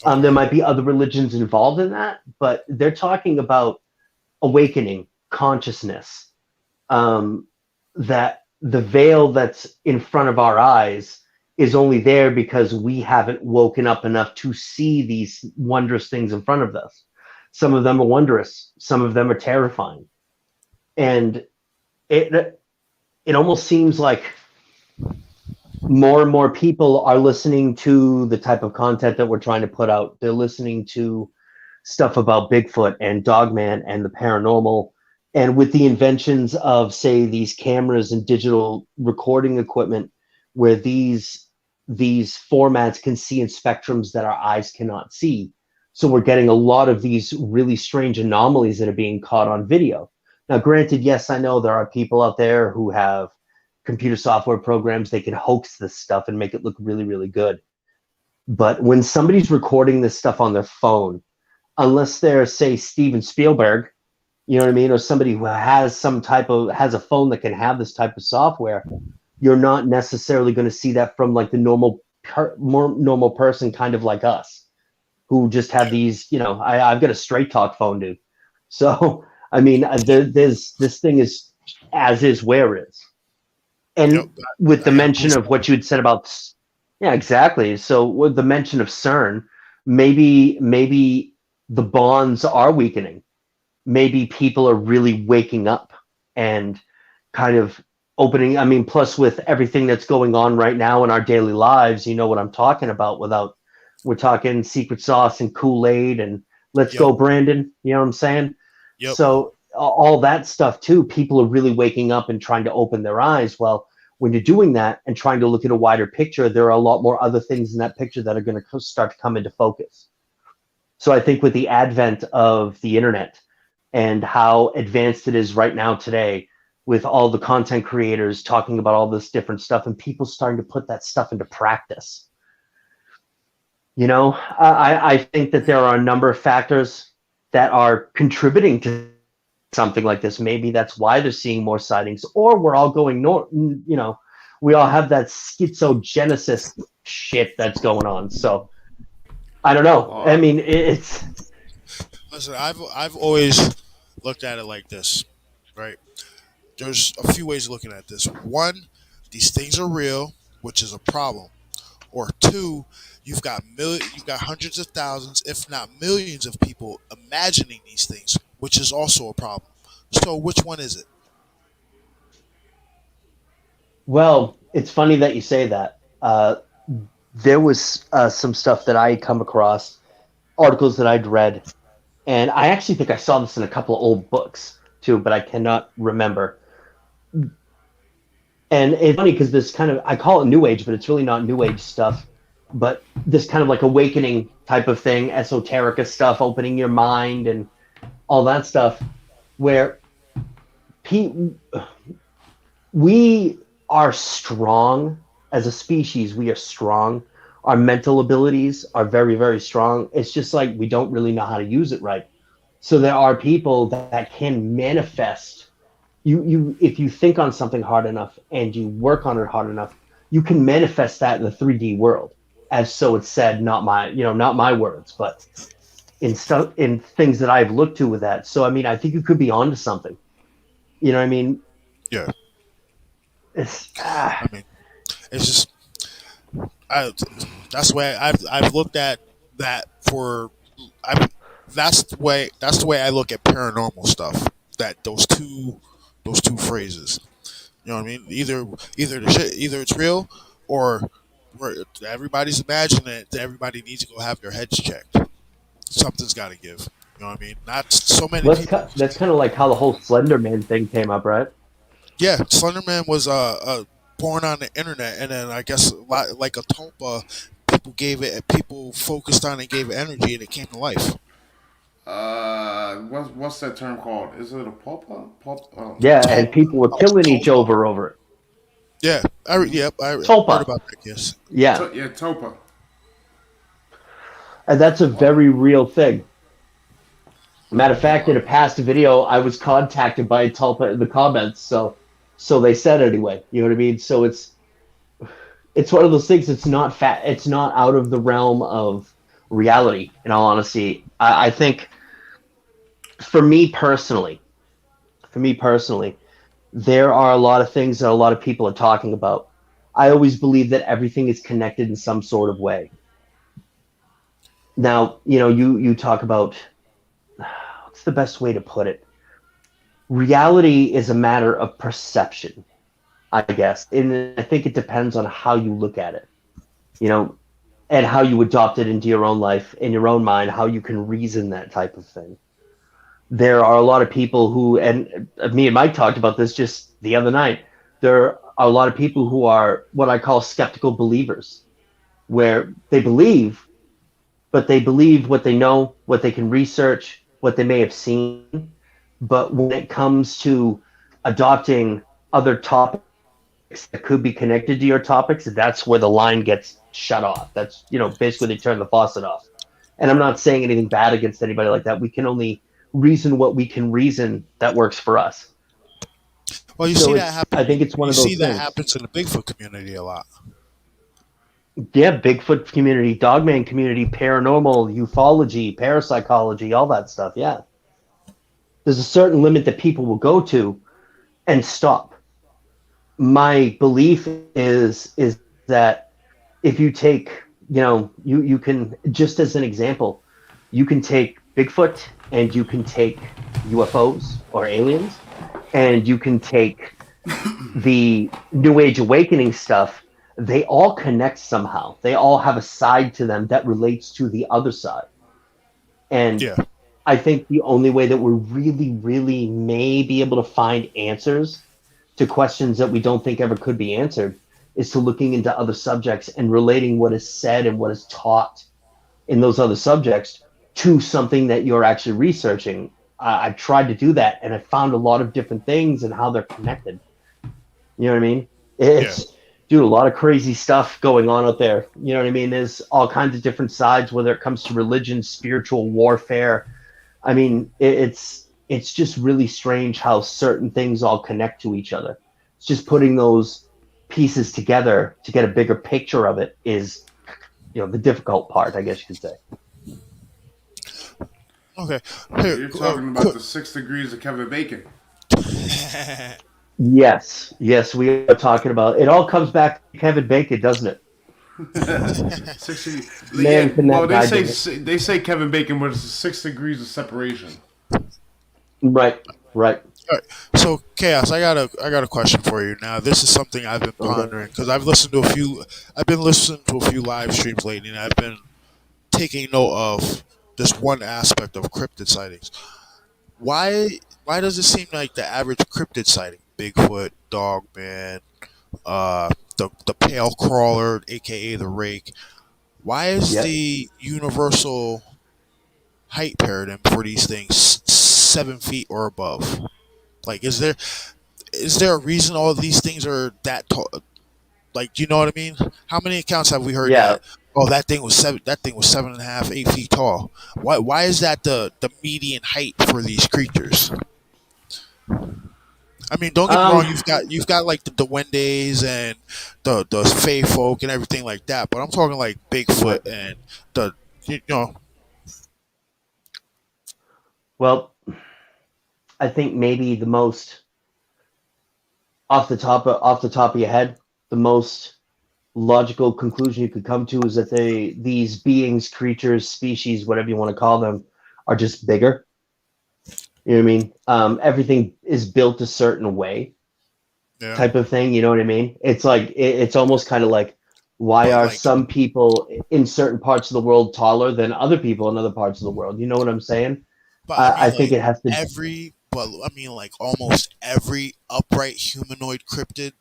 Okay. There might be other religions involved in that, but they're talking about awakening consciousness. That the veil that's in front of our eyes is only there because we haven't woken up enough to see these wondrous things in front of us. Some of them are wondrous, some of them are terrifying. And it almost seems like more and more people are listening to the type of content that we're trying to put out. They're listening to stuff about Bigfoot and Dogman and the paranormal. And with the inventions of, say, these cameras and digital recording equipment, where these formats can see in spectrums that our eyes cannot see. So we're getting a lot of these really strange anomalies that are being caught on video. Now, granted, yes, I know there are people out there who have computer software programs, they can hoax this stuff and make it look really, really good. But when somebody's recording this stuff on their phone, unless they're, say, Steven Spielberg, you know what I mean, or somebody who has has a phone that can have this type of software, you're not necessarily going to see that from like the more normal person, kind of like us, who just have these, you know, I've got a straight talk phone, dude. So, I mean, there's this thing is as is where is. And Yep. with the I got mention of what you had said about, yeah, exactly. So with the mention of CERN, maybe the bonds are weakening. Maybe people are really waking up and kind of opening. I mean, plus with everything that's going on right now in our daily lives, you know what I'm talking about. We're talking secret sauce and Kool-Aid and let's Yep. go, Brandon. You know what I'm saying? Yep. So all that stuff too, people are really waking up and trying to open their eyes. Well, when you're doing that and trying to look at a wider picture, there are a lot more other things in that picture that are going to start to come into focus. So I think with the advent of the internet and how advanced it is right now today, with all the content creators talking about all this different stuff and people starting to put that stuff into practice, you know, I think that there are a number of factors that are contributing to something like this. Maybe that's why they're seeing more sightings, or we're all going you know, we all have that schizogenesis shit that's going on. So I don't know. I mean, it's Listen, I've always looked at it like this, right? There's a few ways of looking at this. One, these things are real, which is a problem. Or two, you've got hundreds of thousands, if not millions, of people imagining these things, which is also a problem. So, which one is it? well, it's funny that you say that. There was some stuff that I come across, articles that I'd read, and I actually think I saw this in a couple of old books too, but I cannot remember. And it's funny because this kind of, I call it new age, but it's really not new age stuff, but this kind of like awakening type of thing, esoterica stuff, opening your mind and all that stuff, where we are strong as a species. We are strong. Our mental abilities are very, very strong. It's just like we don't really know how to use it right. So there are people that can manifest. You if you think on something hard enough and you work on it hard enough, you can manifest that in the 3D world. As so it's said, not my words, but in things that I've looked to with that. So I mean, I think you could be onto something. You know what I mean? Yeah, It's I mean, it's just I. That's the way I've looked at that for. I. That's the way I look at paranormal stuff. That those two phrases. You know what I mean? Either it's real, or everybody's imagining it. Everybody needs to go have their heads checked. Something's got to give. You know what I mean? Not so many people. that's kind of like how the whole Slender Man thing came up, right? Yeah, Slenderman was born on the internet, and then I guess like a tulpa, people focused on it, gave it energy, and it came to life. What's that term called? Is it a pulpa? Yeah, and Tulpa, people were killing each tulpa. over it. Yeah, yep, I heard Tulpa. about that. Yes. Yeah, Yeah, topa. and that's a very real thing. Matter of fact, in a past video, I was contacted by a tulpa in the comments, so they said anyway. You know what I mean? So it's one of those things. It's not fat. It's not out of the realm of reality. In all honesty, I think for me personally, there are a lot of things that a lot of people are talking about. I always believe that everything is connected in some sort of way. Now, you talk about what's the best way to put it? Reality is a matter of perception, I guess. And I think it depends on how you look at it, you know, and how you adopt it into your own life, in your own mind, how you can reason that type of thing. There are a lot of people who, and me and Mike talked about this just the other night. There are a lot of people who are what I call skeptical believers, where they believe, but they believe what they know, what they can research, what they may have seen. But when it comes to adopting other topics that could be connected to your topics, that's where the line gets shut off. That's, basically they turn the faucet off. And I'm not saying anything bad against anybody like that. We can only reason what we can reason that works for us. Well, you So see that happen. I think it's one You of see those that things. happens in the Bigfoot community a lot. Yeah, Bigfoot community, Dogman community, paranormal, ufology, parapsychology, all that stuff. Yeah. There's a certain limit that people will go to and stop. My belief is that if you take, you can, just as an example, you can take Bigfoot and you can take UFOs or aliens, and you can take the New Age Awakening stuff. They all connect somehow. They all have a side to them that relates to the other side. And Yeah. I think the only way that we're really, really may be able to find answers to questions that we don't think ever could be answered is to looking into other subjects and relating what is said and what is taught in those other subjects to something that you're actually researching. I've tried to do that, and I found a lot of different things and how they're connected. You know what I mean? It's, dude, a lot of crazy stuff going on out there. You know what I mean? There's all kinds of different sides, whether it comes to religion, spiritual warfare. I mean, it's just really strange how certain things all connect to each other. It's just putting those pieces together to get a bigger picture of it is, the difficult part, I guess you could say. Okay. So Here, you're talking about the 6 degrees of Kevin Bacon. Yes, we are talking about it. All comes back to Kevin Bacon, doesn't it? 60. Man, Yeah. can that Well, guy do it? they say Kevin Bacon was 6 degrees of separation. Right. all right. So, Chaos, I got a question for you. Now, this is something I've been pondering because I've been listening to a few live streams lately, and I've been taking note of this one aspect of cryptid sightings. Why does it seem like the average cryptid sighting, Bigfoot, Dogman, the pale crawler, aka the rake, why is Yeah. the universal height paradigm for these things 7 feet or above? Like, is there a reason all of these things are that tall? Like, do you know what I mean? How many accounts have we heard Yeah. that? Oh, that thing was seven. That thing was 7.5, 8 feet tall. Why is that the median height for these creatures? I mean, don't get me wrong. Um. You've got like the Duendes and the Fey folk and everything like that. But I'm talking like Bigfoot Right. and the you know Well, I think maybe the most off the top of your head, the most logical conclusion you could come to is that these beings, creatures, species, whatever you want to call them, are just bigger. You know what I mean? Everything is built a certain way, yeah. type of thing. You know what I mean? It's like it's almost kind of like, why But are like, some people in certain parts of the world taller than other people in other parts of the world? You know what I'm saying? but I I mean think like it has to. but I mean like almost every upright humanoid cryptid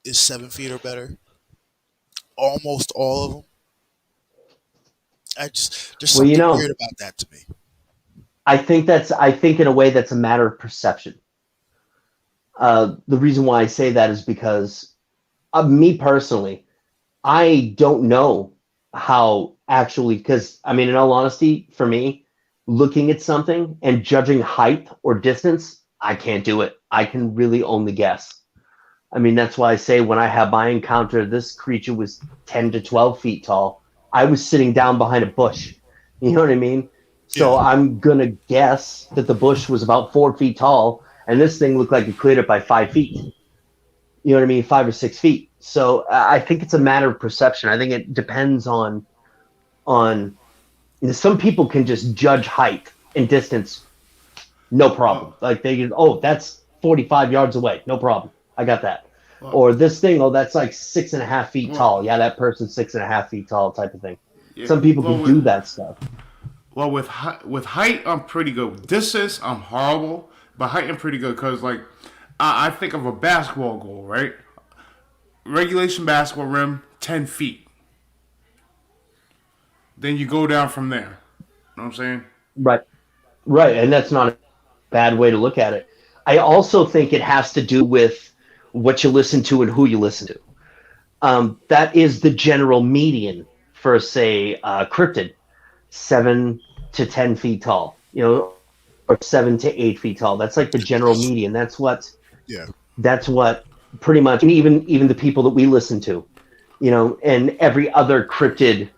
is 7 feet or better. Almost all of them. There's Well, something weird about that to me. I think in a way that's a matter of perception. The reason why I say that is because me personally, I don't know how actually, because I mean, in all honesty, for me, looking at something and judging height or distance, I can't do it. I can really only guess. I mean, that's why I say when I had my encounter, this creature was 10 to 12 feet tall. I was sitting down behind a bush. You know what I mean? Yeah. So I'm going to guess that the bush was about 4 feet tall, and this thing looked like it cleared it by 5 feet. You know what I mean? 5 or 6 feet. So I think it's a matter of perception. I think it depends on some people can just judge height and distance, no problem. Well, Like they can, oh, that's 45 yards away, no problem. I got that. well, Or this thing, oh, that's like 6.5 feet well, tall. Yeah, that person's 6.5 feet tall, type of thing. yeah, Some people well can with do that stuff. well with height, I'm pretty good. With distance, I'm horrible. But height, I'm pretty good because like I think of a basketball goal, right? Regulation basketball rim, 10 feet. Then you go down from there. You know what I'm saying? Right, right, and that's not a bad way to look at it. I also think it has to do with what you listen to and who you listen to. That is the general median for, say, cryptid, 7 to 10 feet tall. Or 7 to 8 feet tall. That's like the general median. Yeah. That's what pretty much, and even the people that we listen to, and every other cryptid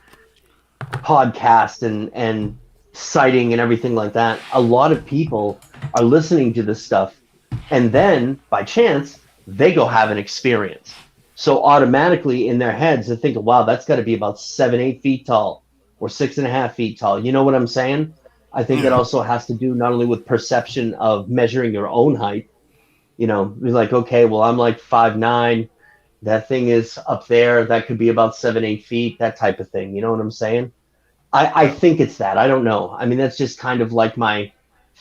podcast and sighting and everything like that. A lot of people are listening to this stuff, and then by chance they go have an experience. So automatically in their heads they think, wow, that's got to be about 7, 8 feet tall, or 6.5 feet tall. You know what I'm saying? I think that Yeah. also has to do not only with perception of measuring your own height. Be like, okay, well, I'm like 5'9". That thing is up there. That could be about 7, 8 feet. That type of thing. You know what I'm saying? I Yeah. think it's that. I don't know. I mean, that's just kind of like my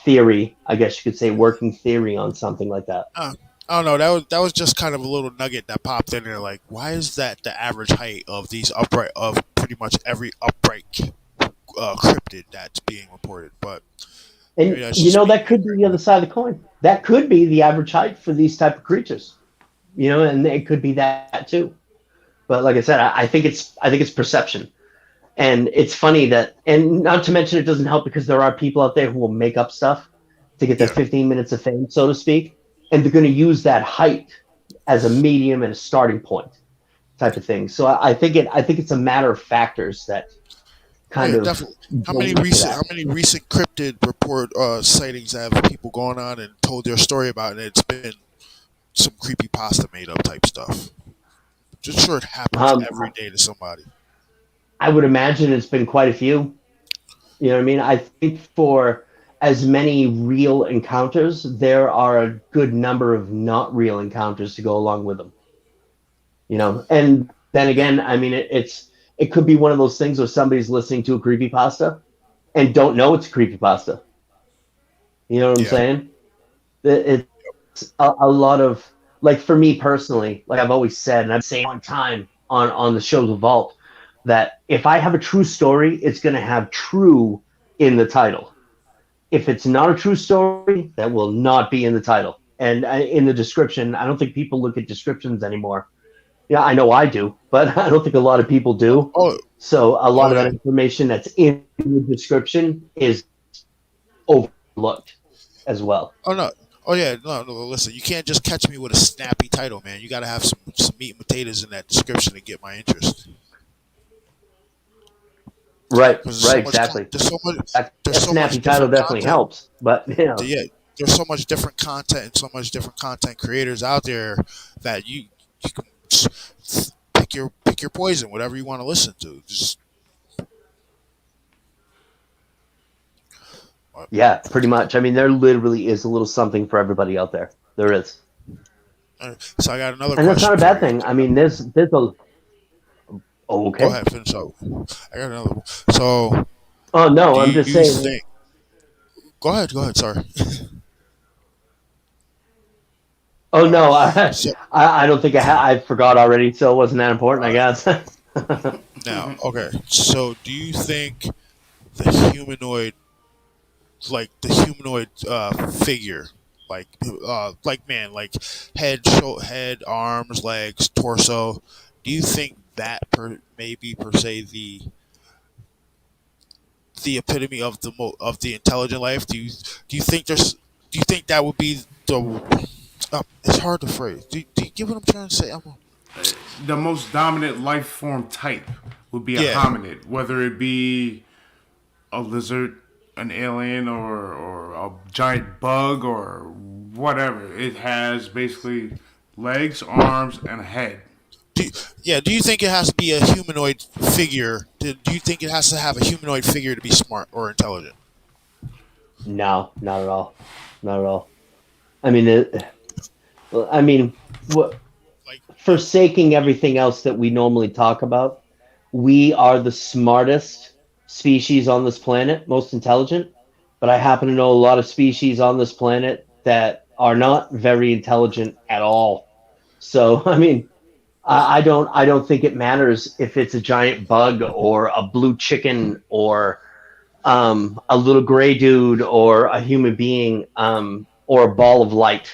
theory, I guess you could say, working theory on something like that. I don't know. That was just kind of a little nugget that popped in there. Like, why is that the average height of these upright of pretty much every upright cryptid that's being reported? But maybe And that's just me. that could be the other side of the coin. That could be the average height for these type of creatures. And it could be that too. But like I said, I think it's perception. And it's funny that, and not to mention, it doesn't help because there are people out there who will make up stuff to get their Yeah. 15 minutes of fame, so to speak. And they're going to use that height as a medium and a starting point type of thing. So I think it's a matter of factors that Oh kind yeah, of definitely. How go many into recent that. how many recent cryptid report sightings have people gone on and told their story about, and it's been some creepy pasta made up type stuff. Just sure it happens Um, every day to somebody. I would imagine it's been quite a few. You know what I mean? I think for as many real encounters, there are a good number of not real encounters to go along with them. And then Yeah. again, I mean, it could be one of those things where somebody's listening to a creepypasta and don't know it's a creepypasta. You know what I'm Yeah. saying? It's a lot of, like, for me personally, like I've always said, and I've said one time on the show The Vault, that if I have a true story, it's going to have true in the title. If it's not a true story, that will not be in the title and in the description. I don't think people look at descriptions anymore. Yeah, I know I do, but I don't think a lot of people do. Oh. So a lot Oh of yeah. that information that's in the description is overlooked as well. Oh no. Oh yeah. No. No. Listen, you can't just catch me with a snappy title, man. You got to have some meat and potatoes in that description to get my interest. Right, Because right, exactly. there's That so snappy much title different definitely content. helps, but Yeah, there's so much different content and so much different content creators out there that you can pick your poison, whatever you want to listen to. Just yeah, pretty much. I mean, there literally is a little something for everybody out there. There is, so I got another and that's not question a for bad you. thing. I mean, there's a oh, Go okay. ahead, finish up. I got another one. So, Oh no, do I'm just you saying. think? Go ahead. Go ahead. Sorry. Oh no, So I don't think I forgot already, so it wasn't that important, all I right, guess. now, okay. So, do you think the humanoid, like the humanoid figure, like man, like head, arms, legs, torso. Do you think that maybe per se the epitome of of the intelligent life? Do you think there's do you think that would be the it's hard to phrase. Do you get what I'm trying to say? The most dominant life form type would be a Yeah. hominid, whether it be a lizard, an alien, or a giant bug, or whatever. It has basically legs, arms, and a head. Do, yeah. Do you think it has to be a humanoid figure? Do you think it has to have a humanoid figure to be smart or intelligent? No, not at all. Not at all. I mean, well, I mean, what, Like, forsaking everything else that we normally talk about, we are the smartest species on this planet, most intelligent. But I happen to know a lot of species on this planet that are not very intelligent at all. So, I mean, I don't think it matters if it's a giant bug or a blue chicken or a little gray dude or a human being or a ball of light.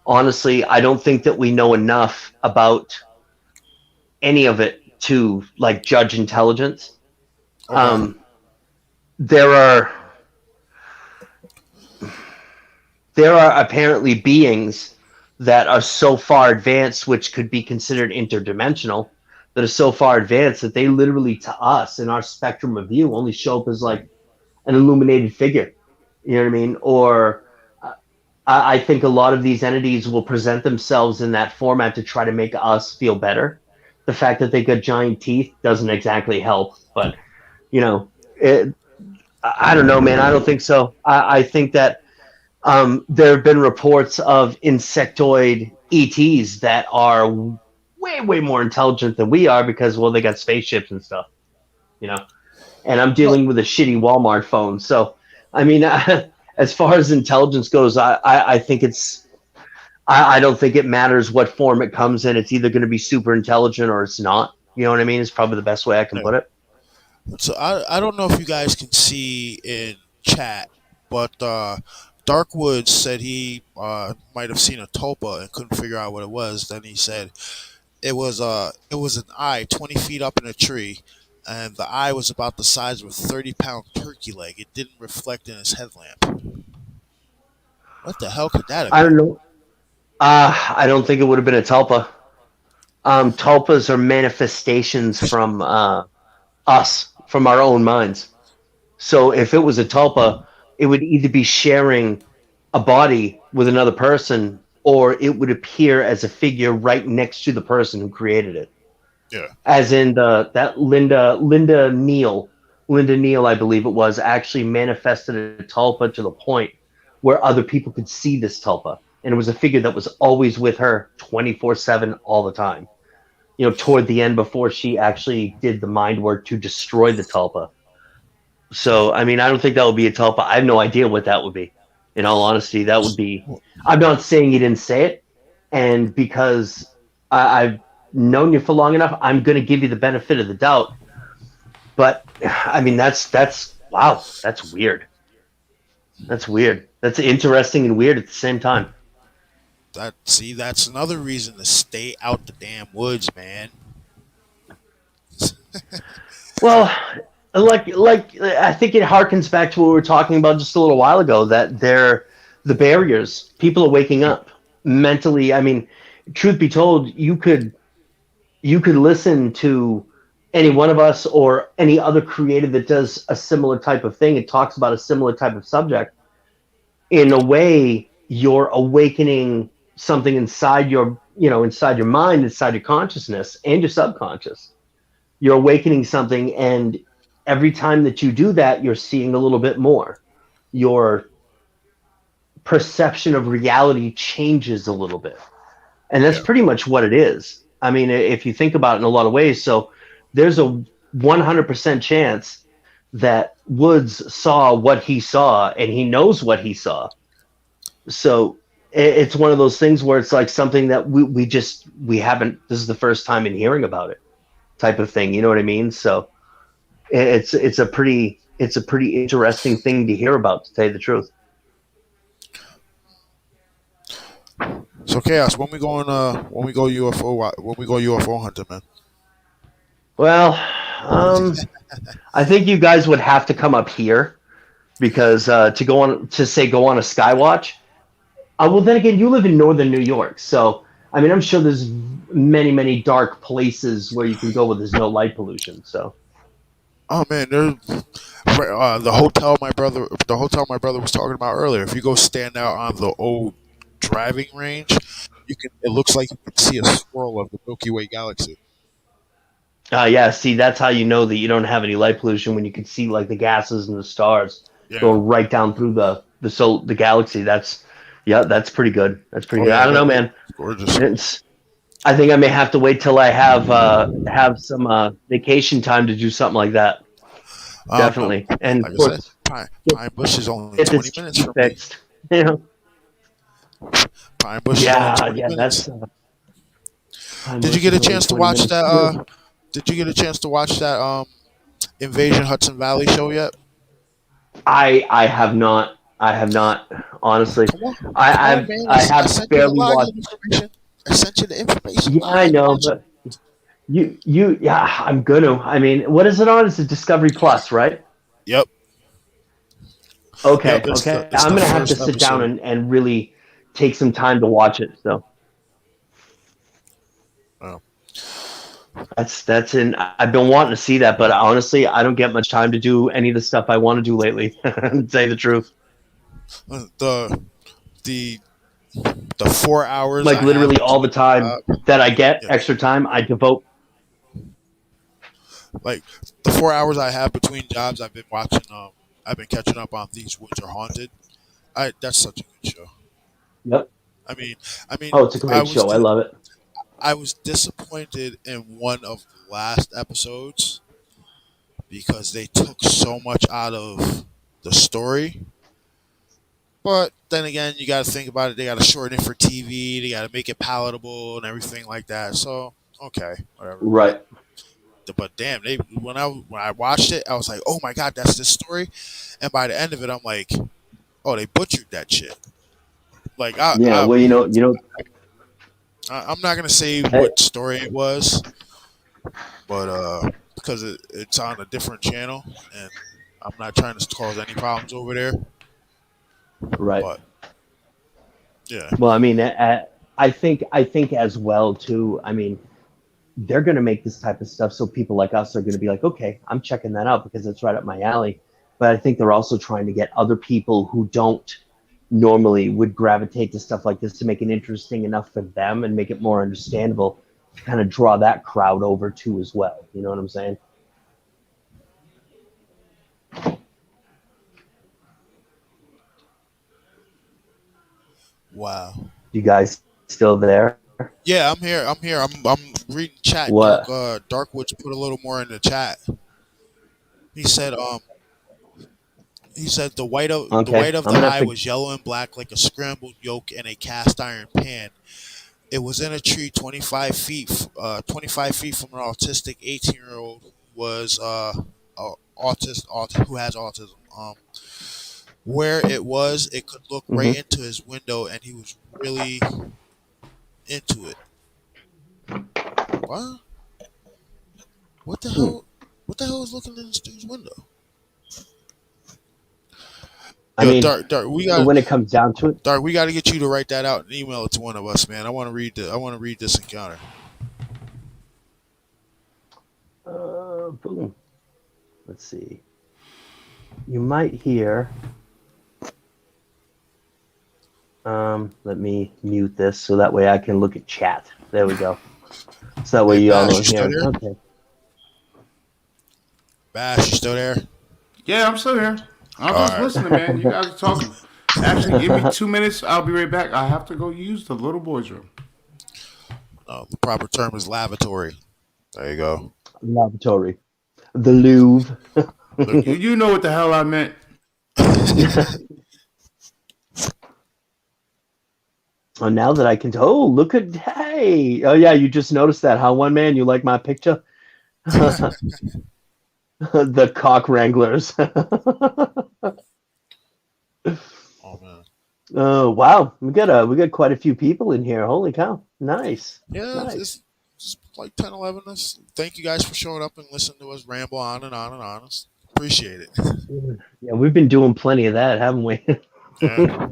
Honestly, I don't think that we know enough about any of it to like judge intelligence. okay. There are there are apparently beings that are so far advanced, which could be considered interdimensional, that are so far advanced that they literally, to us, in our spectrum of view, only show up as like an illuminated figure. You know what I mean? Or I think a lot of these entities will present themselves in that format to try to make us feel better. The fact that they got giant teeth doesn't exactly help, but you know, it, I don't know, man. I don't think so. I think that there have been reports of insectoid ETs that are way, way more intelligent than we are because, well, they got spaceships and stuff, you know. And I'm No, dealing with a shitty Walmart phone, so I mean, as far as intelligence goes, I think I don't think it matters what form it comes in. It's either going to be super intelligent or it's not. You know what I mean? It's probably the best way I can no. put it. So I don't know if you guys can see in chat, but Darkwood said he might have seen a tulpa and couldn't figure out what it was. Then he said it was an eye 20 feet up in a tree, and the eye was about the size of a 30-pound turkey leg. It didn't reflect in his headlamp. What the hell could that have I been? don't know. I don't think it would have been a tulpa. Tulpas are manifestations from us, from our own minds. So if it was a tulpa, it would either be sharing a body with another person, or it would appear as a figure right next to the person who created it. Yeah, As in that Linda Neal, I believe it was, actually manifested a tulpa to the point where other people could see this tulpa, and it was a figure that was always with her 24/7 all the time. You know, toward the end before she actually did the mind work to destroy the tulpa. So, I mean, I don't think that would be a tulpa. I have no idea what that would be. In all honesty, that would be. I'm not saying he didn't say it, and because I've known you for long enough, I'm going to give you the benefit of the doubt. But I mean, that's wow, that's weird. That's weird. That's interesting and weird at the same time. that's another reason to stay out the damn woods, man. Well, like I think it harkens back to what we were talking about just a little while ago, that they're the barriers. People are waking up mentally. I mean, truth be told, you could listen to any one of us or any other creator that does a similar type of thing. It talks about a similar type of subject. In a way, you're awakening something inside inside your mind, inside your consciousness, and your subconscious. You're awakening something, and every time that you do that, you're seeing a little bit more. Your perception of reality changes a little bit, and that's Yeah, pretty much what it is. I mean, if you think about it in a lot of ways, so there's a 100% chance that Woods saw what he saw, and he knows what he saw. So it's one of those things where it's like something that we haven't. This is the first time in hearing about it, type of thing. You know what I mean? So it's a pretty interesting thing to hear about, to tell you the truth. so chaos. When we going when we go UFO hunting, man. Well, I think you guys would have to come up here because go on a skywatch. Well, then again, you live in northern New York, so I mean, I'm sure there's many dark places where you can go where there's no light pollution. So Oh man, the hotel my brother was talking about earlier. If you go stand out on the old driving range, you can. It looks like you can see a swirl of the Milky Way galaxy. yeah, see, that's how you know that you don't have any light pollution when you can see like the gases and the stars Yeah. going right down through the galaxy. That's pretty good. That's pretty Oh good. yeah, I don't know, man. it's gorgeous. I think I may have to wait till I have some vacation time to do something like that. No, Definitely, and like of I said, course, Pine Bush is only get 20 minutes from me. fixed. You know? Pine Bush is only Yeah, 20 yeah. minutes. That's Pine Did you Bush get a is only chance to 20 watch minutes. that? Yeah. Did you get a chance to watch that Invasion Hudson Valley show yet? I have not. I have not. Honestly, Come on, man! I I have sent you the barely watched. login information. I sent you the information. Yeah, Why I haven't you know, watched but yeah, I'm gonna. I mean, what is it on? It's a Discovery Plus, right? it? Yep, yep. Okay, It's the okay. it's I'm the gonna have to first sit down episode. and really take some time to watch it. So Oh. that's in. I've been wanting to see that, but honestly, I don't get much time to do any of the stuff I want to do lately. To say the truth, The the the 4 hours like I have literally all the between time that I get yeah, extra time, I devote. like the 4 hours I have between jobs, I've been watching. I've been catching up on These Woods Are Haunted. That's such a good show. Yep. I mean, I mean, Oh, it's a I great was show. I di- love it. I was disappointed in one of the last episodes because they took so much out of the story. But then again, you got to think about it. They got to shorten it for TV. They got to make it palatable and everything like that. So okay, whatever. Right. But damn, they when I watched it, I was like, oh my god, that's this story. And by the end of it, I'm like, oh, they butchered that shit. Like Yeah. Well, I'm not gonna say hey, what story it was, but because it's on a different channel, and I'm not trying to cause any problems over there. right. But yeah, Well, I mean, I think as well too. I mean, they're going to make this type of stuff so people like us are going to be like, okay, I'm checking that out because it's right up my alley. But I think they're also trying to get other people who don't normally would gravitate to stuff like this to make it interesting enough for them and make it more understandable to kind of draw that crowd over too as well. You know what I'm saying? wow. You guys still there? Yeah, I'm here. I'm here. I'm reading chat. What? Darkwoods put a little more in the chat. He said he said the Okay, white of I'm the gonna have eye to. was yellow and black like a scrambled yolk in a cast iron pan. It was in a tree 25 feet from an autistic 18-year-old who was who has autism. Where it was, it could look right Mhm. into his window, and he was really into it. What? What the Hmm. hell? What the hell is looking in this dude's window? I Yo, mean, Dark, when it comes down to it, We got to get you to write that out and email it to one of us, man. I want to read this encounter. boom. Let's see. You might hear. Let me mute this so that way I can look at chat. There we go. So that way Hey, you all Bash, know you still here. there? Okay. Bash, you still there? Yeah, I'm still here. I'm All just right. listening, man. You guys are talking. Actually, give me 2 minutes. I'll be right back. I have to go use the little boy's room. The proper term is lavatory. There you go. Laboratory. The Louvre. Look, You know what the hell I meant. Oh, now that I can. Oh, look at. Hey. Oh, yeah. You just noticed that, huh? One man. You like my picture? The cock wranglers. oh man. Oh, wow. We got quite a few people in here. Holy cow. Nice. Yeah, Nice. it's like 10, 11. Thank you guys for showing up and listening to us ramble on and on and on. Appreciate it. Yeah, we've been doing plenty of that, haven't we? Yeah.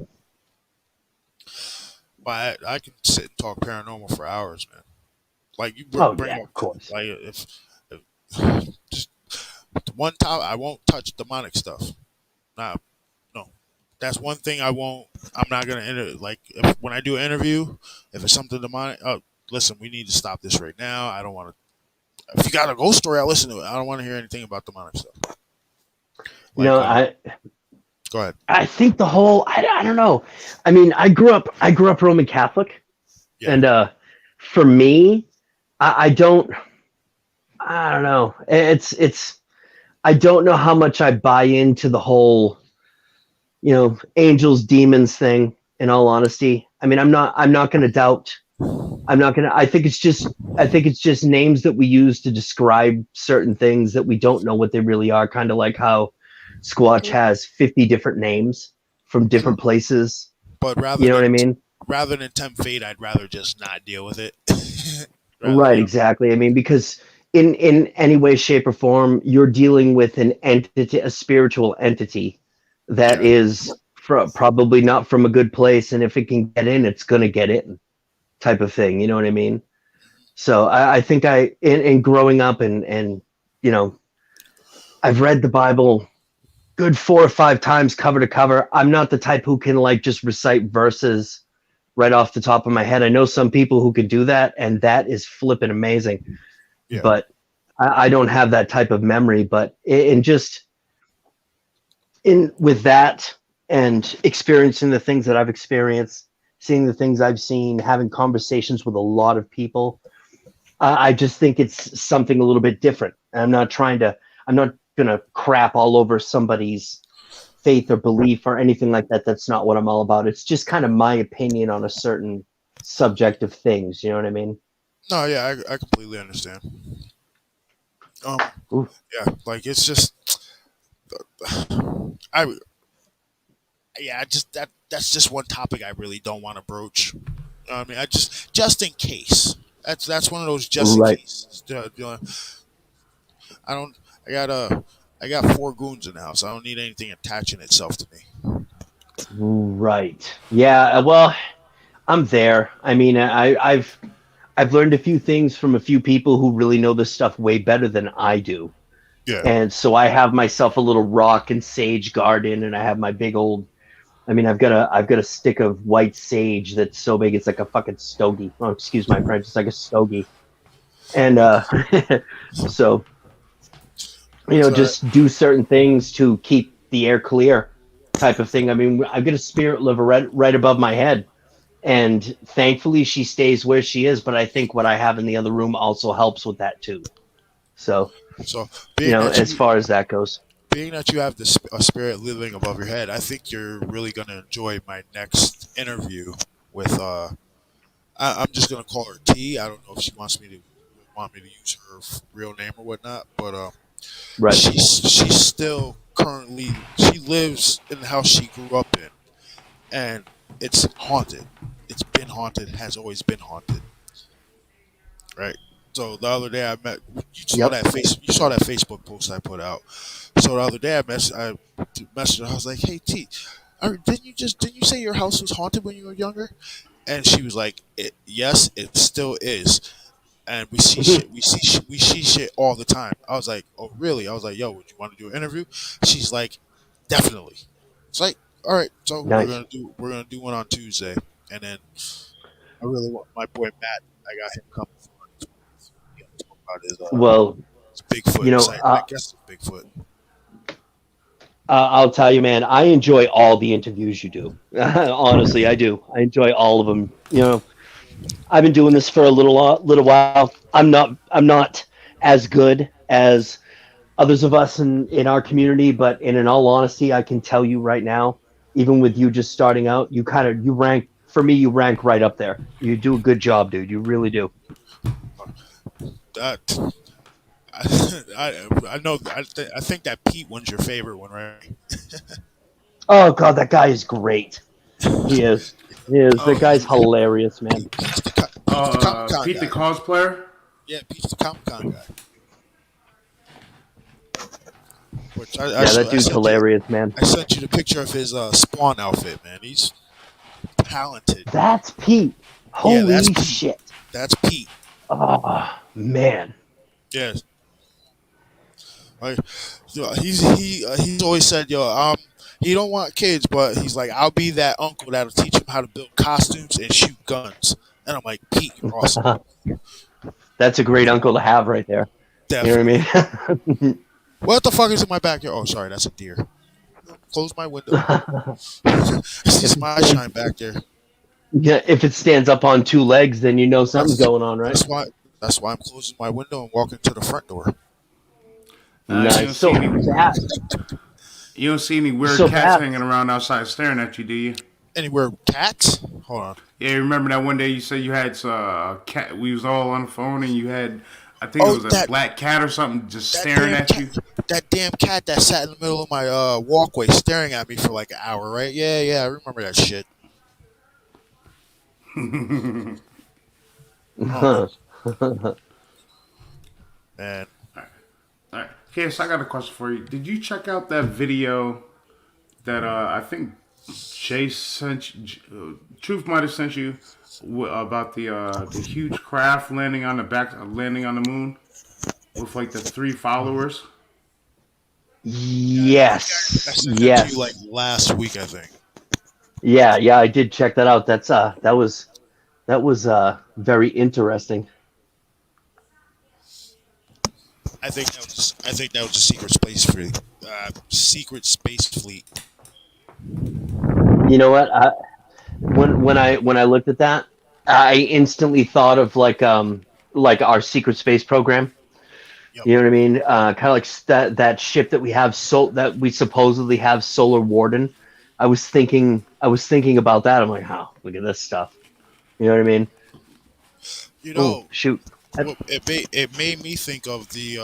But I can sit and talk paranormal for hours, man. Like you Oh bring yeah, up, of course. like if just the one top, I won't touch demonic stuff. Nah, no, that's one thing I won't. I'm not gonna enter. Like when I do an interview, if it's something demonic, oh, listen, we need to stop this right now. I don't want to. If you got a ghost story, I'll listen to it. I don't want to hear anything about demonic stuff. Like, No, I go ahead. I think the whole I don't know. I mean, I grew up Roman Catholic, Yeah, and for me, I I don't know. It's I don't know how much I buy into the whole angels demons thing. In all honesty, I mean, I'm not going to doubt. I'm not going to. I think it's just names that we use to describe certain things that we don't know what they really are. Kind of like how Squatch has 50 different names from different places. but You know what I mean? rather than tempt fate, I'd rather just not deal with it. Rather, Right, exactly. I mean, because in any way, shape, or form, you're dealing with an entity, a spiritual entity that yeah, is probably not from a good place, and if it can get in, it's going to get in, type of thing. You know what I mean? So I think in growing up and you know, I've read the Bible good 4 or 5 times cover to cover. I'm not the type who can like just recite verses right off the top of my head. I know some people who can do that, and that is flipping amazing. yeah. But I don't have that type of memory. But in just in with that and experiencing the things that I've experienced, seeing the things I've seen, having conversations with a lot of people, I just think it's something a little bit different. And I'm not trying to. I'm not gonna crap all over somebody's faith or belief or anything like that. That's not what I'm all about. It's just kind of my opinion on a certain subject of things. You know what I mean? No, yeah, I completely understand. Um, Ooh. yeah, like it's just, I, yeah, I just that's just one topic I really don't want to broach. I mean, I just in case. That's one of those just in Right. case. I don't. I got I got four goons in the house. I don't need anything attaching itself to me. Right. Yeah. Well, I'm there. I mean, I've learned a few things from a few people who really know this stuff way better than I do. Yeah, And so I have myself a little rock and sage garden, and I have my big old. I mean, I've got a stick of white sage that's so big it's like a fucking stogie. Oh, excuse my French. It's like a stogie. And so so just do certain things to keep the air clear, type of thing. I mean, I've got a spirit liver right above my head, and thankfully she stays where she is. But I think what I have in the other room also helps with that too. So so being that as you far as that goes. being that you have this a spirit living above your head, I think you're really gonna enjoy my next interview with I'm just gonna call her T. I don't know if she want me to use her real name or whatnot, but Right. she's still currently she lives in the house she grew up in, and it's haunted. It's been haunted. Has always been haunted. Right. So the other day I met Yep. you saw that Facebook post I put out. So the other day I messaged her. I was like, "Hey T, didn't you say your house was haunted when you were younger?" And she was like, "Yes, it still is." And we see shit all the time. I was like, "Oh really?" I was like, "Yo, would you want to do an interview?" She's like, "Definitely." It's like, all right, so Nice. we're gonna do one on Tuesday, and then I really want my boy Matt. I got him coming for he gonna talk about Well, his Bigfoot you know, sighting. I guess it's Bigfoot. I'll tell you, man, I enjoy all the interviews you do. Honestly, I do. I enjoy all of them. I've been doing this for a little while. I'm not as good as others of us in our community, but in all honesty, I can tell you right now, even with you just starting out, you rank for me. You rank right up there. You do a good job, dude. You really do. That I know. I think that Pete one's your favorite one, right? Oh God, that guy is great. He is. He is. That Oh, guy's hilarious, man. Pete's the Comic Con Pete the guy. cosplayer. Yeah, Peach the Comic Con guy. Which Yeah, that dude's hilarious, man. I sent you the picture of his Spawn outfit, man. He's talented. That's Pete. Yeah, that's Holy Pete. shit. That's Pete. Oh man. Yes. Like, he's always said, yo, he don't want kids, but he's like, I'll be that uncle that'll teach him how to build costumes and shoot guns. And I'm like, Pete, you're awesome. That's a great uncle to have right there. Definitely. You know what I mean? What the fuck is in my backyard? Oh, sorry, that's a deer. Close my window. I see some eye shine back there. Yeah, if it stands up on two legs, then you know something's going on, right? That's why I'm closing my window and walking to the front door. Nice. So that. You don't see any weird So cats bad. hanging around outside staring at you, do you? Anywhere cats? Hold on. Yeah, remember that one day you said you had a cat? We was all on the phone and you had, I think it was a black cat or something just staring at you. That damn cat that sat in the middle of my walkway staring at me for like an hour, right? Yeah, I remember that shit. Man. All right. Okay, so I got a question for you. Did you check out that video that I think Jay sent you, Truth might have sent you about the huge craft landing on the moon with like the 3 followers? Yes. I sent that Yes. to you like last week, I think. Yeah, I did check that out. That was very interesting. I think that was a secret space fleet. You know what? When I looked at that, I instantly thought of like our secret space program. Yep. You know what I mean? Kind of like that ship that we have, that we supposedly have, Solar Warden. I was thinking about that. I'm like, oh, look at this stuff. You know what I mean? You know, shoot. Well, it made me think of the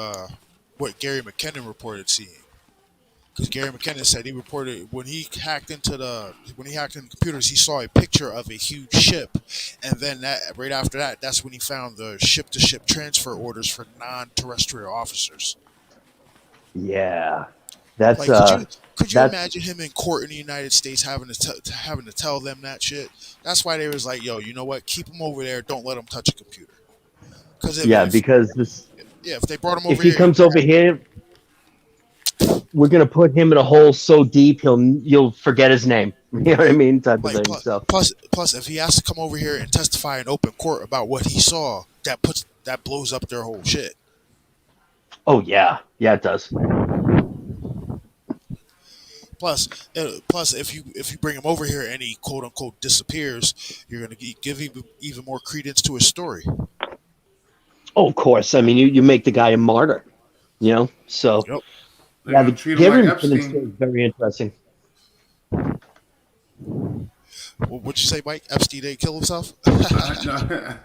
what Gary McKinnon reported seeing. Because Gary McKinnon said he reported when he hacked into computers, he saw a picture of a huge ship, and then right after that, that's when he found the ship-to-ship transfer orders for non-terrestrial officers. Yeah, that's like, could you imagine him in court in the United States having to tell them that shit? That's why they was like, yo, you know what? Keep him over there. Don't let him touch a computer. Because if they brought him over if he here, comes over here, we're gonna put him in a hole so deep you'll forget his name. You know what I mean? Type of thing. Plus, if he has to come over here and testify in open court about what he saw, that blows up their whole shit. Oh yeah, it does. Plus, if you bring him over here and he quote unquote disappears, you're gonna give even more credence to his story. Oh, of course. I mean, you make the guy a martyr. You know, so. Yep. Yeah, the Gary McKinnon story is very interesting. What'd you say, Mike? Epstein didn't kill himself? No.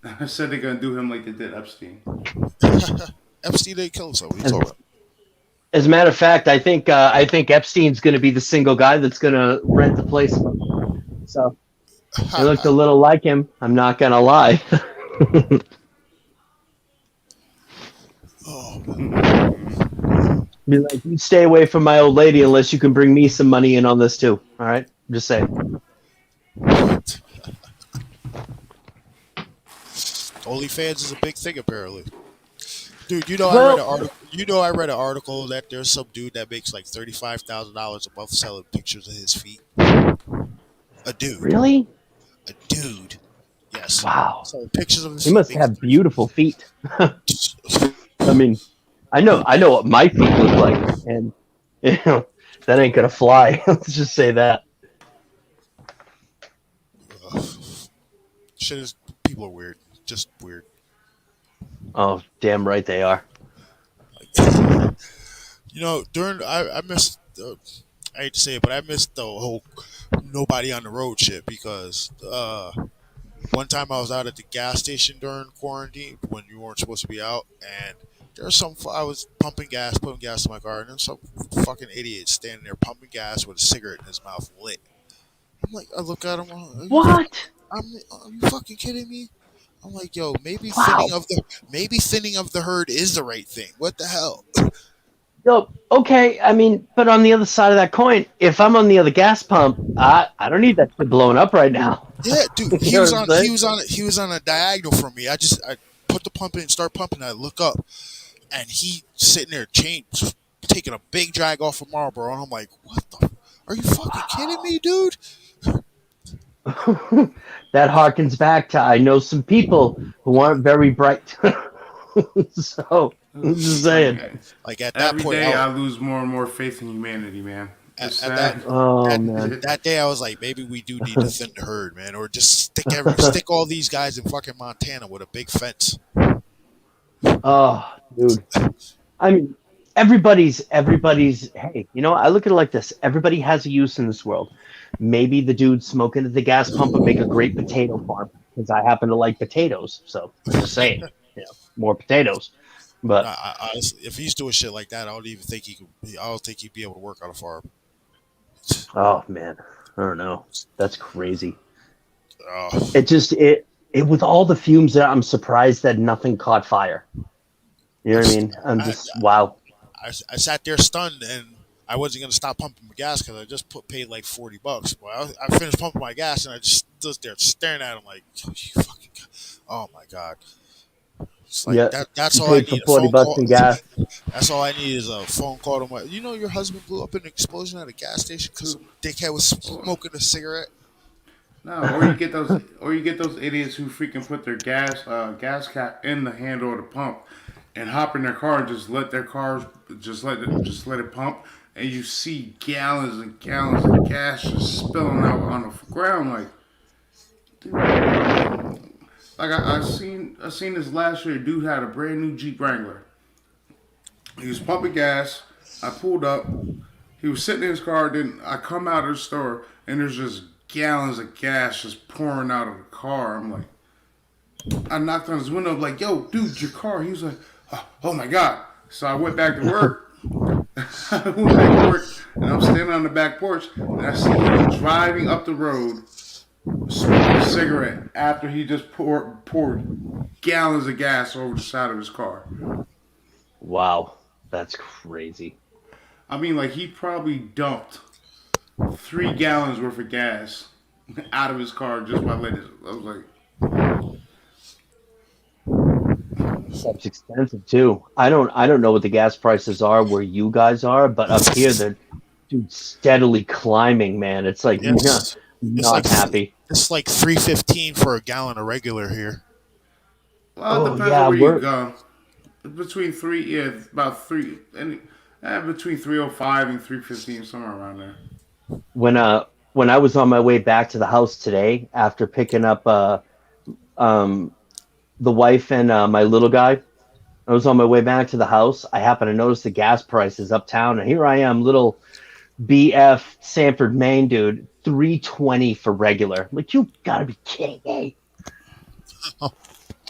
I said they're gonna do him like they did Epstein. Epstein didn't kill himself. What are you talking about? As a matter of fact, I think Epstein's going to be the single guy that's going to rent the place. So it looked a little like him. I'm not going to lie. Be like, you stay away from my old lady unless you can bring me some money in on this too. All right, I'm just saying. OnlyFans is a big thing apparently. Dude, I read an article that there's some dude that makes like $35,000 a month selling pictures of his feet. A dude. Really? A dude. Yes. Wow. So pictures of his he must have beautiful feet. I mean, I know what my feet look like, and that ain't gonna fly. Let's just say that. Shit is, people are weird. Just weird. Oh, damn right they are. You know, I missed. I hate to say it, but I missed the whole nobody on the road shit because one time I was out at the gas station during quarantine when you weren't supposed to be out, and there's I was putting gas in my car, and there's some fucking idiot standing there pumping gas with a cigarette in his mouth lit. I'm like, I look at him. What? Are you fucking kidding me? I'm like, yo, Wow. maybe thinning of the herd is the right thing. What the hell? No, okay. I mean, but on the other side of that coin, if I'm on the other gas pump, I don't need that shit blowing up right now. Yeah, dude, You know what I'm saying? he was on a diagonal from me. I put the pump in, start pumping. I look up, and he sitting there, taking a big drag off of Marlboro, and I'm like, what the? Are you fucking kidding me, dude? That harkens back to I know some people who aren't very bright. So I'm just Like saying. Like at that every point, day, I lose more and more faith in humanity, man. It's at that sad. Oh man. that day, I was like, maybe we do need to thin the herd, man, or just stick all these guys in fucking Montana with a big fence. Oh, dude. I mean, everybody's. Hey, you know, I look at it like this. Everybody has a use in this world. Maybe the dude smoking at the gas pump would make a great potato farm because I happen to like potatoes. So I'm just saying, more potatoes. But Honestly, if he's doing shit like that, I don't even think he could. I don't think he'd be able to work on a farm. oh man, I don't know. That's crazy. Uh, It just it with all the fumes that I'm surprised that nothing caught fire. You know what I mean? I'm I, just wow. I sat there stunned, and I wasn't gonna stop pumping my gas because I just paid like $40. Well, I finished pumping my gas, and I just stood there staring at him like, oh, you fucking, oh my god. It's like Yeah, that's you all I paid for need. A 40 phone bucks call. in gas. That's all I need is a phone call to my. You know, your husband blew up in an explosion at a gas station because some dickhead was smoking a cigarette. No, or you get those idiots who freaking put their gas cap in the handle of the pump, and hop in their car and just let their cars just let it pump, and you see gallons and gallons of gas just spilling out on the ground. Like, dude, like I seen this last year. Dude had a brand new Jeep Wrangler. He was pumping gas. I pulled up. He was sitting in his car. Then I come out of the store and there's just gallons of gas just pouring out of the car. I'm like, I knocked on his window. I'm like, yo, dude, your car. He was like, oh my god. So I went back to work. I went back to work and I'm standing on the back porch and I see him driving up the road, smoking a cigarette after he just poured gallons of gas over the side of his car. Wow, that's crazy. I mean, like he probably dumped 3 gallons worth of gas out of his car just by letting it. I was like, Stuff's expensive too. I don't know what the gas prices are where you guys are, but up here they're dude, steadily climbing, man. It's like Yes, it's not happy. it's like 3.15 for a gallon of regular here. well, it Oh depends yeah, on where you we're go. Between three, yeah, about three, and between 305 and 315, somewhere around there. when I was on my way back to the house today after picking up um the wife and my little guy. I was on my way back to the house. I happened to notice the gas prices uptown, and here I am, little BF Sanford, Maine dude, 320 for regular. Like you gotta be kidding me.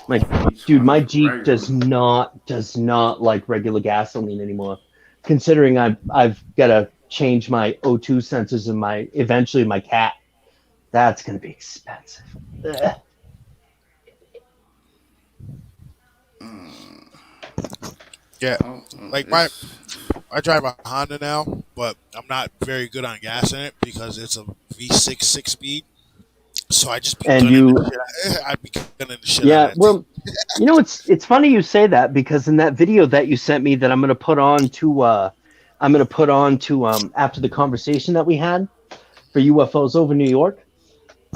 Like, dude, my 320 for Jeep regular. does not like regular gasoline anymore. Considering I've got to change my O2 sensors in my eventually my cat. That's gonna be expensive. Ugh. Yeah, Oh, like it's I drive a Honda now, but I'm not very good on gas in it because it's a V6 six-speed. So I just be And gunning you, the shit. I'd be gunning the shit out yeah, of that thing. well, you know it's funny you say that because in that video that you sent me that I'm gonna put on to after the conversation that we had for UFOs over New York.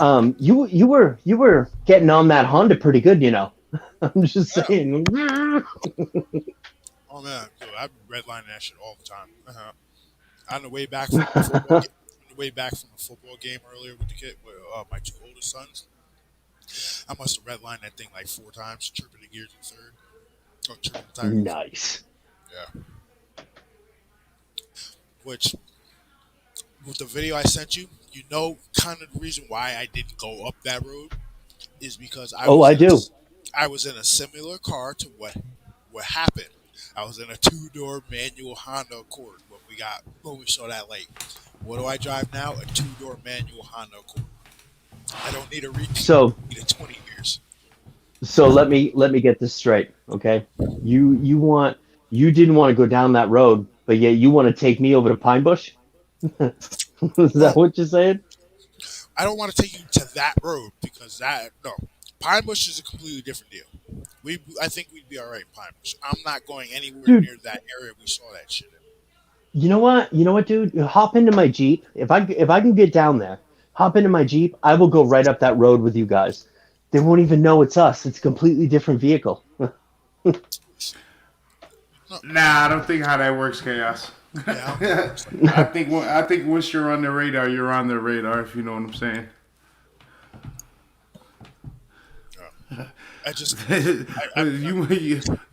You were getting on that Honda pretty good, you know. I'm just Yeah. saying. Oh man, dude, I've been redlining that shit all the time. On the way back from the football, on the way back from the football game earlier with the kid, with my two oldest sons, I must have redlined that thing like 4 times, chirping the gears in third, or chirping the tires in third. Nice. Yeah, which with the video I sent you, you know, kind of the reason why I didn't go up that road is because Oh, I do. I was in a similar car to what happened. I was in a two-door manual Honda Accord when we saw that light. What do I drive now? A two-door manual Honda Accord. I don't need a repeat. So I need a 20 years. So let me get this straight, okay? You didn't want to go down that road, but yet you want to take me over to Pine Bush? Is that Well, what you're saying? I don't want to take you to that road because that no, Pine Bush is a completely different deal. I think we'd be all right in Pine Bush. I'm not going anywhere Dude, near that area we saw that shit in. you know what? You know what, dude? Hop into my Jeep. If I can get down there, hop into my Jeep. I will go right up that road with you guys. They won't even know it's us. It's a completely different vehicle. No, Nah, I don't think how that works, Chaos. yeah, I don't think it works like I think once you're on the radar, you're on the radar. If you know what I'm saying. that. I just,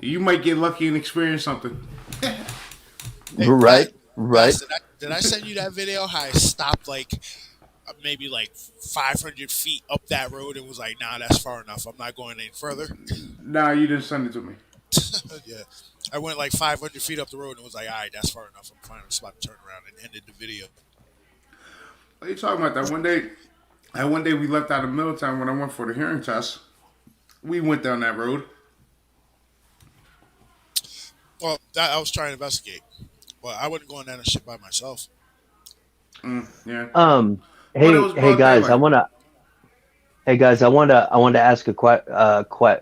you might get lucky and experience something. hey, Right, Wes, right. did I send you that video? How I stopped like maybe like 500 feet up that road and was like, nah, that's far enough. I'm not going any further. Nah, you didn't send it to me. Yeah. I went like 500 feet up the road and was like, all right, that's far enough. I'm finding a spot to turn around and ended the video. What are you talking about? That one day we left out of Middletown when I went for the hearing test. We went down that road. Well, that, I was trying to investigate, but I wasn't going down that shit by myself. Yeah, Um, but it hey, was hey broad guys, daylight. I want to ask a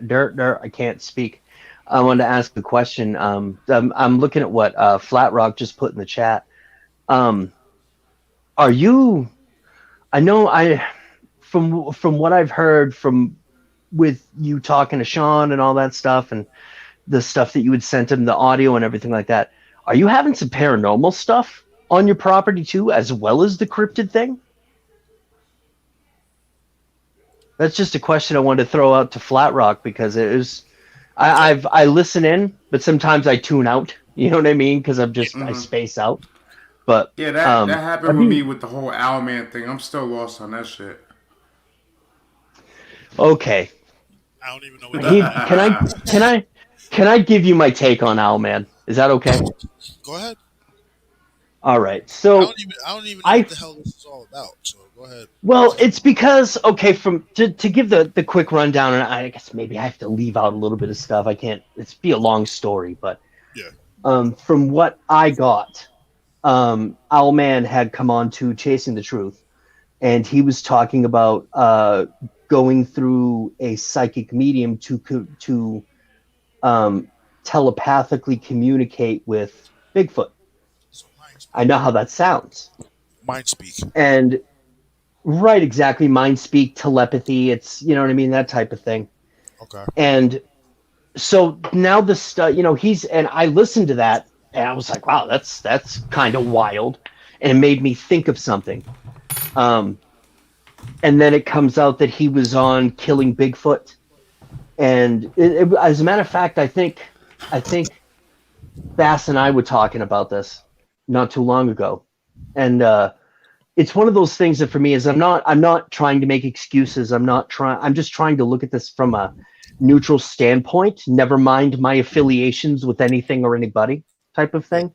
dirt. I can't speak. I want to ask a question. I'm looking at what Flat Rock just put in the chat. Um, are you? I know from what I've heard from with you talking to Sean and all that stuff and the stuff that you had sent him, the audio and everything like that. Are you having some paranormal stuff on your property too, as well as the cryptid thing? That's just a question I wanted to throw out to Flat Rock because it is. I listen in, but sometimes I tune out. You know what I mean? Because I space out. But Yeah, that happened have with me you? with the whole Owlman thing. I'm still lost on that shit. Okay, I don't even know what that he means. can I give you my take on Owlman? Is that okay? Go ahead. All right. So I don't even know what I the hell this is all about. So go ahead. well, it's because okay, from to give the quick rundown, and I guess maybe I have to leave out a little bit of stuff. I can't. It's be a long story, but Yeah. from what I got, Owlman had come on to Chasing the Truth, and he was talking about going through a psychic medium to telepathically communicate with Bigfoot. So I know how that sounds, mind speak. and right, exactly, mind speak, telepathy. It's you know what I mean, that type of thing. Okay. And so now the stuff, he's and I listened to that, and I was like, wow, that's kind of wild, and it made me think of something. Um, and then it comes out that he was on Killing Bigfoot, and as a matter of fact, I think Bass and I were talking about this not too long ago, and it's one of those things that for me is I'm not trying to make excuses. I'm just trying to look at this from a neutral standpoint, never mind my affiliations with anything or anybody type of Yeah. thing.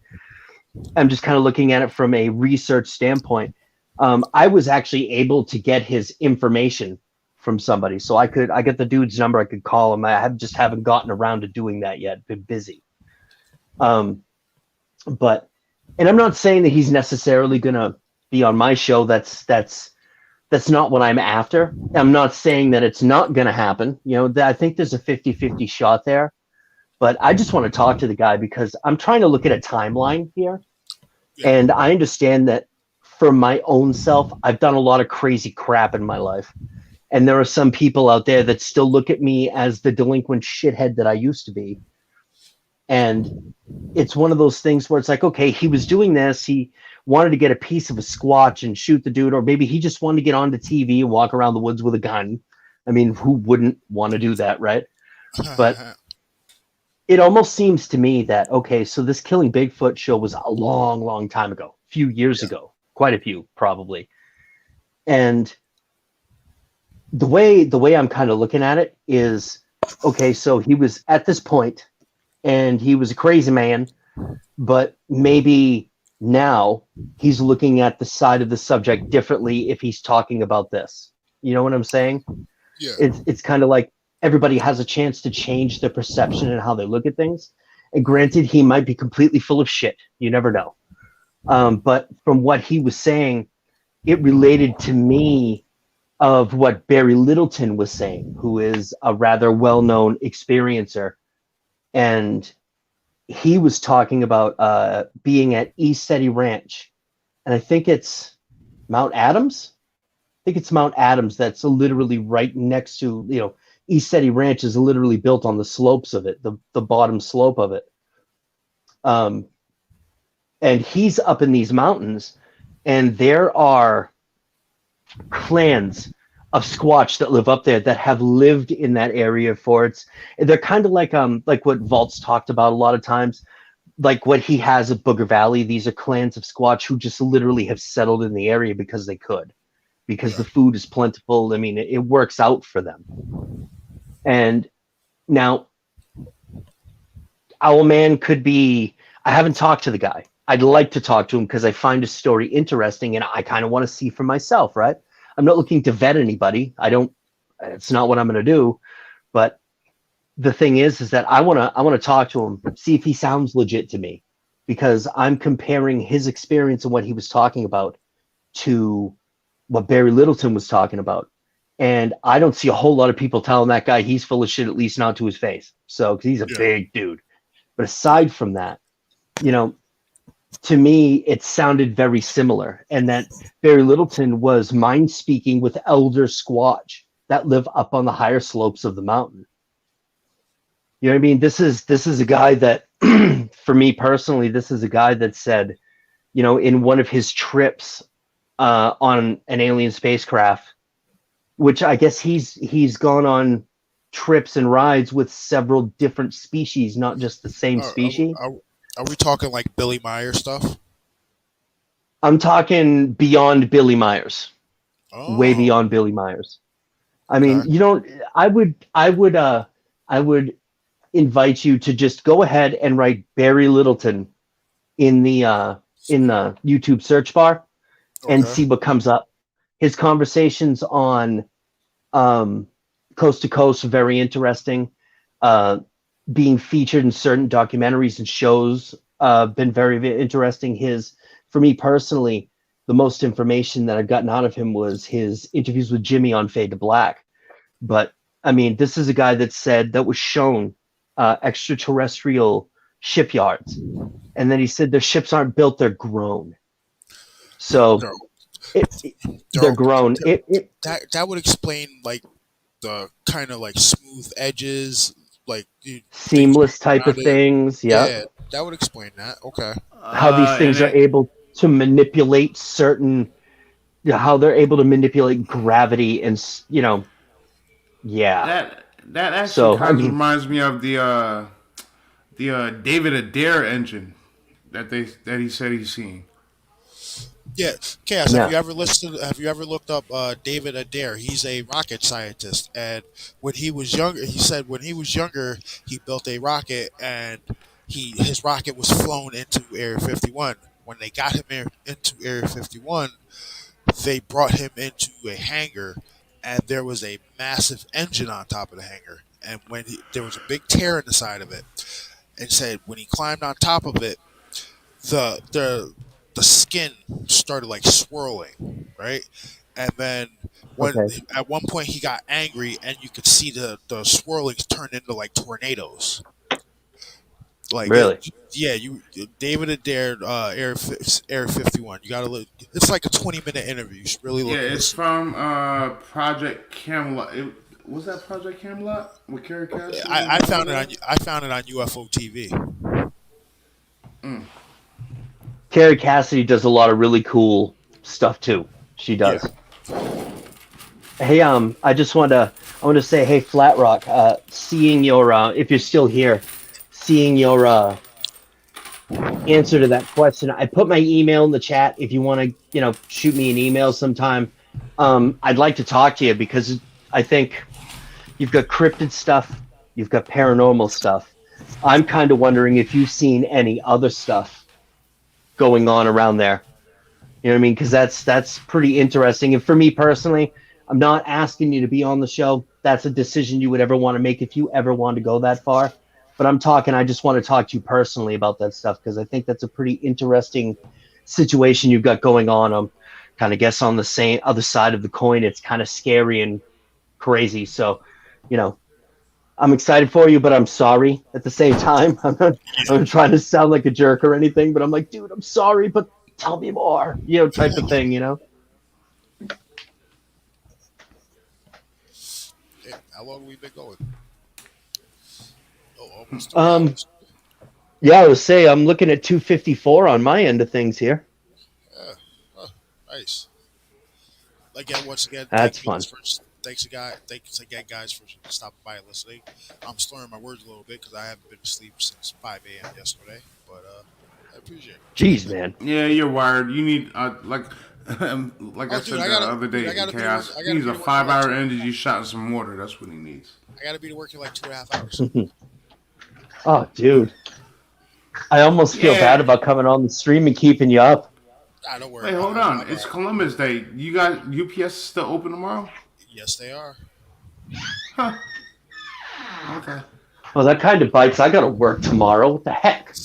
I'm just kind of looking at it from a research standpoint. I was actually able to get his information from somebody, so I get the dude's number. I could call him. Just haven't gotten around to doing that yet. Been busy. Um, but and I'm not saying that he's necessarily gonna be on my show. That's not what I'm after. I'm not saying that it's not gonna happen. I think there's a 50-50 shot there. But I just want to talk to the guy because I'm trying to look at a timeline here. Yeah. And I understand that for my own self, I've done a lot of crazy crap in my life. And there are some people out there that still look at me as the delinquent shithead that I used to be. And it's one of those things where it's like, okay, he was doing this. He wanted to get a piece of a squatch and shoot the dude, or maybe he just wanted to get onto TV and walk around the woods with a gun. I mean, who wouldn't want to do that, right? But it almost seems to me that, okay, so this Killing Bigfoot show was a long, long time ago, a few years Yeah. ago, quite a few probably. And the way I'm kind of looking at it is, okay, so he was at this point and he was a crazy man, but maybe now he's looking at the side of the subject differently if he's talking about this. You know what I'm saying? Yeah. It's kind of like everybody has a chance to change their perception and how they look at things. And granted, he might be completely full of shit. You never know. But from what he was saying, it related to me of what Barry Littleton was saying, who is a rather well-known experiencer. And he was talking about being at East City Ranch. And I think it's Mount Adams. I think it's Mount Adams that's literally right next to, East City Ranch is literally built on the slopes of it, the bottom slope of it. And he's up in these mountains, and there are clans of Squatch that live up there that have lived in that area for its. They're kind of like what Vault's talked about a lot of times, like what he has at Booger Valley. These are clans of Squatch who just literally have settled in the area because they could, because the food is plentiful. I mean, it works out for them. And now, Owlman could be. I haven't talked to the guy. I'd like to talk to him because I find his story interesting, and I kind of want to see for myself, right? I'm not looking to vet anybody. It's not what I'm going to do. But the thing is that I want to talk to him, see if he sounds legit to me, because I'm comparing his experience and what he was talking about to what Barry Littleton was talking about. And I don't see a whole lot of people telling that guy he's full of shit, at least not to his face. So, because he's a big dude. But aside from that, to me, it sounded very similar. And that Barry Littleton was mind speaking with elder Squatch that live up on the higher slopes of the mountain. You know what I mean? This is a guy that, for me personally, this is a guy that said, in one of his trips on an alien spacecraft, which I guess he's gone on trips and rides with several different species, not just the same species. Are we talking like Billy Meyer stuff? I'm talking beyond Billy Myers, way Oh, beyond Billy Myers. I mean, okay. I would invite you to just go ahead and write Barry Littleton in the YouTube search bar and Okay. see what comes up. His conversations on Coast to Coast are very interesting. Being featured in certain documentaries and shows been very, very interesting. For me personally, the most information that I've gotten out of him was his interviews with Jimmy on Fade to Black. But I mean, this is a guy that was shown extraterrestrial shipyards, and then he said their ships aren't built; they're grown. So They're, they're they're, grown. that would explain like the kind of like smooth edges, like things Seamless type around of it. things. Yep. Yeah, that would explain that. Okay. How these And things are then able to manipulate how they're able to manipulate gravity and yeah. that actually So I kind of mean, reminds me of the David Adair engine that he said he's seen. Yeah, Chaos. yeah. Have you ever looked up David Adair? He's a rocket scientist, and when he was younger, he said when he was younger, he built a rocket, and his rocket was flown into Area 51. When they got him into Area 51, they brought him into a hangar, and there was a massive engine on top of the hangar, and there was a big tear in the side of it, and said when he climbed on top of it, the the skin started like swirling, right? And then when Okay. at one point he got angry, and you could see the swirlings turn into like tornadoes. Like Really? yeah, David Adair, Area 51. You gotta look. It's like a 20-minute interview. You should really Yeah, it's listen. from Project Camelot. Was that Project Camelot with Carrie Cassidy and all that? I found it on UFO TV. Carrie Cassidy does a lot of really cool stuff too. She Yeah. does. Hey, I want to say, hey, Flat Rock, seeing your, if you're still here, seeing your answer to that question, I put my email in the chat. If you want to, shoot me an email sometime, I'd like to talk to you because I think you've got cryptid stuff, you've got paranormal stuff. I'm kind of wondering if you've seen any other stuff going on around there. You know what I mean? Because that's pretty interesting. And for me personally, I'm not asking you to be on the show. that's a decision you would ever want to make if you ever want to go that far. But I just want to talk to you personally about that stuff because I think that's a pretty interesting situation you've got going on. Kind of guess on the same other side of the coin. It's kind of scary and crazy. So, you know, I'm excited for you, but I'm sorry at the same time. I'm not trying to sound like a jerk or anything, but I'm like, dude, I'm sorry, but tell me more, type of thing, Hey, how long have we been going? Oh, almost 3 Um, hours. yeah, I would say I'm looking at 254 on my end of things here. Yeah. Oh, nice. Again, once again, That's fun. thanks again, guys, for stopping by and listening. I'm slurring my words a little bit because I haven't been asleep since 5 a.m. yesterday, but I appreciate Jeez, it. man. Yeah, you're wired. You need like I Oh, dude, said the other dude, day I in gotta be to work. chaos. I He gotta needs be a to work in like 5-hour energy shot and some water. That's what he needs. I gotta be to work in like 2.5 hours. Oh, dude. I almost feel bad Yeah. about coming on the stream and keeping you up. Don't worry Wait, about hold it. on. It's Columbus Day. You got UPS still open tomorrow? Yes, they are. Huh. Okay. Well, that kind of bites. I got to work tomorrow. What the heck?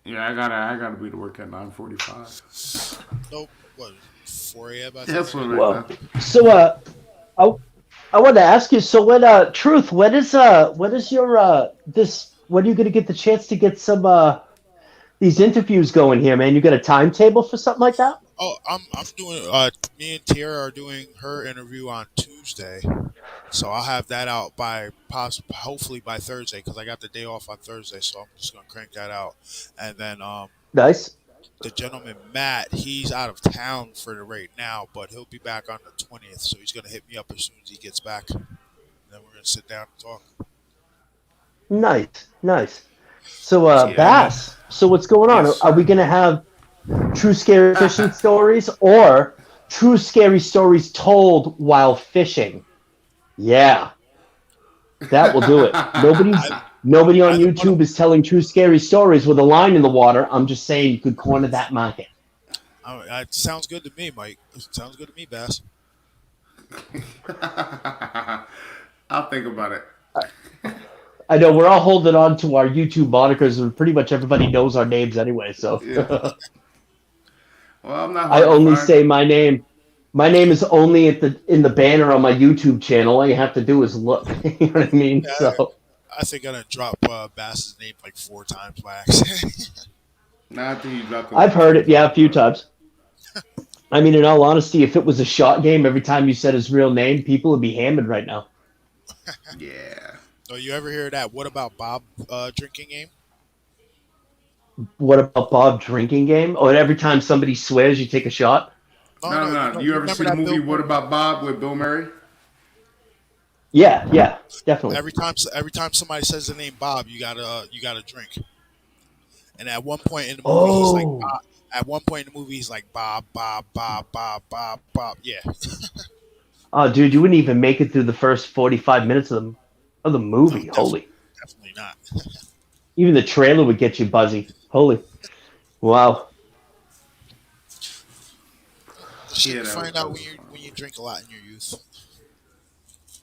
Yeah, I gotta be to work at 9:45. Nope. What? 4 a.m. I think That's they're what gonna. Well, so I I wanted to ask you. So Truth, when is your this? When are you going to get the chance to get some these interviews going here, man? You got a timetable for something like that? Oh, I'm doing. Me and Tiara are doing her interview on Tuesday, so I'll have that out by hopefully by Thursday because I got the day off on Thursday, so I'm just gonna crank that out, and then Nice. the gentleman Matt, he's out of town for the right now, but he'll be back on the 20th, so he's gonna hit me up as soon as he gets back, and then we're gonna sit down and talk. Nice, nice. So, Yeah, I know. Bass. So, what's going on? Yes, Are we sir. gonna have true scary fishing stories or true scary stories told while fishing? Yeah, that will do it. I, Nobody on either one of YouTube is telling true scary stories with a line in the water. I'm just saying you could corner that market. it sounds good to me, Mike. It sounds good to me, Bass. I'll think about it. I know we're all holding on to our YouTube monikers, and pretty much everybody knows our names anyway. So Yeah. Well, I'm not I hard to only find. say my name. My name is only in the banner on my YouTube channel. All you have to do is look. You know what I mean? Yeah, So I think I'm gonna drop Bass's name like 4 times by accident. Nah, I think you dropped it I've like heard 10 it, yeah, times a few already. times. I mean, in all honesty, if it was a shot game, every time you said his real name, people would be hammered right now. Yeah. No, you ever hear that? What about Bob drinking game? What about Bob drinking game? Oh, and every time somebody swears, you take a shot. No, No, no, no, no. you You ever remember see the that movie Bill What Murray? About Bob with Bill Murray? Yeah, yeah, definitely. Every time somebody says the name Bob, you gotta drink. And at one point in the movie, he's like Oh, Bob. At one point in the movie, he's like Bob, Bob, Bob, Bob, Bob, Bob. Yeah, oh, dude, you wouldn't even make it through the first 45 minutes of the no, movie. Holy, definitely not. even the trailer would get you buzzy. Holy, wow. The shit Yeah, you find that out was fun. when you drink a lot in your youth.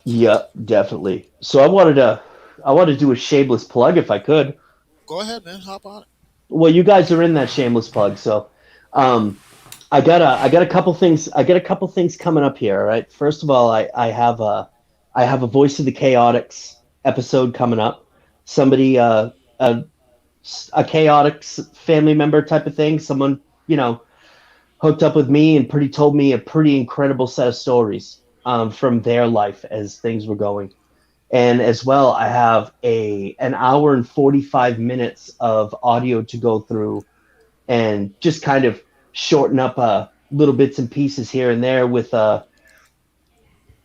Yeah, definitely. So I wanted to do a shameless plug if I could. Go ahead, man. Hop on it. Well, you guys are in that shameless plug, so um, I got a couple things coming up here. All right. First of all, I have a Voice of the Chaotix episode coming up. Somebody a a Chaotix family member type of thing. Someone hooked up with me and pretty told me a pretty incredible set of stories from their life as things were going. And as well, I have an hour and 45 minutes of audio to go through and just kind of shorten up little bits and pieces here and there with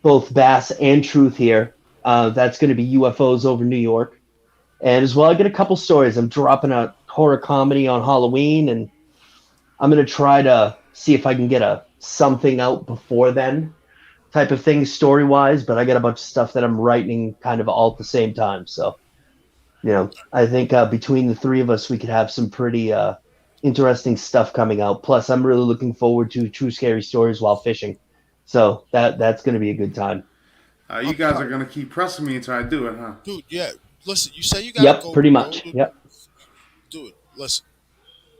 both Bass and Truth here. That's going to be UFOs over New York. And as well, I get a couple stories. I'm dropping a horror comedy on Halloween, and I'm going to try to see if I can get a something out before then type of thing story wise. But I got a bunch of stuff that I'm writing kind of all at the same time. So, I think between the three of us, we could have some pretty interesting stuff coming out. Plus, I'm really looking forward to True Scary Stories while fishing. So that's going to be a good time. You guys are gonna keep pressing me until I do it, huh? dude. Yeah, listen. You say you got a Yep, pretty GoPro, much. dude. Yep. Dude, listen,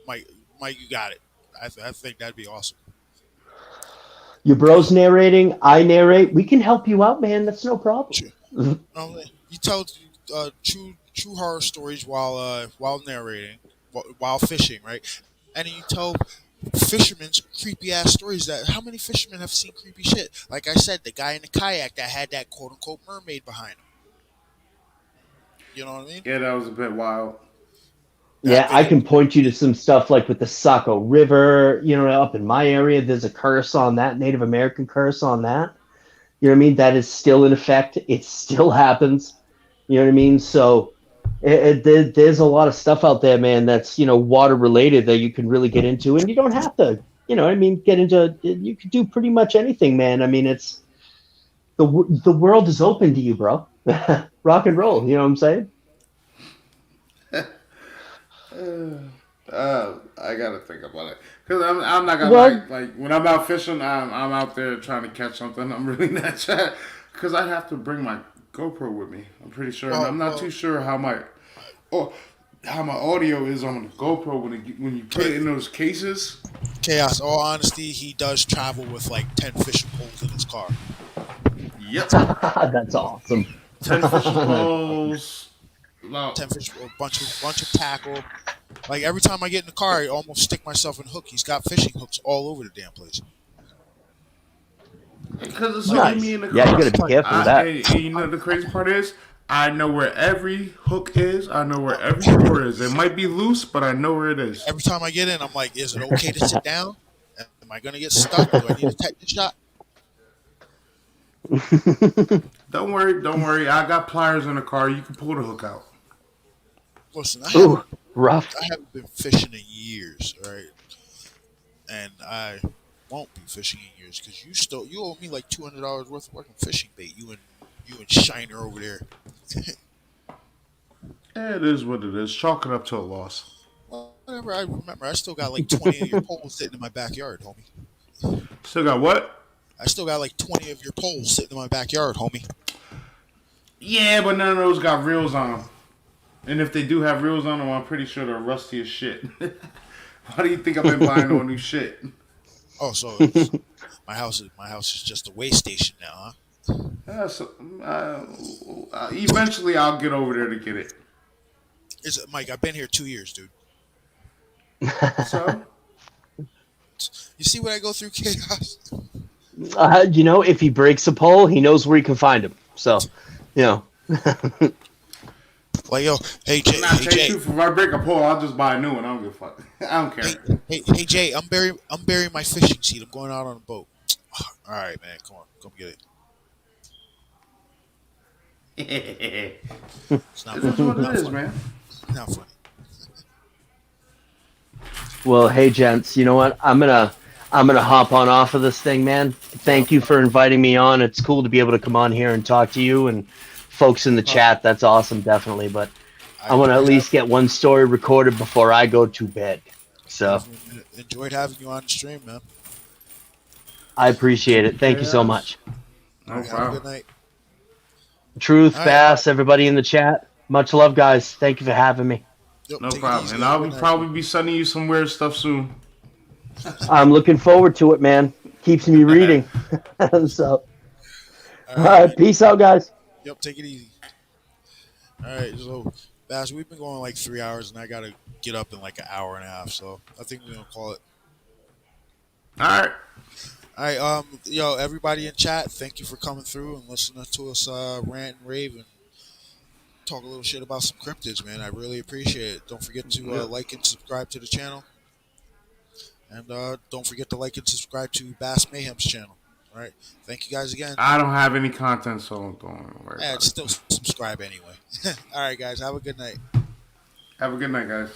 Mike. Mike, you got it. I think that'd be awesome. Your bro's narrating, I narrate. We can help you out, man. That's no problem. True. You tell true horror stories while narrating, while fishing, right? And then you tell fishermen's creepy ass stories. That how many fishermen have seen creepy shit? Like I said, the guy in the kayak that had that quote unquote mermaid behind him. You know what I mean? Yeah, that was a bit wild. Yeah, That I video. can point you to some stuff like with the Saco River, up in my area. There's a curse on that, Native American curse on that. You know what I mean? That is still in effect. It still happens. You know what I mean? So there's a lot of stuff out there, man, that's, water related that you can really get into. And you don't have to, get into, you can do pretty much anything, man. I mean, it's the world is open to you, bro. Rock and roll. You know what I'm saying? I gotta think about it because I'm not gonna Well, like when I'm out fishing, I'm out there trying to catch something. I'm really not trying because I'd have to bring my GoPro with me. I'm pretty sure, and I'm not too sure how my audio is on the GoPro when you put it in those cases. Chaos. All honesty, he does travel with like 10 fishing poles in his car. Yep, that's awesome. 10 fishing poles. 10 fish, a bunch of tackle. Like every time I get in the car, I almost stick myself in a hook. He's got fishing hooks all over the damn place. Because it's only Nice. me in the car. Yeah, you gotta be careful with that. And the crazy part is, I know where every hook is. I know where every lure is. It might be loose, but I know where it is. Every time I get in, I'm like, is it okay to sit down? Am I going to get stuck? Do I need a tetanus shot? Don't worry. I got pliers in the car. You can pull the hook out. Listen, Ooh, rough. I haven't been fishing in years, right? And I won't be fishing in years because you owe me like $200 worth of working fishing bait. You and Shiner over there. Yeah, it is what it is. Chalk it up to a loss. Well, whatever. I remember. I still got like 20 of your poles sitting in my backyard, homie. Still got what? I still got like 20 of your poles sitting in my backyard, homie. Yeah, but none of those got reels on them. And if they do have reels on them, I'm pretty sure they're rusty as shit. Why do you think I've been buying all new shit? Oh, so my house is just a way station now, huh? Yeah, so, eventually, I'll get over there to get it. Is it, Mike? I've been here 2 years, dude. So, You see what I go through, Chaos? If he breaks a pole, he knows where he can find him. So, Like, yo, hey Jay, nah, hey tell you Jay, the truth, if I break a pole, I'll just buy a new one. I don't give a fuck. I don't care. hey Jay, I'm burying my fishing seat. I'm going out on a boat. All right, man, come get it. It's not It is funny. what it Not is, funny. man. Not funny. well, hey, gents, you know what? I'm gonna hop on off of this thing, man. Thank you for inviting me on. It's cool to be able to come on here and talk to you and folks in the chat. That's awesome, definitely. But I want to at least get one story recorded before I go to bed. So Enjoyed having you on the stream, man. I appreciate it. Thank you so much. No Have a problem. good night. Truth, All right. Bass, everybody in the chat. Much love, guys. Thank you for having me. Yep, No take it problem. easy. And Have a I'll good night. probably be sending you some weird stuff soon. I'm looking forward to it, man. Keeps me reading. So, all right, peace out, guys. Yep, take it easy. All right, so Bass, we've been going like 3 hours, and I gotta get up in like an hour and a half. So I think we're gonna call it. All right. All right, yo, everybody in chat, thank you for coming through and listening to us rant and rave and talk a little shit about some cryptids, man. I really appreciate it. Don't forget to like and subscribe to the channel, and don't forget to like and subscribe to Bass Mayhem's channel. All right, thank you guys again. I don't have any content, so don't worry about it. Still subscribe anyway. All right, guys, have a good night. Have a good night, guys.